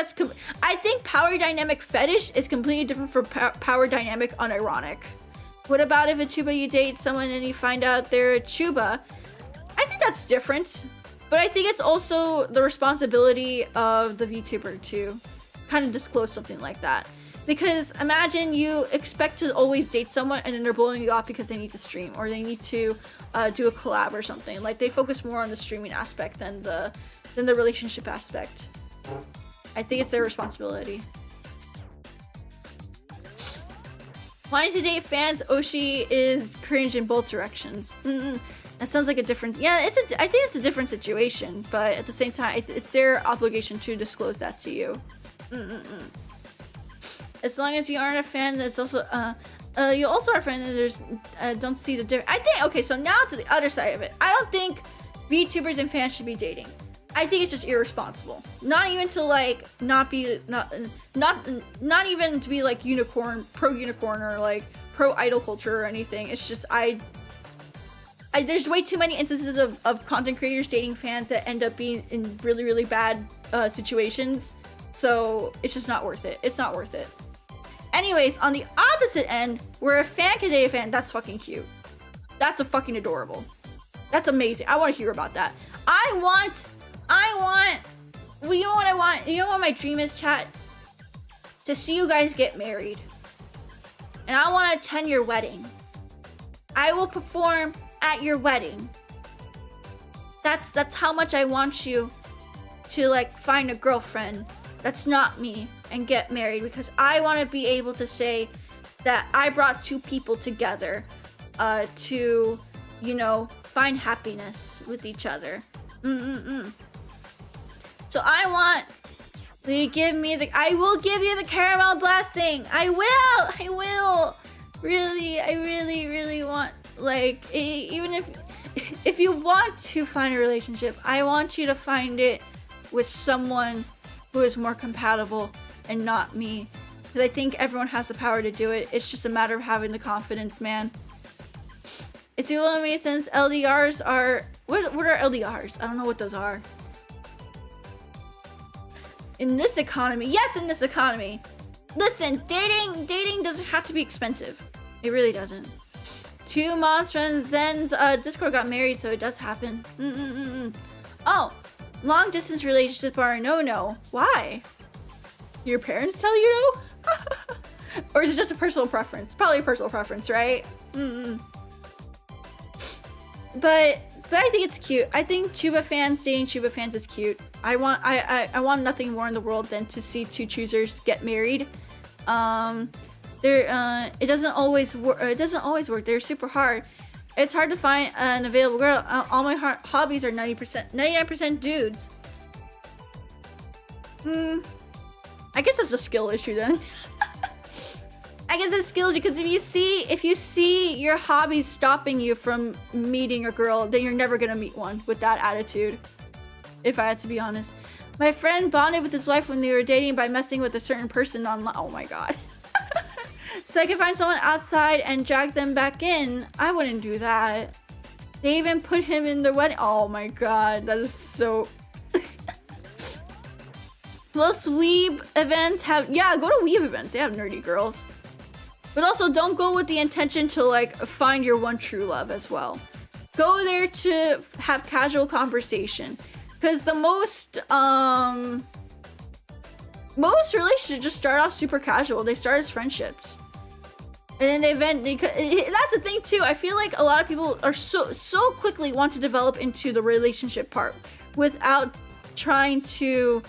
I think power dynamic fetish is completely different from power dynamic unironic. What about if a chuba you date someone and you find out they're a chuba? I think that's different, but I think it's also the responsibility of the VTuber to kind of disclose something like that. Because imagine you expect to always date someone and then they're blowing you off because they need to stream or they need to do a collab or something. Like, they focus more on the streaming aspect than the relationship aspect. I think it's their responsibility. Wanting to date fans, 𝗠ście is cringe in both directions. That sounds like a different, yeah, I think it's a different situation, but at the same time, it's their obligation to disclose that to you. As long as you aren't a fan, that's also, you also are a fan, and there's, don't see the difference. I think, okay, so now to the other side of it. I don't think VTubers and fans should be dating. I think it's just irresponsible. Not even to like, not even to be like pro unicorn or like pro idol culture or anything. It's just, there's way too many instances of content creators dating fans that end up being in really, really bad situations. So it's just not worth it. It's not worth it. Anyways, on the opposite end, where a fan can date a fan, that's fucking cute. That's a fucking adorable. That's amazing. I want to hear about that. Well, you know what I want? You know what my dream is, chat? To see you guys get married. And I want to attend your wedding. I will perform at your wedding. That's how much I want you to like find a girlfriend that's not me and get married, because I want to be able to say that I brought two people together to, you know, find happiness with each other. So I want you to give me I will give you the caramel blessing. I will. Really, I really want, like, even if you want to find a relationship, I want you to find it with someone who is more compatible and not me. Because I think everyone has the power to do it. It's just a matter of having the confidence, man. It's the only since LDRs are... What are LDRs? I don't know what those are. In this economy. Yes, in this economy. Listen, dating doesn't have to be expensive. It really doesn't. Two moms friends Zen's Discord got married, so it does happen. Oh, long distance relationships are a no-no. Why? Your parents tell you no? Or is it just a personal preference? Probably a personal preference, right? But I think it's cute. I think chuba fans dating chuba fans is cute. I want nothing more in the world than to see two choosers get married. It doesn't always work. They're super hard. It's hard to find an available girl. All my hobbies are 99% dudes. I guess it's a skill issue then. I guess it's skill issue, because if you see your hobbies stopping you from meeting a girl, then you're never gonna meet one with that attitude. If I had to be honest. My friend bonded with his wife when they were dating by messing with a certain person online. Oh my god. So I could find someone outside and drag them back in. I wouldn't do that. They even put him in their wedding. Oh my god, that is so... Most weeb events have... Yeah, go to weeb events. They have nerdy girls. But also, don't go with the intention to, like, find your one true love as well. Go there to have casual conversation. Because the most relationships just start off super casual. They start as friendships. And then that's the thing too. I feel like a lot of people are so quickly want to develop into the relationship part without trying to,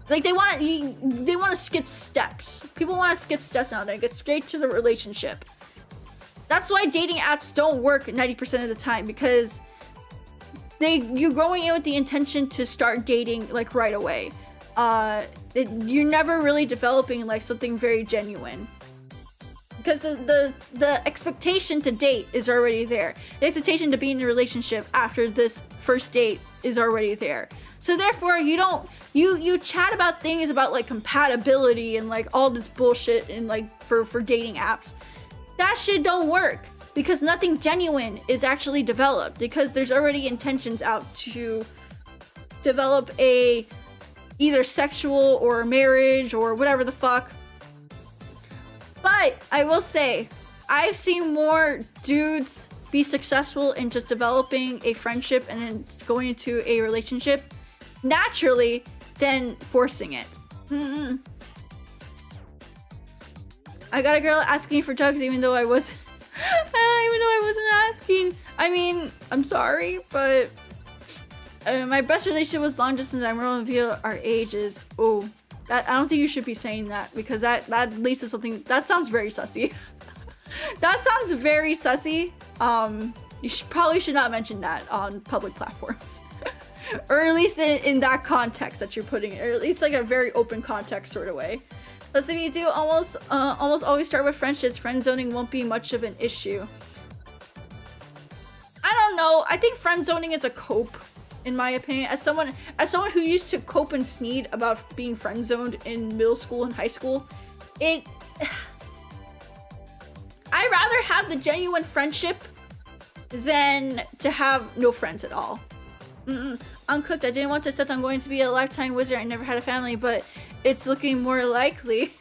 like, they want to skip steps. People want to skip steps now. They get straight to the relationship. That's why dating apps don't work 90% of the time, because you're going in with the intention to start dating like right away. You're never really developing like something very genuine. Because the expectation to date is already there. The expectation to be in a relationship after this first date is already there. So therefore, you chat about things about like compatibility and like all this bullshit and like for dating apps. That shit don't work because nothing genuine is actually developed, because there's already intentions out to develop a either sexual or marriage or whatever the fuck. But I will say, I've seen more dudes be successful in just developing a friendship and then going into a relationship naturally than forcing it. I got a girl asking me for drugs even though I wasn't asking. I mean, I'm sorry, but my best relationship was long distance. I'm rolling via our ages. Oh. I don't think you should be saying that, because that leads to something that sounds very sussy. That sounds very sussy. You probably should not mention that on public platforms. Or at least in that context that you're putting it, or at least like a very open context sort of way. Plus, if you do almost always start with friendships, friend zoning won't be much of an issue. I don't know. I think friend zoning is a cope. In my opinion, as someone who used to cope and sneed about being friend zoned in middle school and high school, I'd rather have the genuine friendship than to have no friends at all. Uncooked, I didn't want to set on going to be a lifetime wizard. I never had a family, but it's looking more likely.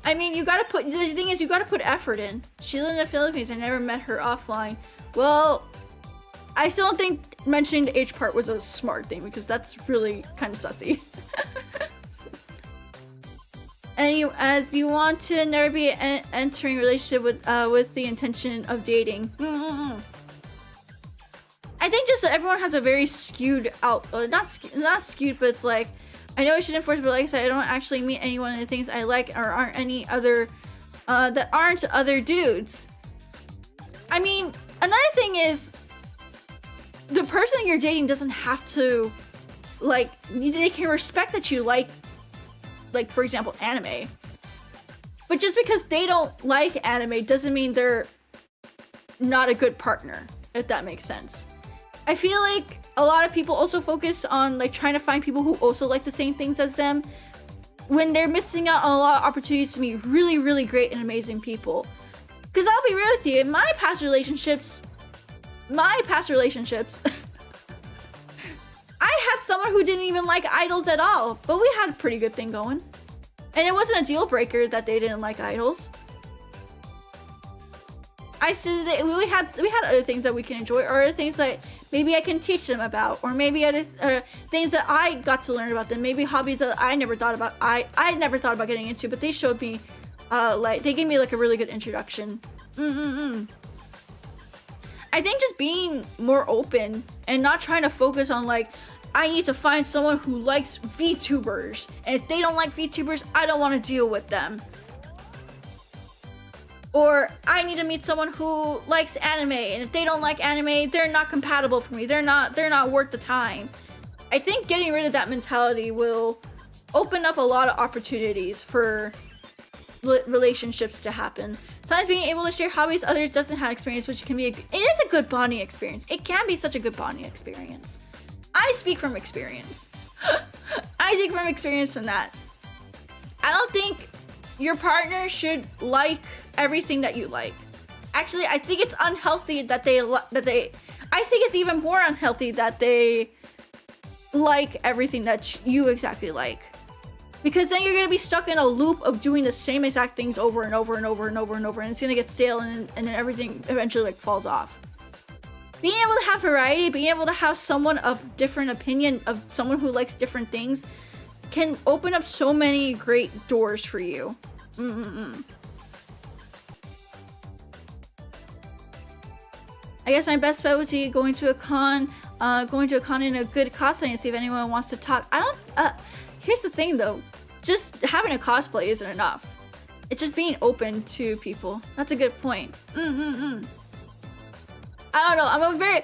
I mean, the thing is, you gotta put effort in. She lived in the Philippines. I never met her offline. Well, I still don't think mentioning the age part was a smart thing, because that's really kind of sussy. And you want to never be entering a relationship with the intention of dating. I think just that everyone has a very skewed not skewed, but it's like, I know I shouldn't force, but like I said, I don't actually meet anyone in the things I like or aren't any other that aren't other dudes. I mean, another thing is, the person you're dating doesn't have to, like, they can respect that you like, for example, anime. But just because they don't like anime doesn't mean they're not a good partner, if that makes sense. I feel like a lot of people also focus on, like, trying to find people who also like the same things as them, when they're missing out on a lot of opportunities to meet really, really great and amazing people. Because I'll be real with you, in my past relationships, I had someone who didn't even like idols at all, but we had a pretty good thing going. And it wasn't a deal breaker that they didn't like idols. We had other things that we can enjoy, or other things that maybe I can teach them about, or maybe other things that I got to learn about them, maybe hobbies that I never thought about. I never thought about getting into, but they showed me, like, they gave me like a really good introduction. I think just being more open and not trying to focus on, like, I need to find someone who likes VTubers, and if they don't like VTubers, I don't want to deal with them. Or I need to meet someone who likes anime, and if they don't like anime, they're not compatible for me. They're not worth the time. I think getting rid of that mentality will open up a lot of opportunities for relationships to happen. Sometimes being able to share hobbies others doesn't have experience, which can be it is a good bonding experience. It can be such a good bonding experience. I speak from experience. I speak from experience from that. I don't think your partner should like everything that you like. Actually, I think it's unhealthy that they I think it's even more unhealthy that they like everything that you exactly like. Because then you're gonna be stuck in a loop of doing the same exact things over and over and over and over and over, and it's gonna get stale, and then everything eventually like falls off. Being able to have variety, being able to have someone of different opinion, of someone who likes different things, can open up so many great doors for you. I guess my best bet would be going to a con in a good cosplay and see if anyone wants to talk. I don't, here's the thing though, just having a cosplay isn't enough. It's just being open to people. That's a good point. I don't know, I'm very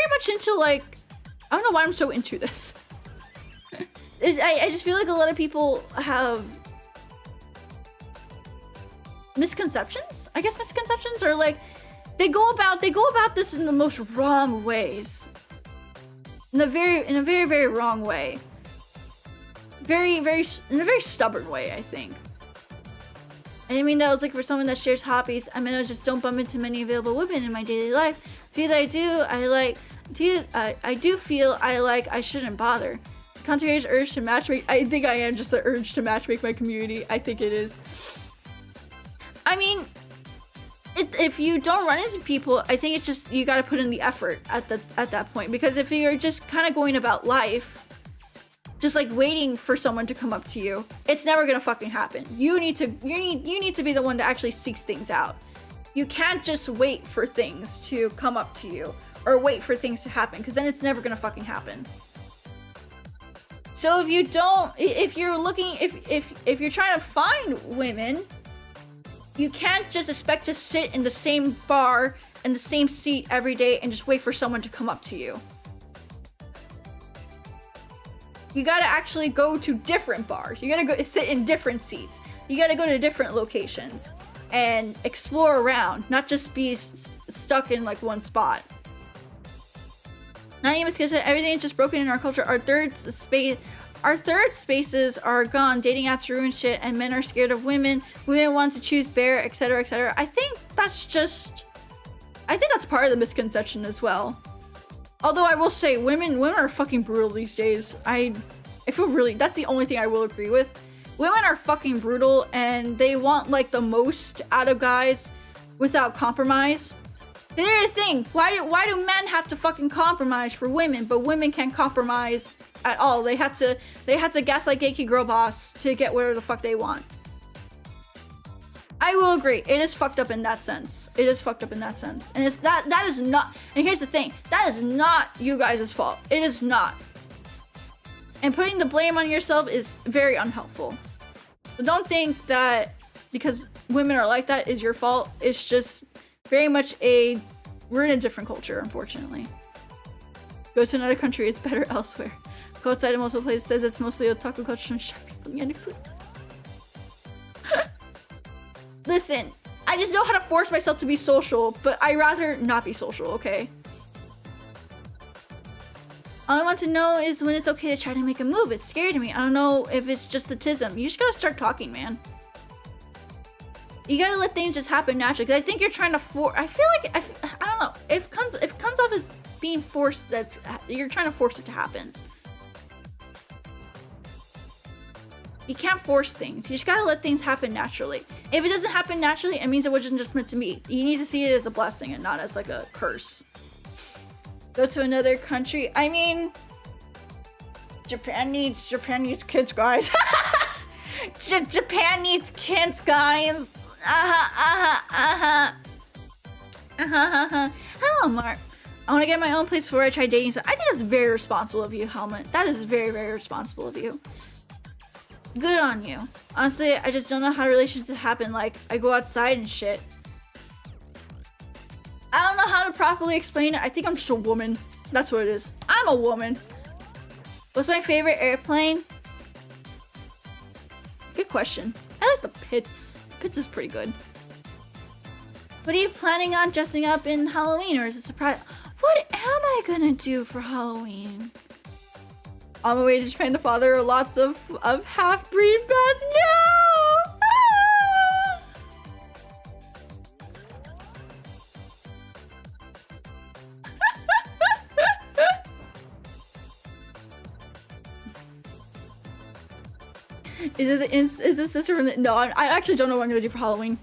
much into like, I don't know why I'm so into this. I just feel like a lot of people have misconceptions. I guess misconceptions are like, they go about this in the most wrong ways. In a very wrong way. In a very stubborn way, I think. I didn't mean that I was looking for someone that shares hobbies. I mean, I just don't bump into many available women in my daily life. Feel that I do feel I shouldn't bother. Contrary urge to matchmake. I think I am just the urge to matchmake my community. I think it is. I mean, if you don't run into people, I think it's just you gotta put in the effort at that point. Because if you're just kind of going about life, just like waiting for someone to come up to you, it's never gonna fucking happen. You need to be the one to actually seek things out. You can't just wait for things to come up to you or wait for things to happen, because then it's never gonna fucking happen. So if you're trying to find women, you can't just expect to sit in the same bar and the same seat every day and just wait for someone to come up to you. You gotta actually go to different bars. You gotta go sit in different seats. You gotta go to different locations and explore around, not just be stuck in like one spot. Not even because everything is just broken in our culture. Our third spaces are gone. Dating apps ruin shit, and men are scared of women. Women want to choose bear, etc., etc. I think that's part of the misconception as well. Although I will say, women are fucking brutal these days. I feel really, that's the only thing I will agree with. Women are fucking brutal, and they want like the most out of guys without compromise. Here's the thing, why do men have to fucking compromise for women, but women can't compromise at all? They had to gaslight gatekeep girl boss to get whatever the fuck they want. I will agree, it is fucked up in that sense. It is fucked up in that sense. And it's that is not, and here's the thing, that is not you guys' fault. It is not. And putting the blame on yourself is very unhelpful. So don't think that because women are like that is your fault. It's just very much we're in a different culture, unfortunately. Go to another country, it's better elsewhere. Go outside of multiple places, says it's mostly otaku culture from shy people. Listen, I just know how to force myself to be social, but I'd rather not be social, okay? All I want to know is when it's okay to try to make a move. It's scary to me. I don't know if it's just the tism. You just gotta start talking, man. You gotta let things just happen naturally. Cause I think you're trying to I feel like I don't know if it comes off as being forced. You're trying to force it to happen. You can't force things. You just gotta let things happen naturally. If it doesn't happen naturally, it means it wasn't just meant to be. You need to see it as a blessing and not as like a curse. Go to another country. I mean, Japan needs kids, guys. Japan needs kids, guys. Hello, Mark. I want to get my own place before I try dating. So I think that's very responsible of you, Helmet. That is very, very responsible of you. Good on you. Honestly, I just don't know how relationships happen. Like, I go outside and shit. I don't know how to properly explain it. I think I'm just a woman. That's what it is. I'm a woman. What's my favorite airplane? Good question. I like the Pitts. Pitts is pretty good. What are you planning on dressing up in Halloween, or is it a surprise? What am I gonna do for Halloween? On my way to Japan to father lots of half-breed bats. No! Ah! Is this sister from the... No, I actually don't know what I'm gonna do for Halloween.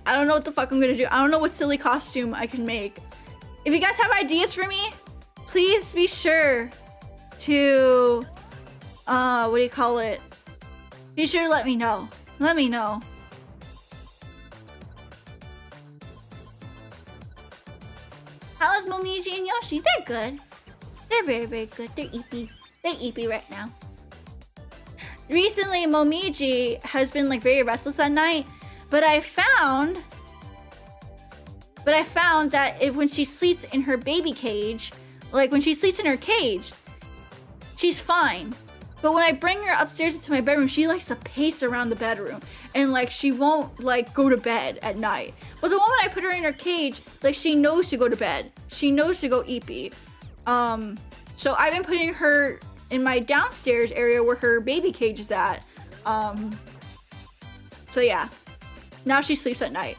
I don't know what the fuck I'm gonna do. I don't know what silly costume I can make. If you guys have ideas for me, please be sure to, what do you call it? Be sure to let me know. Let me know. How is Momiji and Yoshi? They're good. They're very, very good. They're eepy. They're eepy right now. Recently, Momiji has been like very restless at night, but I found that when she sleeps in her baby cage, like when she sleeps in her cage, she's fine. But when I bring her upstairs into my bedroom, she likes to pace around the bedroom and like she won't like go to bed at night. But the moment I put her in her cage, like she knows to go to bed. She knows to go eepy. So I've been putting her in my downstairs area where her baby cage is at. So yeah, now she sleeps at night.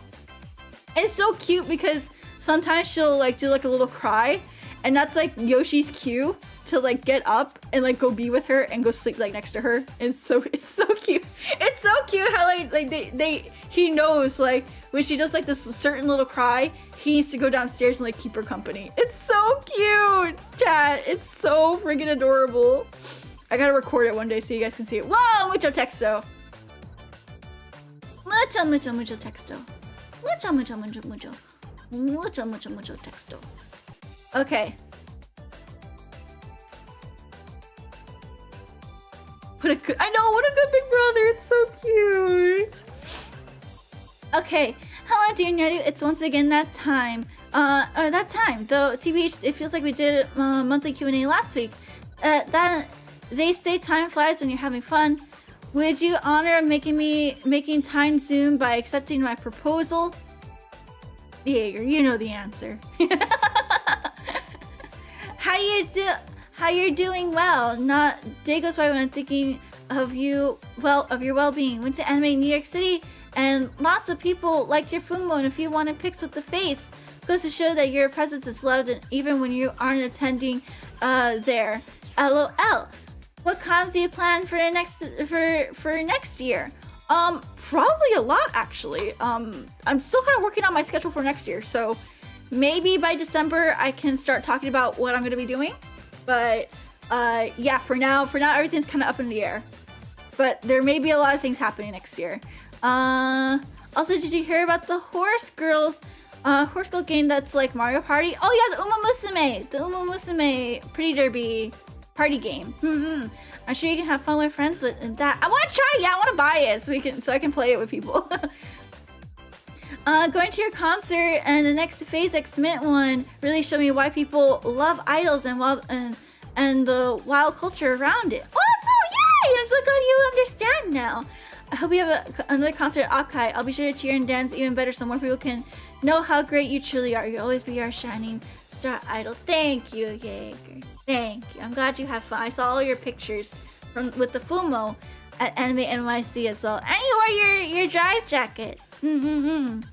It's so cute because sometimes she'll like do like a little cry, and that's like Yoshi's cue to like get up and like go be with her and go sleep like next to her. And it's so cute. It's so cute how he knows like when she does like this certain little cry, he needs to go downstairs and like keep her company. It's so cute, chat. It's so freaking adorable. I gotta record it one day so you guys can see it. Whoa, mucho texto. Mucho texto. Mucho texto. Okay. I know, what a good big brother. It's so cute. Okay. Hello, dear Nyaru. It's once again that time. That time. Though, TBH, it feels like we did monthly Q&A last week. That they say time flies when you're having fun. Would you honor making time zoom by accepting my proposal? Jaeger, you know the answer. How you're doing well. Not day goes by when I'm thinking of you, of your well-being. Went to anime in New York City and lots of people liked your Fumo, and if you wanted pics with the face, goes to show that your presence is loved and even when you aren't attending there. LOL. What cons do you plan for next year? Probably a lot actually. I'm still kind of working on my schedule for next year, so maybe by December I can start talking about what I'm gonna be doing. But yeah, for now everything's kind of up in the air. But there may be a lot of things happening next year. Also, did you hear about the Horse Girl game that's like Mario Party? Oh yeah, the Uma Musume Pretty Derby party game. I'm sure you can have fun with friends with that. I want to try. Yeah, I want to buy it so I can play it with people. Going to your concert and the next Phase X Mint one really showed me why people love idols and the wild culture around it. Oh, so yay! I'm so glad you understand now. I hope you have another concert at Akai. I'll be sure to cheer and dance even better so more people can know how great you truly are. You'll always be our shining star idol. Thank you, Jaeger. Thank you. I'm glad you had fun. I saw all your pictures with the Fumo at Anime NYC as well. And you wore your drive jacket. I'm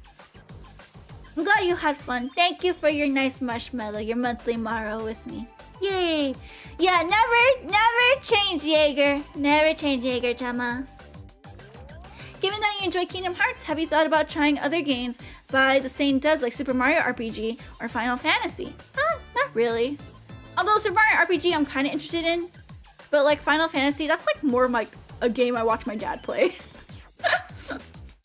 glad you had fun. Thank you for your nice marshmallow, your monthly Maro with me. Yay! Yeah, never change, Jaeger. Never change, Jaeger-chama. Given that you enjoy Kingdom Hearts, have you thought about trying other games by the same devs like Super Mario RPG or Final Fantasy? Not really. Although Super Mario RPG I'm kind of interested in, but like Final Fantasy, that's like more like a game I watch my dad play.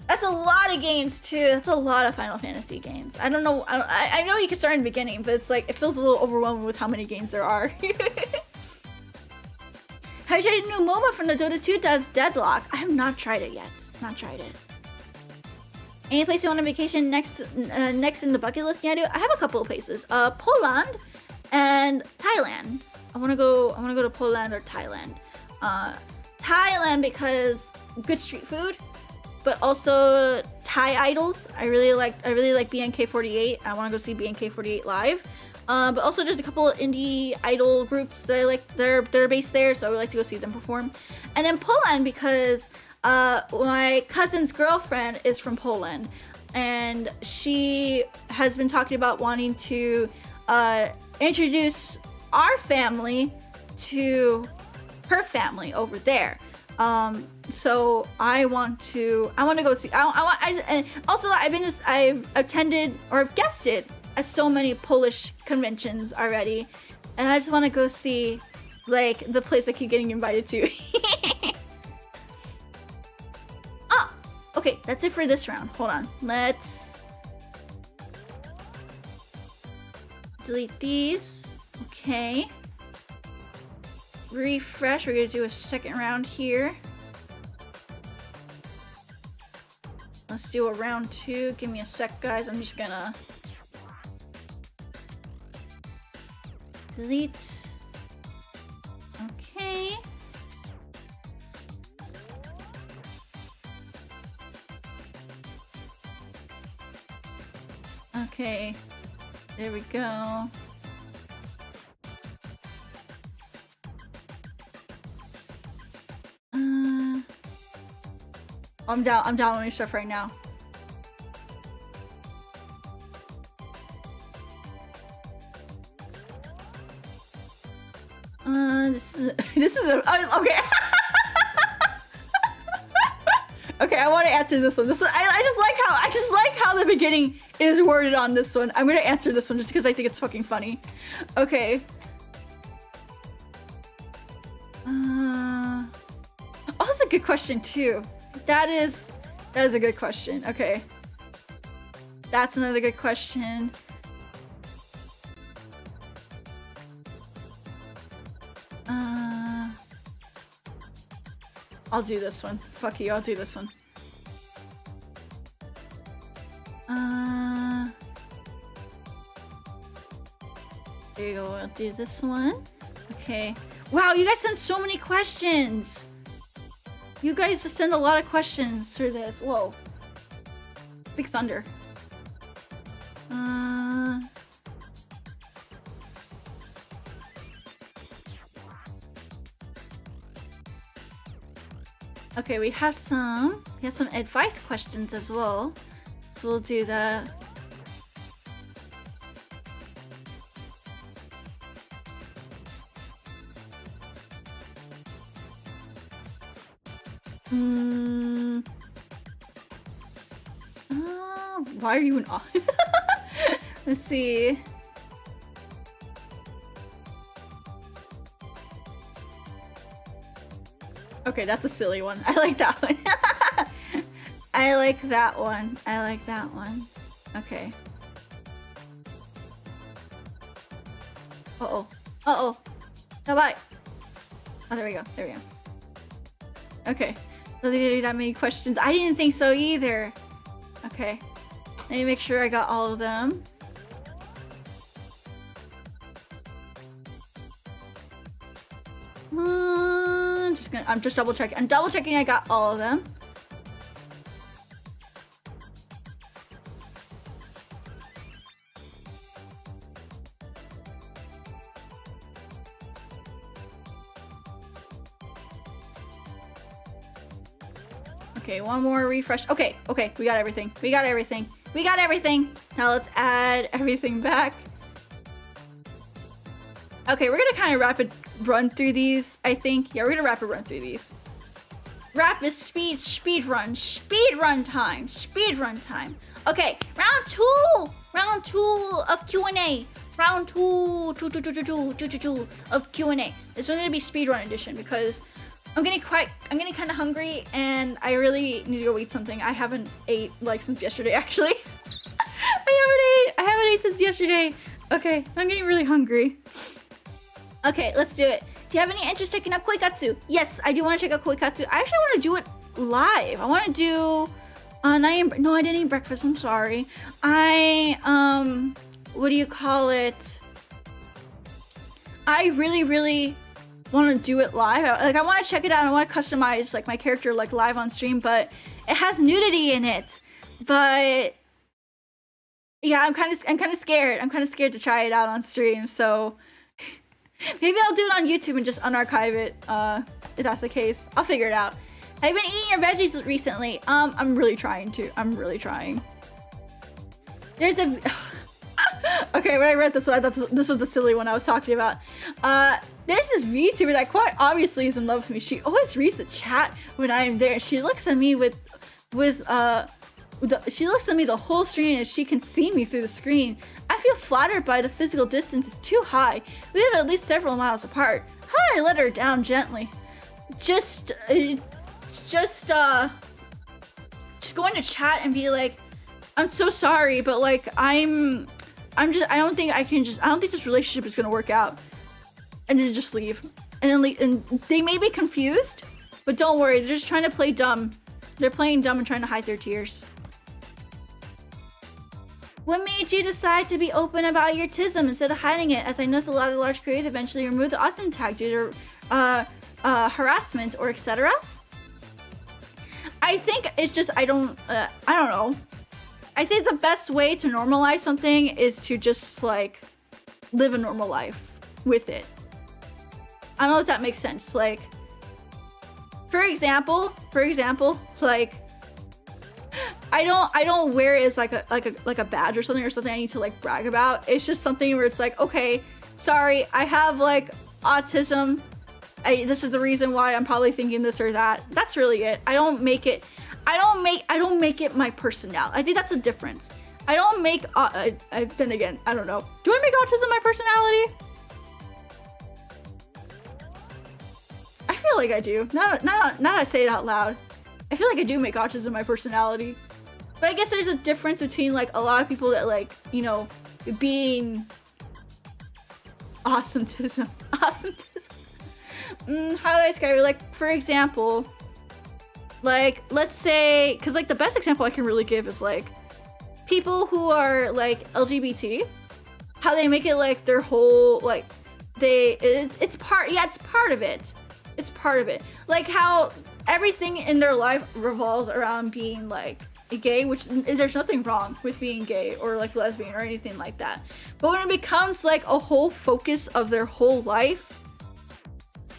That's a lot of games too. That's a lot of Final Fantasy games. I don't know. I know you can start in the beginning, but it's like it feels a little overwhelming with how many games there are. Have you tried a new MOBA from the Dota 2 devs, Deadlock? I have not tried it yet. Not tried it. Any place you want on vacation next in the bucket list, Nyaru? I have a couple of places. Poland and Thailand. I wanna go to Poland or Thailand. Thailand because good street food, but also Thai idols. I really like BNK48. I wanna go see BNK48 live. But also there's a couple of indie idol groups that I like. They're based there, so I would like to go see them perform. And then Poland because my cousin's girlfriend is from Poland, and she has been talking about wanting to introduce our family to her family over there. So I want to go see. And also I've attended or I've guested at so many Polish conventions already, and I just want to go see like the place I keep getting invited to. Oh, okay, that's it for this round. Hold on, let's delete these. Okay. Refresh. We're gonna do a second round here. Let's do a round 2. Give me a sec, guys. I'm just gonna delete. Okay. Okay. There we go. I'm downloading stuff right now. This is okay. Okay, I want to answer this one. I just like how the beginning is worded on this one. I'm gonna answer this one just because I think it's fucking funny. Okay. Oh, that's a good question too. That is a good question. Okay. That's another good question. I'll do this one. Fuck you, I'll do this one. There you go, I'll do this one. Okay. Wow, you guys sent so many questions! You guys send a lot of questions for this. Whoa. Big thunder. Okay, we have some advice questions as well. So we'll do that. Why are you in awe? Let's see. Okay, that's a silly one. I like that one. I like that one. I like that one. Okay. Uh-oh. Uh-oh. Bye-bye. Oh, there we go. There we go. Okay. So they didn't do that many questions. I didn't think so either. Okay. Let me make sure I got all of them. I'm just double checking. I'm double checking I got all of them. Okay, one more refresh. Okay, okay, we got everything. We got everything. We got everything. Now let's add everything back. Okay, we're gonna kind of rapid run through these, I think. Yeah, we're gonna rapid run through these. Rapid speed run time. Okay, round two of Q&A. Round two of Q&A. This one's gonna be speed run edition because I'm getting kind of hungry and I really need to go eat something. I haven't ate like since yesterday actually. I haven't ate since yesterday. Okay, I'm getting really hungry. Okay, let's do it. Do you have any interest checking out Koikatsu? Yes, I do want to check out Koikatsu. I actually want to do it live. I want to do no, I didn't eat breakfast. I'm sorry. What do you call it? I really want to do it live. Like, I want to check it out. I want to customize like my character like live on stream, but it has nudity in it. But yeah, I'm kind of scared. I'm kind of scared to try it out on stream. So maybe I'll do it on YouTube and just unarchive it. If that's the case, I'll figure it out. Have you been eating your veggies recently? I'm really trying to. I'm really trying. There's a okay, when I read this one, I thought this was a silly one I was talking about. There's this VTuber that quite obviously is in love with me. She always reads the chat when I am there. She looks at me she looks at me the whole stream and she can see me through the screen. I feel flattered by the physical distance is too high. We live at least several miles apart. How do I let her down gently? Just go into chat and be like, I'm so sorry, but like I'm I don't think this relationship is gonna work out. And then just leave. And they may be confused, but don't worry, they're just trying to play dumb. They're playing dumb and trying to hide their tears. What made you decide to be open about your autism instead of hiding it? As I noticed a lot of large creators eventually remove the autism tag due to harassment or etc. I think it's just, I don't know. I think the best way to normalize something is to just like live a normal life with it. I don't know if that makes sense. Like, for example, like, I don't wear it as like a badge or something I need to like brag about. It's just something where it's like, okay, sorry, I have like autism. This is the reason why I'm probably thinking this or that. That's really it. I don't make it my personality. I think that's the difference. I don't make then again, I don't know. Do I make autism my personality? I feel like I do. Now I say it out loud. I feel like I do make autism my personality. But I guess there's a difference between like a lot of people that like, you know, being awesometism. How do I describe it? Like, for example, like, let's say, because like the best example I can really give is like people who are like LGBT, how they make it like their whole, like, it's part of it. It's part of it. Like how everything in their life revolves around being like gay, which there's nothing wrong with being gay or like lesbian or anything like that. But when it becomes like a whole focus of their whole life,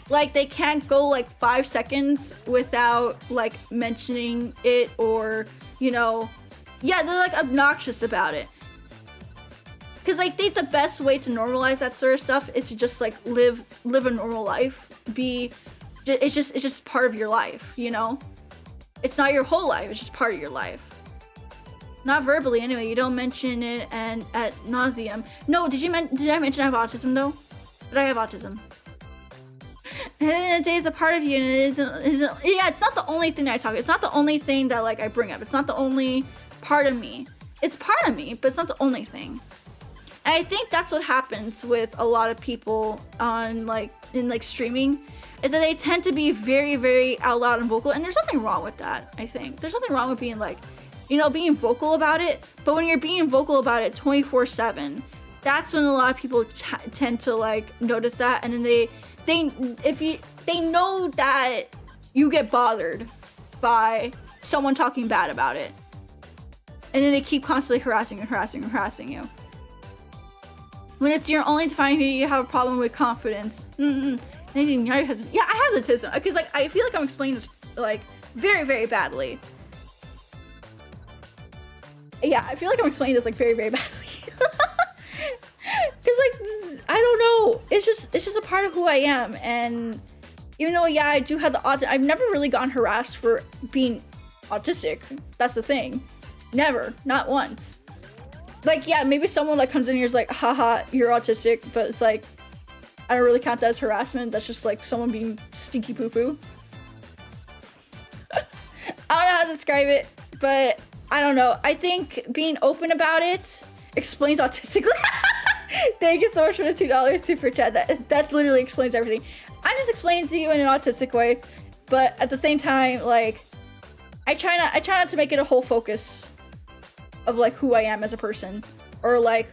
like they can't go like 5 seconds without like mentioning it, or, you know, yeah, they're like obnoxious about it. Cause I think the best way to normalize that sort of stuff is to just like live a normal life. It's just part of your life, you know? It's not your whole life, it's just part of your life. Not verbally anyway, you don't mention it and ad nauseum. No, did I mention I have autism though? But I have autism. And then the day is a part of you, and it isn't, yeah, it's not the only thing that I talk about. It's not the only thing that like I bring up. It's not the only part of me. It's part of me, but it's not the only thing. And I think that's what happens with a lot of people on like in like streaming, is that they tend to be very, very out loud and vocal, and there's nothing wrong with that. I think there's nothing wrong with being like, you know, being vocal about it. But when you're being vocal about it 24/7, that's when a lot of people tend to like notice that, and then they know that you get bothered by someone talking bad about it, and then they keep constantly harassing you. When it's your only time you have a problem with confidence. Anything Nyaru has, yeah, I have autism, because like I feel like I'm explaining this like very, very badly. Yeah, I feel like I'm explaining this like very, very badly. Cause like I don't know, it's just a part of who I am, and even though yeah I do have the autism, I've never really gotten harassed for being autistic. That's the thing, never, not once. Like yeah, maybe someone that comes in here is like, haha, you're autistic, but it's like I don't really count that as harassment. That's just like someone being stinky poo poo. I don't know how to describe it, but I don't know. I think being open about it explains autistically. Thank you so much for the $2 super chat. That literally explains everything. I'm just explaining to you in an autistic way, but at the same time, like I try not to make it a whole focus of like who I am as a person, or like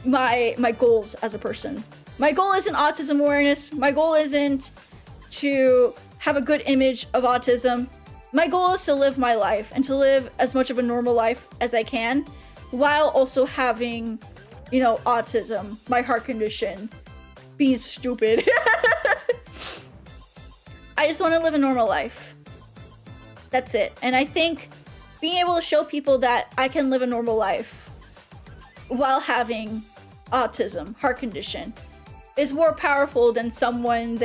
my goals as a person. My goal isn't autism awareness. My goal isn't to have a good image of autism. My goal is to live my life and to live as much of a normal life as I can, while also having, you know, autism, my heart condition, being stupid. I just want to live a normal life. That's it. And I think being able to show people that I can live a normal life while having autism, heart condition, is more powerful than someone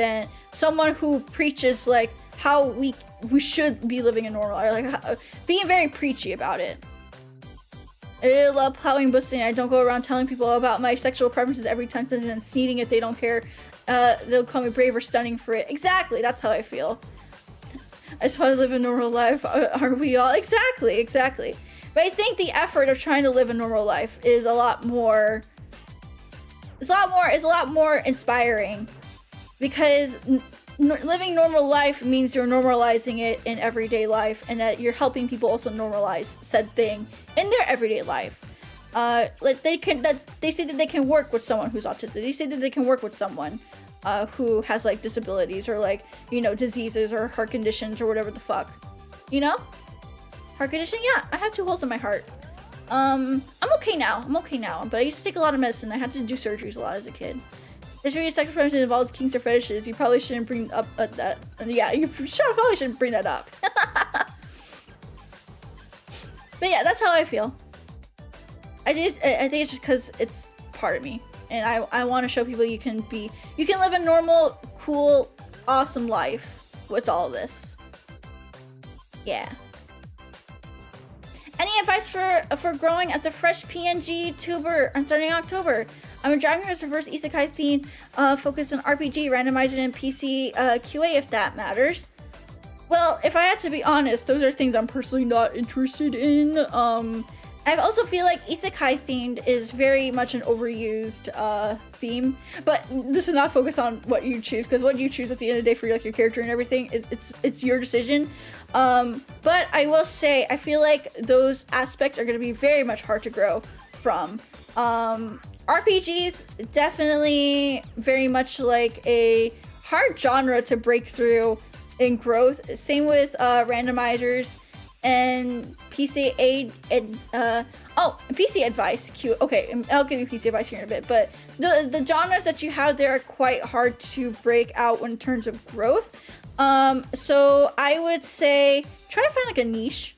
who preaches like how we should be living a normal life, like being very preachy about it. I love plowing busting. I don't go around telling people about my sexual preferences every 10 seconds and sneaking if they don't care. They'll call me brave or stunning for it. Exactly, that's how I feel. I just want to live a normal life. Aren't we all? Exactly. But I think the effort of trying to live a normal life is a lot more inspiring, because living normal life means you're normalizing it in everyday life, and that you're helping people also normalize said thing in their everyday life. Like they say that they can work with someone who's autistic. They say that they can work with someone who has like disabilities or like, you know, diseases or heart conditions or whatever the fuck. You know? Heart condition? Yeah, I have 2 holes in my heart. I'm okay now. But I used to take a lot of medicine. I had to do surgeries a lot as a kid. If your sex preference involves kinks or fetishes, you probably shouldn't bring up that. Yeah, you probably shouldn't bring that up. But yeah, that's how I feel. I think it's just because it's part of me, and I want to show people you can live a normal, cool, awesome life with all this. Yeah. Any advice for growing as a fresh PNG tuber starting in October? I'm driving as a first isekai theme focused on RPG, randomizer, and PC QA if that matters. Well, if I had to be honest, those are things I'm personally not interested in. I also feel like isekai themed is very much an overused theme, but this is not focused on what you choose, because what you choose at the end of the day for like your character and everything is it's your decision. But I will say I feel like those aspects are going to be very much hard to grow from. RPGs definitely very much like a hard genre to break through in growth. Same with randomizers. And PC PC advice. Okay, I'll give you PC advice here in a bit. But the genres that you have there are quite hard to break out in terms of growth. So I would say try to find like a niche.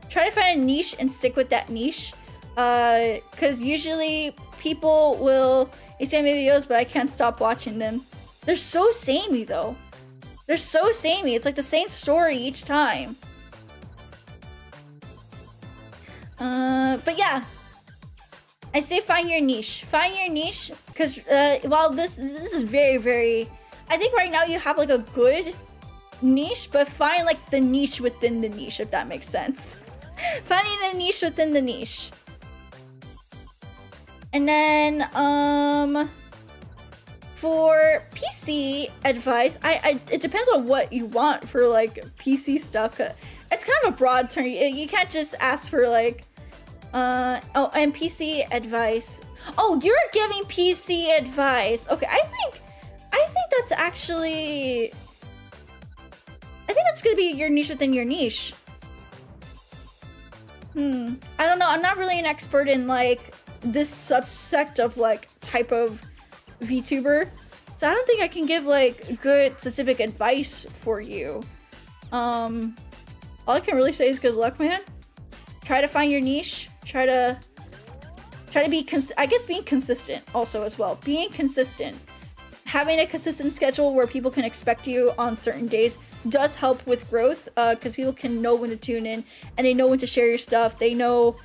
Try to find a niche and stick with that niche. Because usually people will say videos, but I can't stop watching them. They're so samey though. They're so samey. It's like the same story each time. But yeah, I say find your niche. Find your niche, because while this is very, very, I think right now you have like a good niche, but find like the niche within the niche, if that makes sense. Finding the niche within the niche. And then for PC advice, it depends on what you want for like PC stuff. It's kind of a broad term. You can't just ask for like and PC advice. Oh, you're giving PC advice. Okay, I think that's actually, I think that's gonna be your niche within your niche. I don't know. I'm not really an expert in like this subsect of like type of VTuber, so I don't think I can give like good specific advice for you. All I can really say is good luck, man. Try to find your niche. Try to be being consistent also as well. Being consistent. Having a consistent schedule where people can expect you on certain days does help with growth, because people can know when to tune in and they know when to share your stuff. They know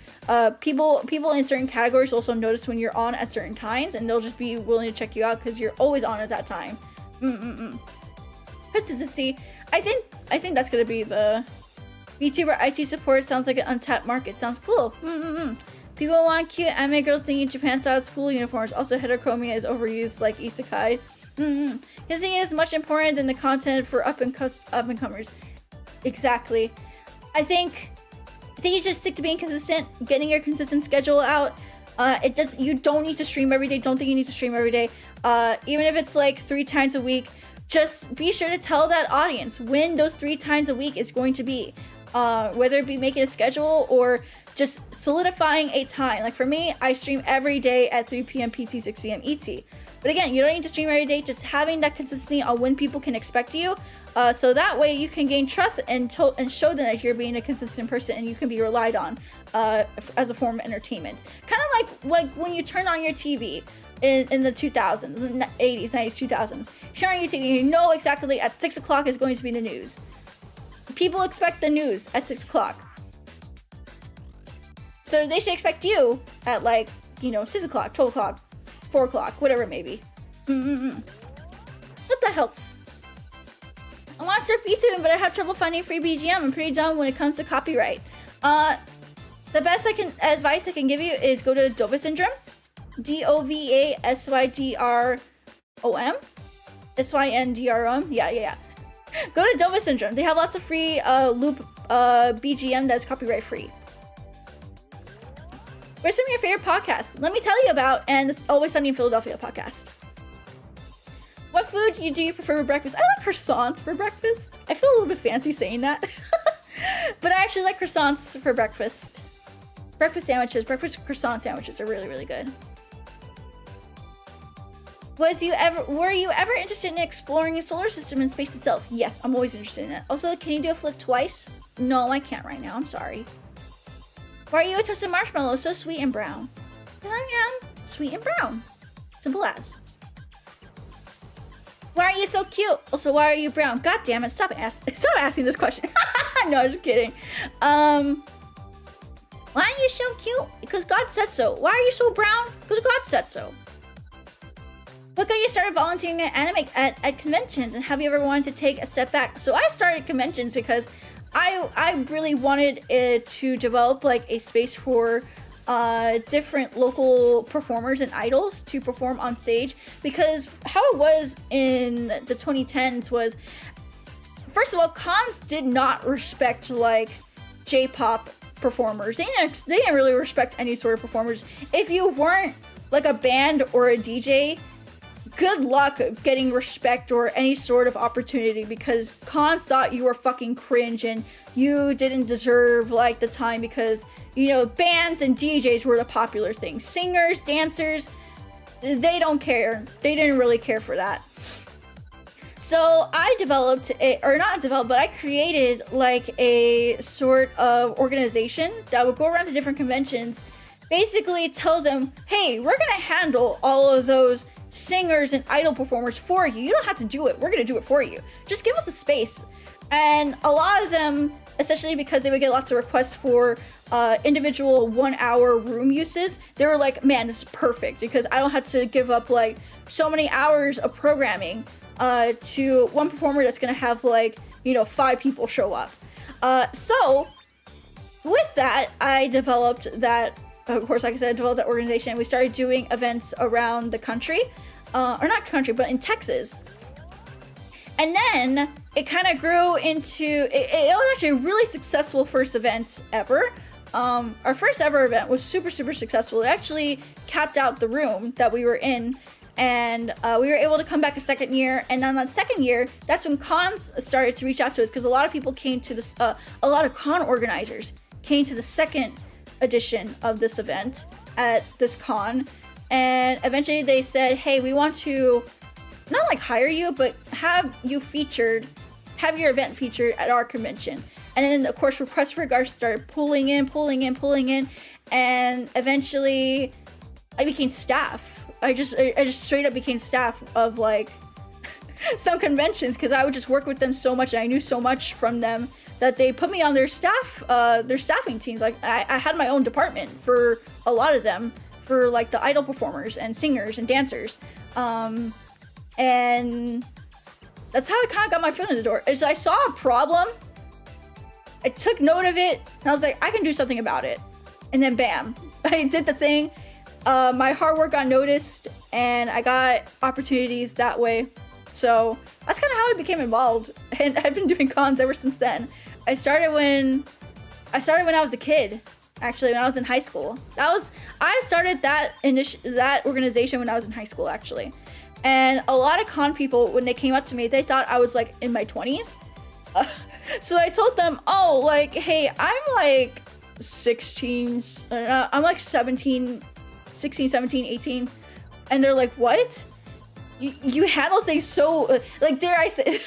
people in certain categories also notice when you're on at certain times, and they'll just be willing to check you out because you're always on at that time. Consistency. I think that's gonna be the VTuber IT support. Sounds like an untapped market. Sounds cool. People want cute anime girls thinking Japan style school uniforms. Also, heterochromia is overused like isekai. Kissing is much important than the content for up and comers. Exactly. I think you just stick to being consistent, getting your consistent schedule out. You don't need to stream every day. Don't think you need to stream every day. Even if it's like 3 times a week, just be sure to tell that audience when those 3 times a week is going to be. Whether it be making a schedule or just solidifying a time. Like for me, I stream every day at 3 p.m. PT, 6 p.m. ET. But again, you don't need to stream every day, just having that consistency on when people can expect you. So that way you can gain trust and show them that you're being a consistent person and you can be relied on as a form of entertainment. Kind of like when you turn on your TV in the 2000s, 80s, 90s, 2000s. Turn on your TV, you know exactly at 6 o'clock is going to be the news. People expect the news at 6 o'clock. So they should expect you at like, 6 o'clock, 12 o'clock, 4 o'clock, whatever it may be. But that helps. I want to start VTubing, but I have trouble finding free BGM. I'm pretty dumb when it comes to copyright. That The best advice I can give you is go to Dova Syndrome. DOVASYDROM. SYNDROM. Yeah. Go to Dova Syndrome. They have lots of free loop BGM that's copyright free. Where's some of your favorite podcasts? Let me tell you about and this Always Sunny in Philadelphia podcast. What food do you prefer for breakfast? I like croissants for breakfast. I feel a little bit fancy saying that. But I actually like croissants for breakfast. Breakfast croissant sandwiches are really, really good. Were you ever interested in exploring the solar system and space itself? Yes, I'm always interested in it. Also, can you do a flip twice? No, I can't right now. I'm sorry. Why are you a toasted marshmallow so sweet and brown? Because I am sweet and brown. Simple as. Why are you so cute? Also, why are you brown? God damn it, stop asking this question. No, I'm just kidding. Why are you so cute? Because God said so. Why are you so brown? Because God said so. What got you started volunteering at anime at conventions, and have you ever wanted to take a step back? So I started conventions because I really wanted it to develop like a space for different local performers and idols to perform on stage, because how it was in the 2010s was, first of all, cons did not respect like J-pop performers. They didn't really respect any sort of performers. If you weren't like a band or a DJ, good luck getting respect or any sort of opportunity, because cons thought you were fucking cringe and you didn't deserve like the time, because you know bands and DJs were the popular thing. Singers, dancers, they don't care. They didn't really care for that. So I I created like a sort of organization that would go around to different conventions, basically tell them, hey, we're gonna handle all of those singers and idol performers for you. You don't have to do it. We're gonna do it for you. Just give us the space. And a lot of them, especially because they would get lots of requests for individual 1 hour room uses, they were like, man, this is perfect, because I don't have to give up like so many hours of programming to one performer that's gonna have like, you know, 5 people show up. So with that, I developed that, of course, like I said, I developed that organization. We started doing events around the country, or not country, but in Texas. And then it kind of grew into, it was actually a really successful first event ever. Our first ever event was super, super successful. It actually capped out the room that we were in, and we were able to come back a second year. And on that second year, that's when cons started to reach out to us, because a lot of people came to this, a lot of con organizers came to the second edition of this event at this con, and eventually they said, hey, we want to not like hire you, but have your event featured at our convention. And then of course requests for regards started pulling in, and eventually I became staff. I just straight up became staff of like some conventions, because I would just work with them so much and I knew so much from them that they put me on their staffing teams. Like I had my own department for a lot of them, for like the idol performers and singers and dancers. And that's how I kind of got my foot in the door. Is I saw a problem, I took note of it, and I was like, I can do something about it. And then bam, I did the thing. My hard work got noticed, and I got opportunities that way. So that's kind of how I became involved, and I've been doing cons ever since then. I started when I was a kid, actually, when I was in high school. I started that organization when I was in high school, actually. And a lot of con people, when they came up to me, they thought I was like in my 20s. So I told them, oh, like, hey, I'm like 16, I'm like 16, 17, 18. And they're like, what? You handle things so, like, dare I say,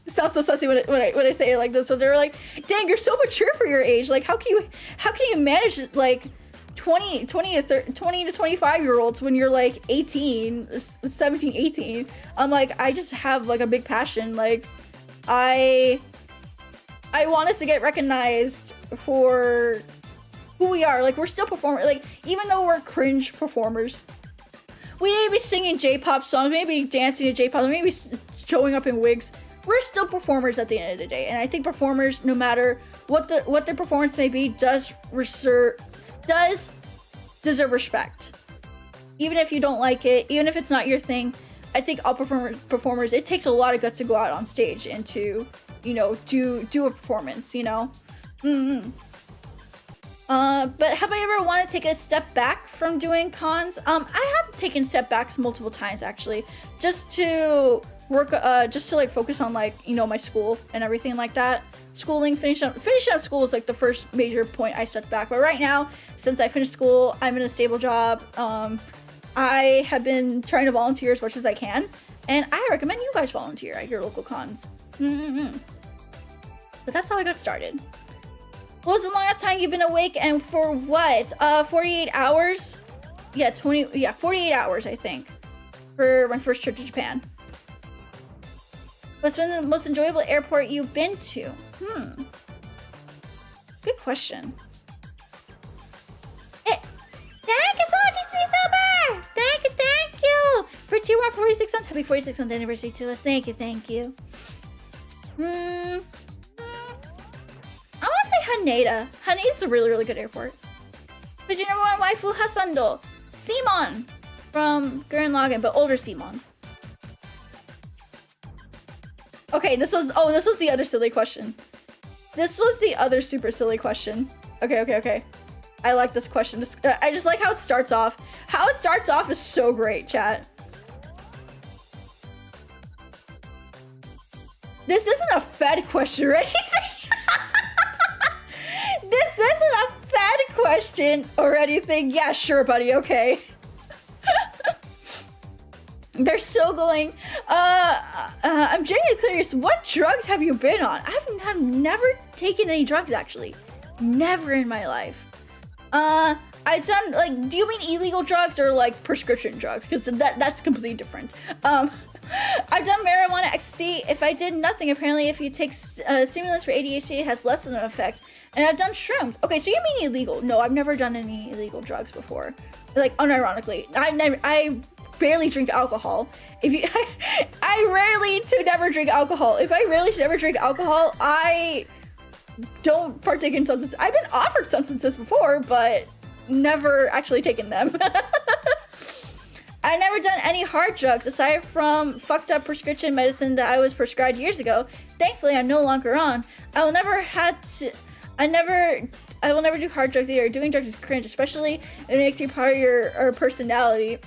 sounds so sussy when I say it like this, but they're like, dang, you're so mature for your age. Like, how can you manage like 20 to 25-year-olds when you're like 17, 18? I'm like, I just have like a big passion. Like, I want us to get recognized for who we are. Like, we're still performing. Like, even though we're cringe performers, we may be singing J-pop songs, maybe dancing to J-pop, maybe showing up in wigs. We're still performers at the end of the day, and I think performers, no matter what their performance may be, does does deserve respect. Even if you don't like it, even if it's not your thing, I think all performers, it takes a lot of guts to go out on stage and to, you know, do a performance, you know? But have I ever wanted to take a step back from doing cons? I have taken step backs multiple times, actually, just to work, just to like focus on like, you know, my school and everything like that. Schooling, finishing up school is like the first major point I stepped back. But right now, since I finished school, I'm in a stable job. I have been trying to volunteer as much as I can, and I recommend you guys volunteer at your local cons. But that's how I got started. What was the longest time you've been awake, and for what? 48 hours? Yeah, 48 hours, I think, for my first trip to Japan. What's been the most enjoyable airport you've been to? Good question. Hey, thank you so much, Super! Thank you! For 46 months, happy 46th anniversary to us. Thank you. I want to say Haneda. Haneda's a really good airport. Who's your number one waifu husbando? Simon from Gurren Lagann, but older Simon. Okay, this was the other silly question. This was the other super silly question. Okay. I like this question. I just like how it starts off. How it starts off is so great, chat. This isn't a Fed question or anything. This isn't a Fed question or anything. Yeah, sure, buddy. Okay. They're still going. I'm genuinely curious. What drugs have you been on? I've never taken any drugs, actually. Never in my life. I've done, like, do you mean illegal drugs or like prescription drugs? Because that's completely different. I've done marijuana, ecstasy. If I did nothing, apparently if you take stimulants for ADHD, it has less of an effect. And I've done shrooms. Okay, so you mean illegal? No, I've never done any illegal drugs before. Like, unironically, I barely drink alcohol. I rarely to never drink alcohol. If I rarely to never drink alcohol, I don't partake in substances. I've been offered substances before, but never actually taken them. I've never done any hard drugs aside from fucked up prescription medicine that I was prescribed years ago. Thankfully, I'm no longer on. I will never do hard drugs either. Doing drugs is cringe, especially if it makes you part of your personality. I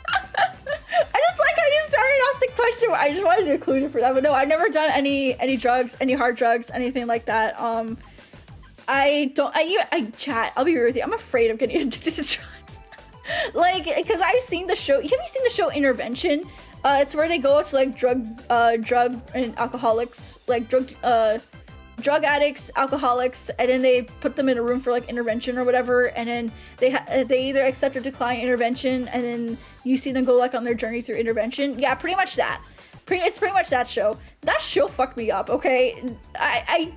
just like how you started off the question. I just wanted to include it for that, but no, I've never done any drugs, any hard drugs, anything like that. Chat, I'll be real with you. I'm afraid of getting addicted to drugs. Like, because I've seen the show. Have you seen the show Intervention? It's where they go to like drug and alcoholics, like drug addicts, alcoholics, and then they put them in a room for like intervention or whatever, and then they either accept or decline intervention, and then you see them go like on their journey through intervention. Yeah, pretty much that. It's pretty much that show. That show fucked me up. Okay, I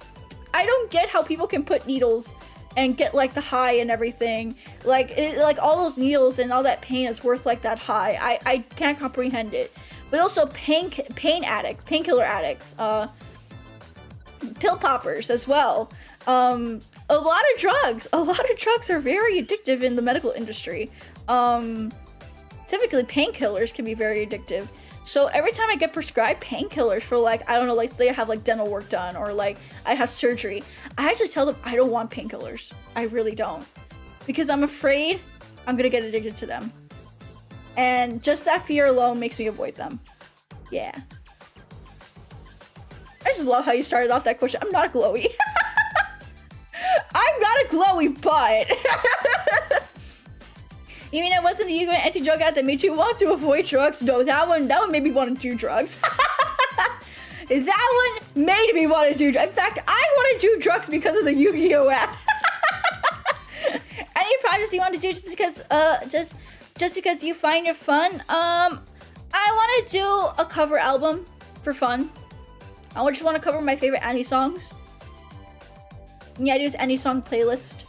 don't get how people can put needles and get like the high and everything. Like all those needles and all that pain is worth like that high. I can't comprehend it. But also painkiller addicts, pill poppers as well. A lot of drugs are very addictive in the medical industry. Typically painkillers can be very addictive. So every time I get prescribed painkillers for like, I don't know, like say I have like dental work done or like I have surgery, I actually tell them I don't want painkillers. I really don't. Because I'm afraid I'm gonna get addicted to them. And just that fear alone makes me avoid them. Yeah. I just love how you started off that question. I'm not a glowy. I'm not a glowy butt. You mean it wasn't the Yu-Gi-Oh! Anti-drug ad that made you want to avoid drugs? No, that one made me want to do drugs. That one made me want to do drugs. In fact, I want to do drugs because of the Yu-Gi-Oh! Ad. Any projects you want to do just because you find it fun? I want to do a cover album for fun. I just want to cover my favorite Annie songs. Nyaru's Annie song playlist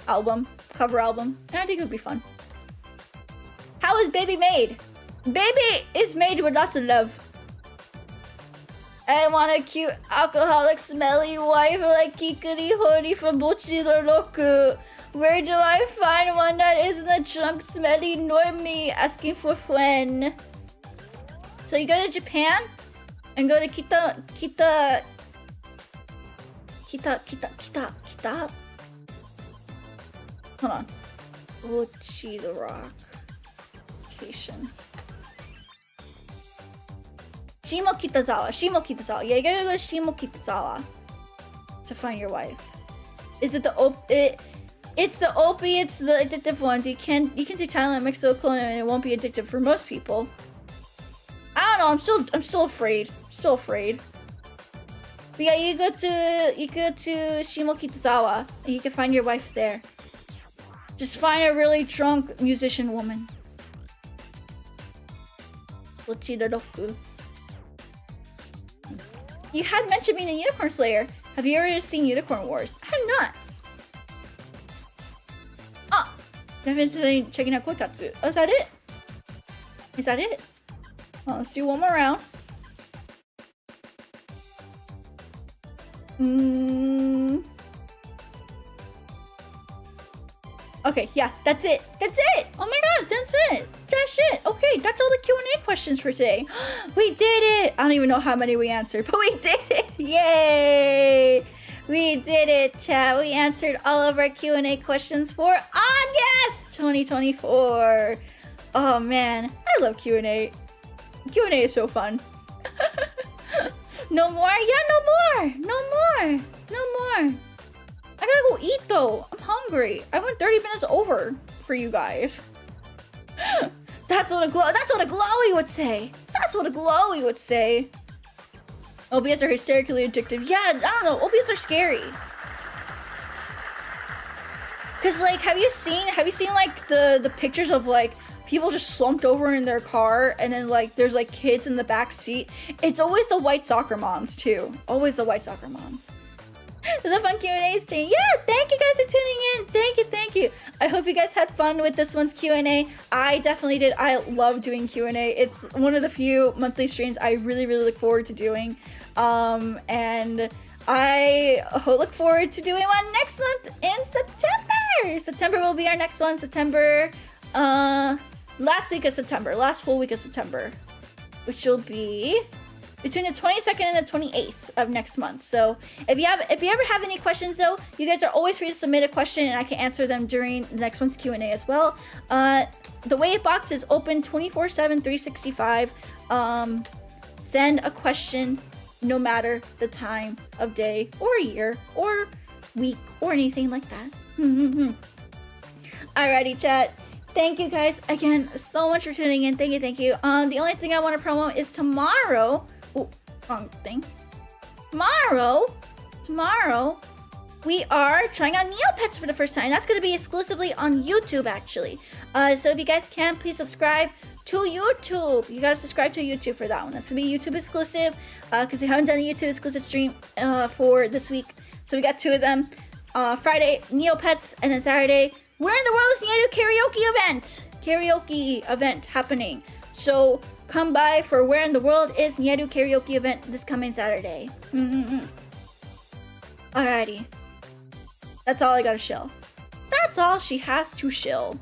album, cover album. And I think it would be fun. How is baby made? Baby is made with lots of love. I want a cute, alcoholic, smelly wife like 𝗕𝗿𝗿𝗄𝗁 from 𝗦𝘁𝗨𝘆. Where do I find one that isn't a drunk, smelly normie asking for friend? So you go to Japan and go to Kita. Hold on. 𝗦𝘁𝗨 location. Shimokitazawa. Yeah, you gotta go to Shimokitazawa to find your wife. Is it the it's the opiates, the addictive ones. You can see Thailand mixed with Cologne and it won't be addictive for most people. I don't know. I'm still afraid. But yeah, you go to Shimokitazawa and you can find your wife there. Just find a really drunk musician woman. 𝗦𝘁𝗨. You had mentioned being a unicorn slayer. Have you ever seen Unicorn Wars? I have not. Ah, definitely checking out Koikatsu. Oh, is that it? Well, let's do one more round. Okay, yeah, that's it. Oh my god, that's it. That's it. Okay, that's all the Q&A questions for today. We did it. I don't even know how many we answered, but we did it. Yay. We did it, chat. We answered all of our Q&A questions for August 2024. Oh man, I love Q&A. Q&A is so fun. No more? Yeah, no more. I gotta go eat though. I'm hungry. I went 30 minutes over for you guys. That's what a glowy would say. Opiates are hysterically addictive. Yeah, I don't know. Opiates are scary. Cause like, have you seen like the pictures of like people just slumped over in their car and then like there's like kids in the back seat? It's always the white soccer moms too. Always the white soccer moms. It was a fun Q&A stream. Yeah, thank you guys for tuning in. Thank you. I hope you guys had fun with this one's Q&A. I definitely did. I love doing Q&A. It's one of the few monthly streams I really look forward to doing. And I look forward to doing one next month in September. September will be our next one. September, last full week of September, which will be between the 22nd and the 28th of next month. So if you ever have any questions though, you guys are always free to submit a question and I can answer them during the next month's Q&A as well. The wave box is open 24/7, 365. Send a question no matter the time of day or year or week or anything like that. Alrighty, chat. Thank you guys again so much for tuning in. Thank you. The only thing I want to promote is tomorrow. Oh, wrong thing. Tomorrow, we are trying out Neopets for the first time. That's going to be exclusively on YouTube, actually. So if you guys can, please subscribe to YouTube. You got to subscribe to YouTube for that one. That's going to be YouTube exclusive because we haven't done a YouTube exclusive stream for this week. So we got two of them. Friday, Neopets, and then Saturday, Where in the World is Nyaru karaoke event happening. So come by for Where in the World is Nyaru karaoke event this coming Saturday. Alrighty. That's all I gotta shill. That's all she has to shill.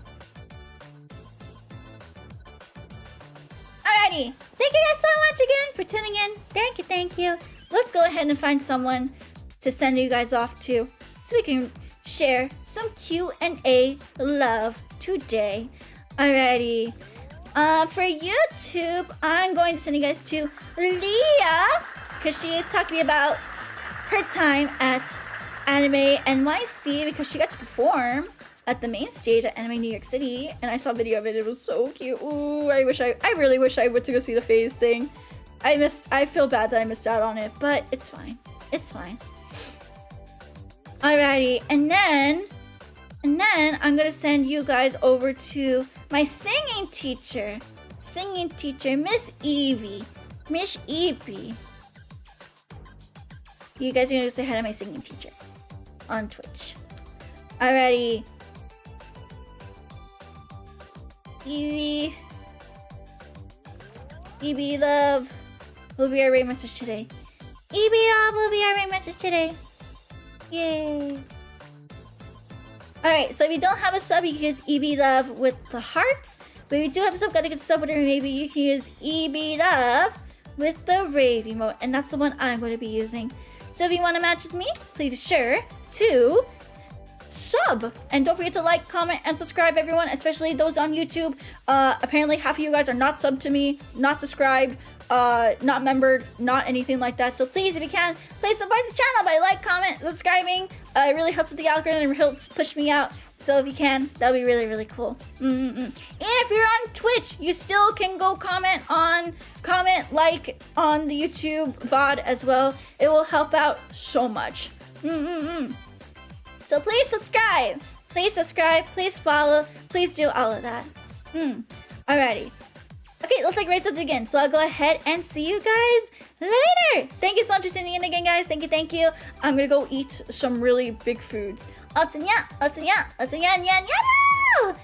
Alrighty. Thank you guys so much again for tuning in. Thank you. Let's go ahead and find someone to send you guys off to so we can share some Q&A love today. Alrighty. For YouTube, I'm going to send you guys to Leah because she is talking about her time at Anime NYC because she got to perform at the main stage at Anime New York City, and I saw a video of it. It was so cute. Ooh, I really wish I went to go see the phase thing. I feel bad that I missed out on it, but it's fine. Alrighty, and then I'm gonna send you guys over to my singing teacher, Miss Evie. You guys are gonna say hi to my singing teacher on Twitch. Alrighty. Evie love. We'll be our raid message today. 𝗕𝗿𝗆 will be our raid message today. Yay. Alright, so if you don't have a sub, you can use 𝗕𝗿𝗆 with the hearts. But if you do have a sub, gotta get the sub with it, maybe you can use 𝗕𝗿𝗆 with the rave emote. And that's the one I'm going to be using. So if you want to match with me, please be sure to sub. And don't forget to like, comment, and subscribe, everyone, especially those on YouTube. Apparently, half of you guys are not subbed to me, not subscribed, not membered, not anything like that. So please, if you can, please support the channel by like, comment, subscribing. It really helps with the algorithm and helps push me out. So if you can, that would be really, really cool. And if you're on Twitch, you still can go comment, like on the YouTube VOD as well. It will help out so much. So please subscribe, please follow, please do all of that. Alrighty. Okay, looks like raid's up again. So I'll go ahead and see you guys later. Thank you so much for tuning in again, guys. Thank you. I'm gonna go eat some really big foods. 𝗷𝗫, 𝗷𝗫, 𝗷𝗫, nyaruchuuu!